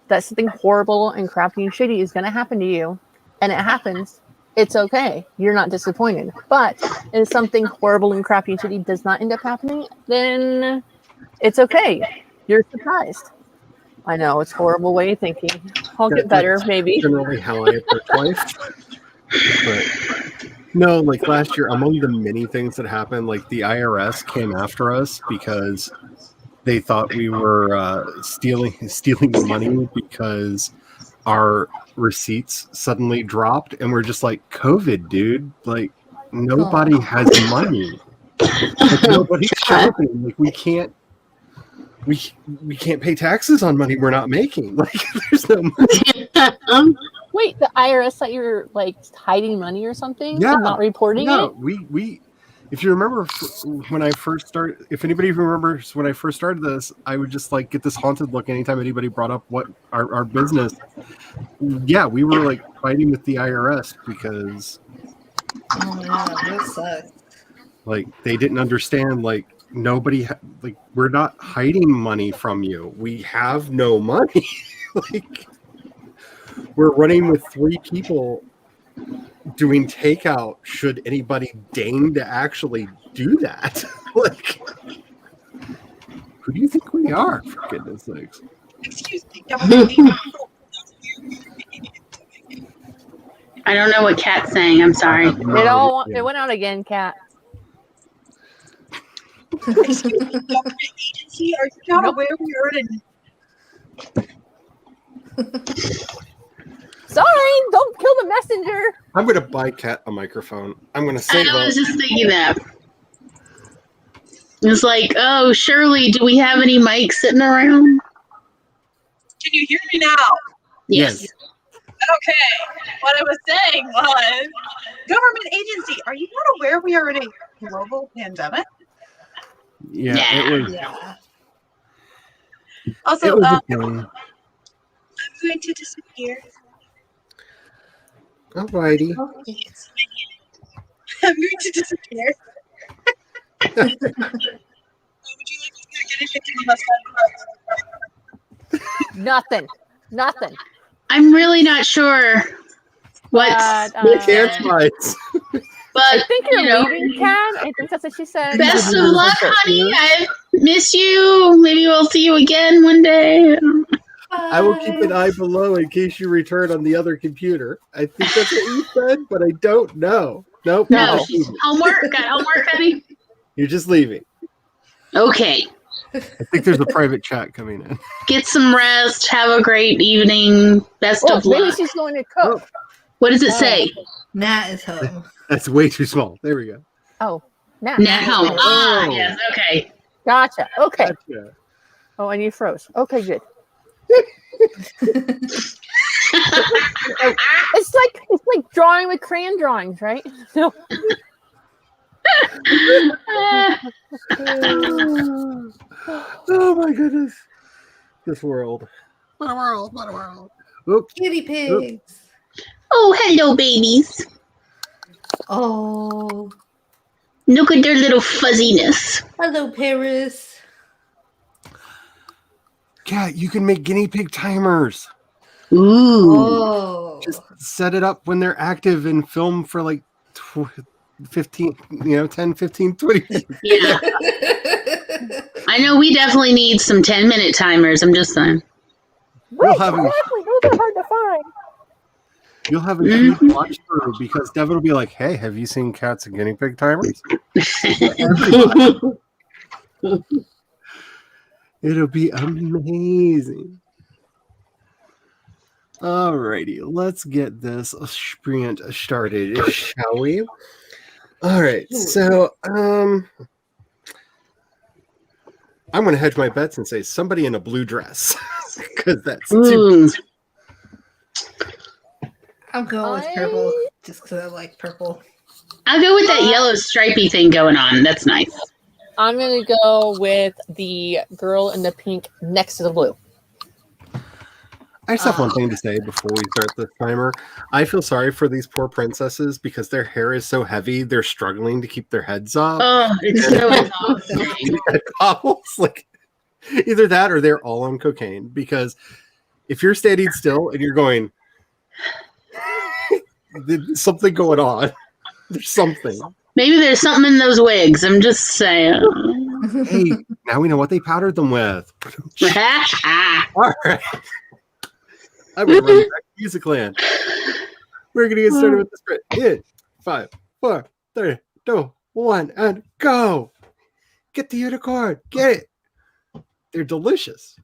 that something horrible and crappy and shitty is going to happen to you, and it happens, it's okay. You're not disappointed. But if something horrible and crappy and shitty does not end up happening, then it's okay. You're surprised. I know it's a horrible way of thinking. I'll get better, maybe. Generally, how I approach life. But no, like last year, among the many things that happened, like the IRS came after us because they thought we were stealing the money because our receipts suddenly dropped, and we're just like, COVID, dude. Like nobody has money. Like, nobody's shopping. Like we can't pay taxes on money we're not making. Like there's no money. Wait, the IRS thought you were like hiding money or something Yeah. and not reporting it? We if you remember when I first started, if anybody remembers when I first started this, I would just like get this haunted look anytime anybody brought up what our business. Yeah, we were like fighting with the IRS because Oh yeah, that sucks. like they didn't understand like nobody like we're not hiding money from you. We have no money. Like we're running with 3 people doing takeout should anybody deign to actually do that. Like who do you think we are, for goodness sakes? Excuse me, government. I don't know what Kat's saying. I'm sorry. It went out again, Kat. Excuse me, government agency. Are you not aware we are in? Sorry, don't kill the messenger. I'm gonna buy Kat a microphone. I'm gonna say I was that. just thinking that. It's like, oh, Shirley, do we have any mics sitting around? Can you hear me now? Yes. Okay. What I was saying was, government agency. Are you not aware we are in a global pandemic? Yeah, Yeah. it was. Yeah. Also, It was I'm a feeling. going to disappear. Alrighty. I'm going to disappear. Would you like to get a picture of us? Nothing. I'm really not sure what's. But, We can't fight. I But, think you're leaving, Kat. I think that's what she said. best of luck, honey. I miss you. Maybe we'll see you again one day. I will keep an eye below in case you return on the other computer. I think that's what you said, but I don't know. Nope. No. You're just leaving. Homework? Got homework, honey? You're just leaving. Okay. I think there's a private chat coming in. Get some rest. Have a great evening. Best Oh, of maybe luck. she's going to cook. What does it say? Nat is home. That's way too small. There we go. Oh, now. Now. Oh. Ah, yes. Okay. Gotcha. Okay. Gotcha. Oh, and you froze. Okay, good. It's like drawing with crayon drawings, right? No. Oh my goodness. This world. What a world. What a world. Oops. Guinea pigs. Oh, hello, babies. Oh, Look at their little fuzziness. hello, Paris. Kat, you can make guinea pig timers. Ooh. Oh, Just set it up when they're active and film for like 15, 10, 15, 20 minutes. Yeah. I know we definitely need some 10-minute timers. I'm just saying. We'll have a, Exactly. Those are hard to find. you'll have a huge watch through because Devin will be like, hey, have you seen Cats and Guinea Pig timers? It'll be amazing. Alrighty, let's get this sprint started, shall we? All right, so I'm going to hedge my bets and say somebody in a blue dress because that's too. Mm. I'm going with purple just because I like purple. I'll go with that yellow stripy thing going on. That's nice. I'm gonna go with the girl in the pink next to the blue. I just have one thing to say before we start the timer. I feel sorry for these poor princesses because their hair is so heavy, they're struggling to keep their heads up. Oh, it's so exhausting. Gobbles, like either that or they're all on cocaine. Because if you're standing still and you're going, there's something going on. There's something. Maybe there's something in those wigs. I'm just saying. Hey, now we know what they powdered them with. All right. I'm going to run back to Music Land. We're going to get started with the sprint in 5, 4, 3, 2, 1, and go. Get the unicorn. Get it. They're delicious.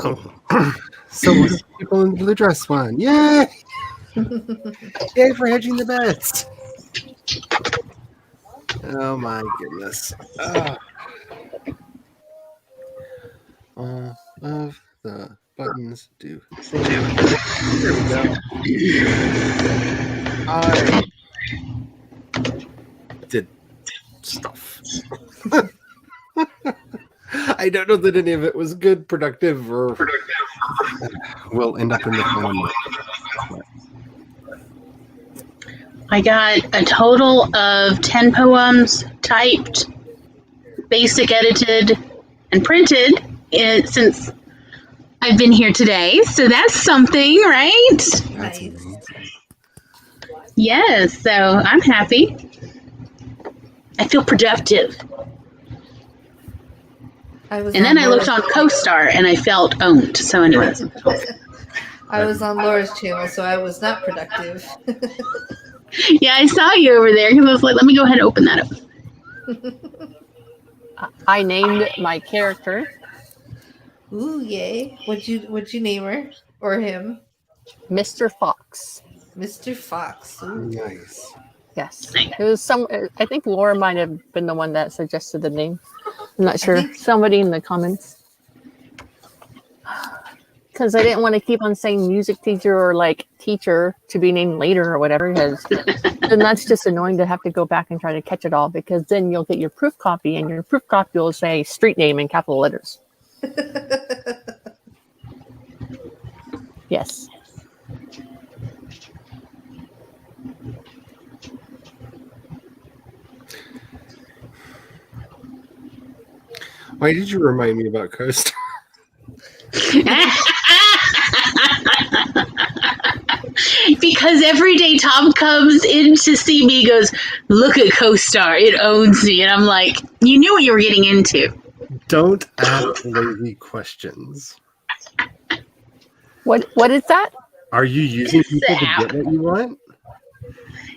So what do people in the blue dress want? Yay! Yay for hedging the bets. Oh my goodness. All of the buttons do. There we go. I did stuff. I don't know that any of it was good, productive, or will end up in the film. I got a total of 10 poems typed, basic edited, and printed since I've been here today. So that's something, right? That's Nice. amazing. Yes, so I'm happy. I feel productive. And then I looked on CoStar and I felt owned. So anyways. I was on Laura's channel, so I was not productive. Yeah, I saw you over there because I was like, let me go ahead and open that up. I named my character Ooh, yay! What'd you name her or him? Mr. Fox. Mr. Fox. Ooh. Nice. Yes, it was I think Laura might have been the one that suggested the name. I'm not sure. think- Somebody in the comments. Because I didn't want to keep on saying music teacher or like teacher to be named later or whatever. Because then that's just annoying to have to go back and try to catch it all. Because then you'll get your proof copy, and your proof copy will say street name in capital letters. Yes. Why did you remind me about CoStar? Because every day Tom comes in to see me, goes, look at CoStar, it owns me. And I'm like, you knew what you were getting into. Don't ask lazy questions. What is that? Are you using It's the people to app. get what you want?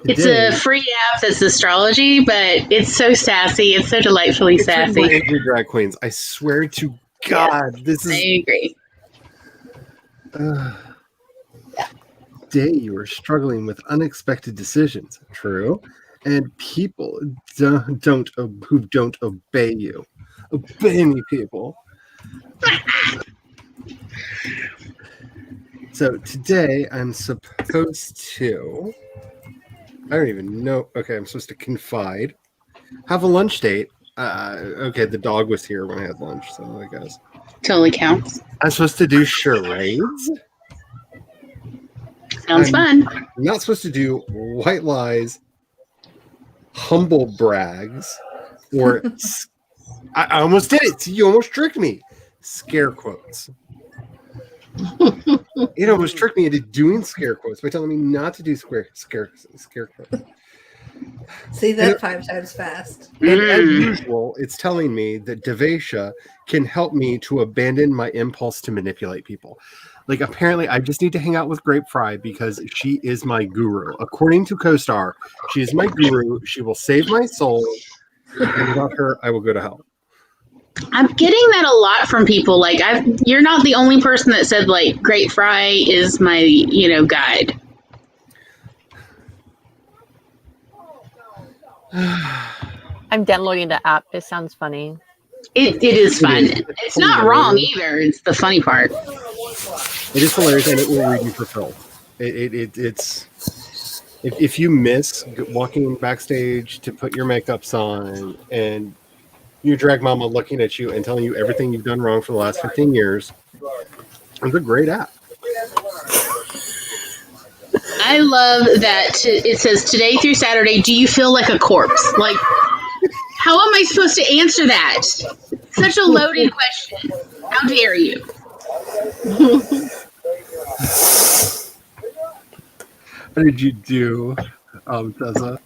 It's Today, a free app that's astrology, but it's so sassy. It's so delightfully it's written by sassy. angry drag queens. I swear to God, this I is agree. day you are struggling with unexpected decisions. True, and people don't who don't obey you. Obey me, people. So today I'm supposed to. I don't even know. Okay, I'm supposed to confide. Have a lunch date. Okay, the dog was here when I had lunch, so I guess. Totally counts. I'm supposed to do charades. Sounds fun. I'm not supposed to do white lies, humble brags, or I almost did it. You almost tricked me. Scare quotes. It almost tricked me into doing scare quotes by telling me not to do scare quotes. Say that 5 times fast. And as usual, it's telling me that Devasha can help me to abandon my impulse to manipulate people. Like, apparently, I just need to hang out with Grape Fry because she is my guru. According to CoStar, she is my guru. She will save my soul. And without her, I will go to hell. I'm getting that a lot from people. Like, you're not the only person that said, like, Great Fry is my, guide. I'm downloading the app. It sounds funny. It is fun. It's not wrong either. It's the funny part. It is hilarious, and it will read you for filth. It's if you miss walking backstage to put your makeups on and your drag mama looking at you and telling you everything you've done wrong for the last 15 years, it's a great app. I love that it says today through Saturday, do you feel like a corpse? Like, how am I supposed to answer that? Such a loaded question. How dare you? What did you do, Tessa?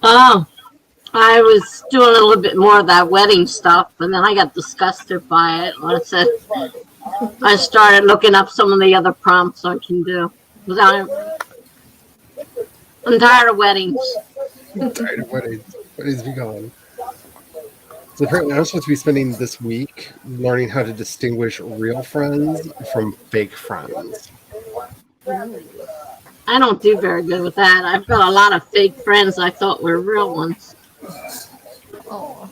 Oh, I was doing a little bit more of that wedding stuff, and then I got disgusted by it. I started looking up some of the other prompts I can do. 'Cause I'm tired of weddings. I'm tired of weddings. Weddings be gone. So apparently I'm supposed to be spending this week learning how to distinguish real friends from fake friends. I don't do very good with that. I've got a lot of fake friends I thought were real ones. Oh.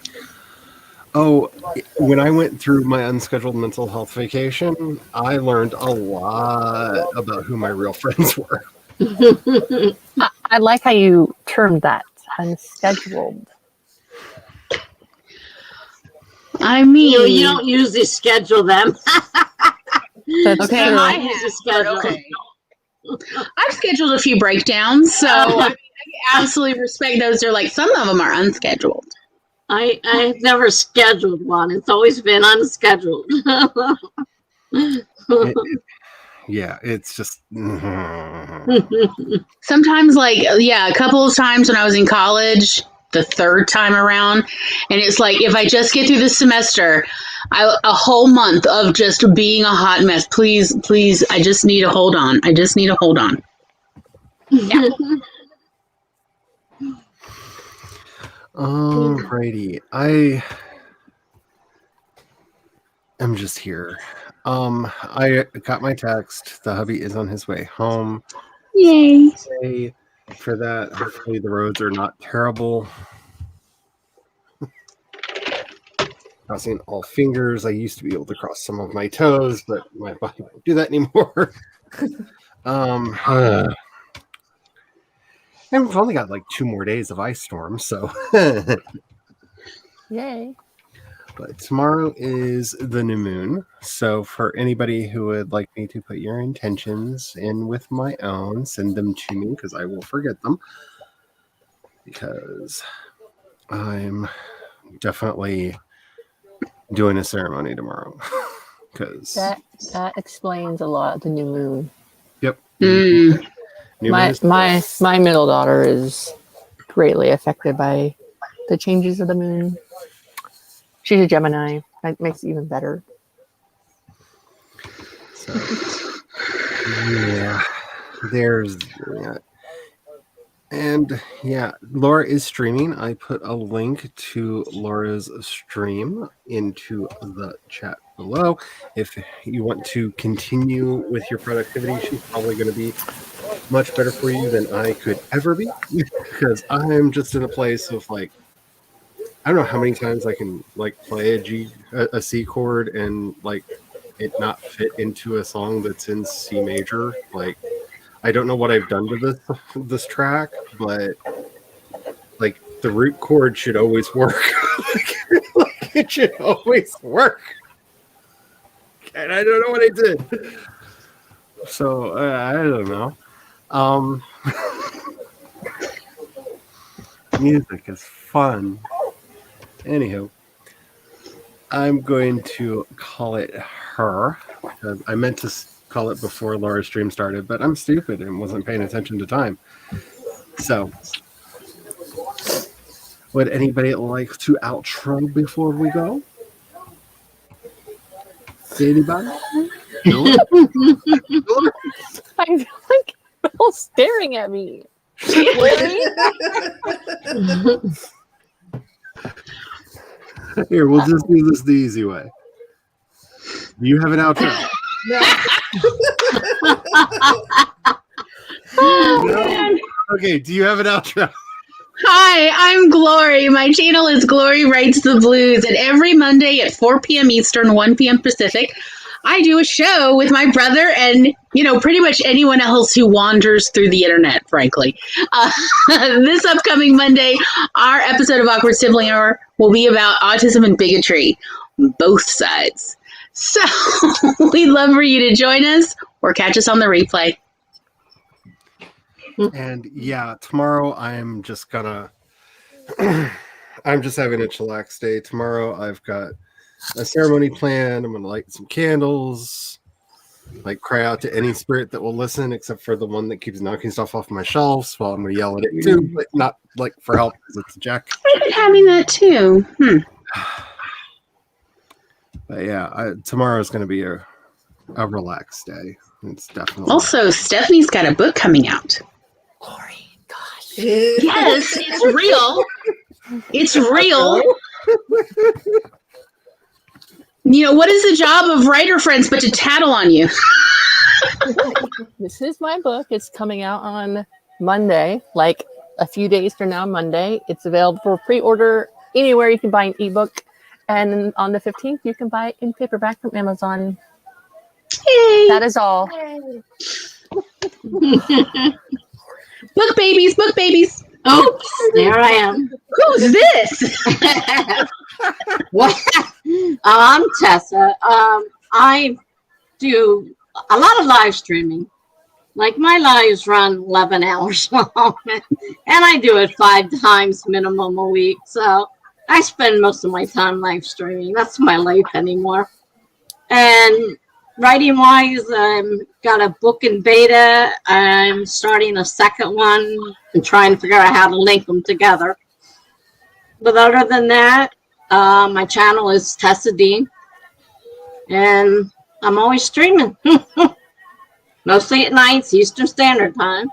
Oh, when I went through my unscheduled mental health vacation, I learned a lot about who my real friends were. I like how you termed that unscheduled. I mean, You don't usually schedule them. That's Okay, true. I usually schedule. okay. I've scheduled a few breakdowns, so I absolutely respect those. They're like, some of them are unscheduled. I've never scheduled one. It's always been unscheduled. Yeah, it's just. Sometimes, like, yeah, a couple of times when I was in college, the third time around, and it's like, if I just get through this semester, a whole month of just being a hot mess, please, I just need to hold on. Yeah. Alrighty, I am just here. I got my text. The hubby is on his way home. Yay. Yay for that. Hopefully the roads are not terrible. Crossing all fingers. I used to be able to cross some of my toes, but my body won't do that anymore. And we've only got like 2 more days of ice storm, so. Yay. But tomorrow is the new moon. So for anybody who would like me to put your intentions in with my own, send them to me because I will forget them. Because I'm definitely doing a ceremony tomorrow. Because That explains a lot. The new moon. yep. Mm. New My moon is- my middle daughter is greatly affected by the changes of the moon. She's a Gemini. That makes it even better. So, yeah, there's that. And yeah, Laura is streaming. I put a link to Laura's stream into the chat below. If you want to continue with your productivity, she's probably going to be much better for you than I could ever be because I'm just in a place of like, I don't know how many times I can like play a C chord and like it not fit into a song that's in C major. Like, I don't know what I've done to this track, but like the root chord should always work. Like it should always work, and I don't know what I did. So I don't know. Music is fun. Anywho, I'm going to call it her. Because I meant to call it before Laura's stream started, but I'm stupid and wasn't paying attention to time. So, would anybody like to outro before we go? Anybody? No? I feel like you're all staring at me. Here, we'll just do this the easy way. Do you have an outro? No? Okay, do you have an outro? Hi, I'm Glory. My channel is Glory Writes the Blues, and every Monday at 4 p.m. Eastern, 1 p.m. Pacific, I do a show with my brother and, pretty much anyone else who wanders through the internet, frankly. This upcoming Monday, our episode of Awkward Sibling Hour will be about autism and bigotry, both sides. So we'd love for you to join us or catch us on the replay. And yeah, tomorrow I'm just gonna I'm just having a chillax day. Tomorrow I've got a ceremony planned. I'm gonna light some candles, like cry out to any spirit that will listen, except for the one that keeps knocking stuff off my shelves. Well, I'm gonna yell at it too, but not like for help because it's a Jack. I've been having that too. But yeah, tomorrow is gonna be a relaxed day. It's definitely Also, Stephanie's got a book coming out. Glory, gosh. Yes, it's real. It's real. You know, what is the job of writer friends but to tattle on you? This is my book. It's coming out on Monday, like a few days from now, Monday. It's available for pre-order anywhere you can buy an ebook. And on the 15th, you can buy it in paperback from Amazon. Yay. That is all. Book babies, book babies. Oops, there I am. Who's this? What? I'm Tessa. I do a lot of live streaming. Like my lives run 11 hours long, and I do it 5 times minimum a week. So I spend most of my time live streaming. That's my life anymore. And writing wise, I've got a book in beta. I'm starting a second one and trying to figure out how to link them together. But other than that, my channel is Tessa D, and I'm always streaming. Mostly at nights, Eastern Standard Time.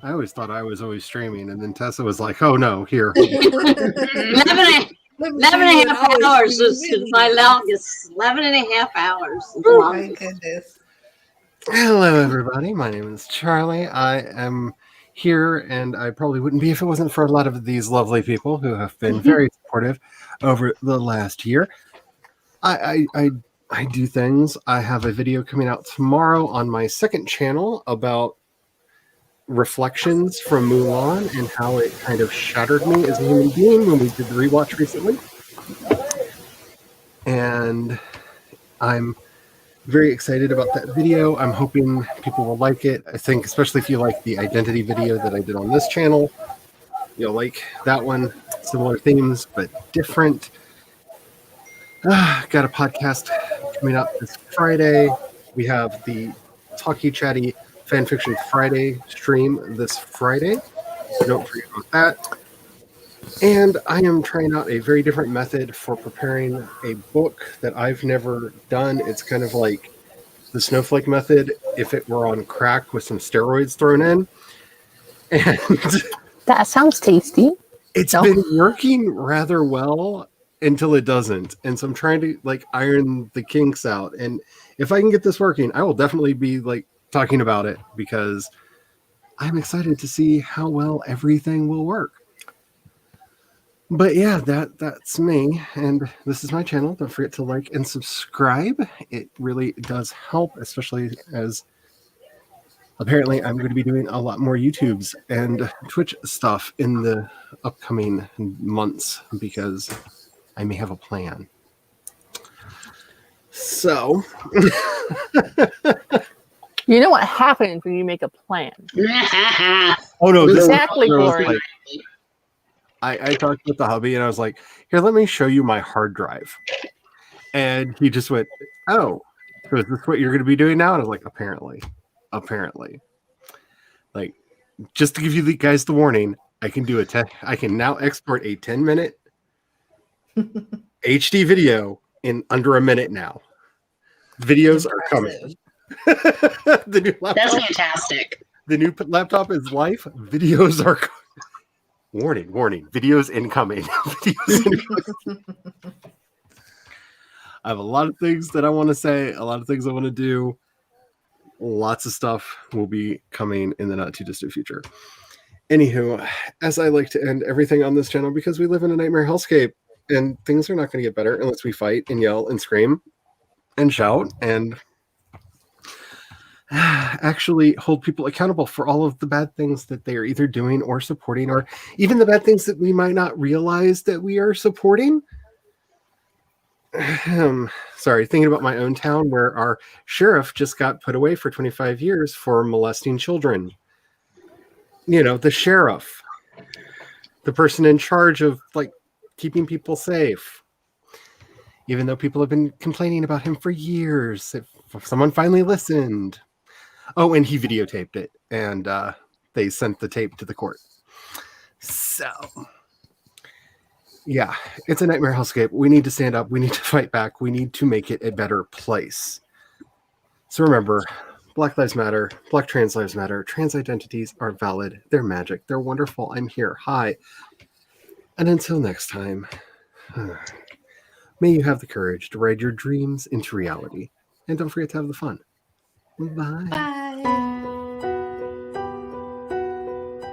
I always thought I was always streaming, and then Tessa was like, "Oh no, here." 11 and a half hours is my longest. 11 and a half hours. Is the Oh my longest. goodness. Hello, everybody. My name is Charlie. I am here, and I probably wouldn't be if it wasn't for a lot of these lovely people who have been very supportive over the last year. I do things. I have a video coming out tomorrow on my second channel about reflections from Mulan and how it kind of shattered me as a human being when we did the rewatch recently. And I'm very excited about that video. I'm hoping people will like it. I think, especially if you like the identity video that I did on this channel, you'll like that one. Similar themes, but different. Got a podcast coming out this Friday. We have the Talkie Chatty Fanfiction Friday stream this Friday. So don't forget about that. And I am trying out a very different method for preparing a book that I've never done. It's kind of like the snowflake method if it were on crack with some steroids thrown in. And That sounds tasty. it's No. been working rather well until it doesn't. And so I'm trying to like iron the kinks out. And if I can get this working, I will definitely be like talking about it because I'm excited to see how well everything will work. But yeah, that's me, and this is my channel. Don't forget to like and subscribe. It really does help, especially as apparently I'm going to be doing a lot more YouTubes and Twitch stuff in the upcoming months because I may have a plan. So, You know what happens when you make a plan? oh no, Exactly, there was Corey. like, I talked with the hubby and I was like, here, let me show you my hard drive. And he just went, oh, so is this what you're going to be doing now? And I was like, apparently. Like, just to give you guys the warning, I can do I can now export a 10-minute HD video in under a minute now. Videos are coming. The new That's laptop, fantastic. the new laptop is life. Videos are coming. Warning, videos incoming. Videos incoming. I have a lot of things that I want to say, a lot of things I want to do. Lots of stuff will be coming in the not too distant future. Anywho, as I like to end everything on this channel, because we live in a nightmare hellscape and things are not going to get better unless we fight and yell and scream and shout and actually hold people accountable for all of the bad things that they are either doing or supporting, or even the bad things that we might not realize that we are supporting. Sorry, thinking about my own town where our sheriff just got put away for 25 years for molesting children. You know, the sheriff, the person in charge of like keeping people safe. Even though people have been complaining about him for years, if someone finally listened. Oh, and he videotaped it, and they sent the tape to the court. So, yeah, it's a nightmare hellscape. We need to stand up. We need to fight back. We need to make it a better place. So remember, Black Lives Matter, Black Trans Lives Matter, trans identities are valid. They're magic. They're wonderful. I'm here. Hi. And until next time, May you have the courage to ride your dreams into reality. And don't forget to have the fun. Bye. Bye.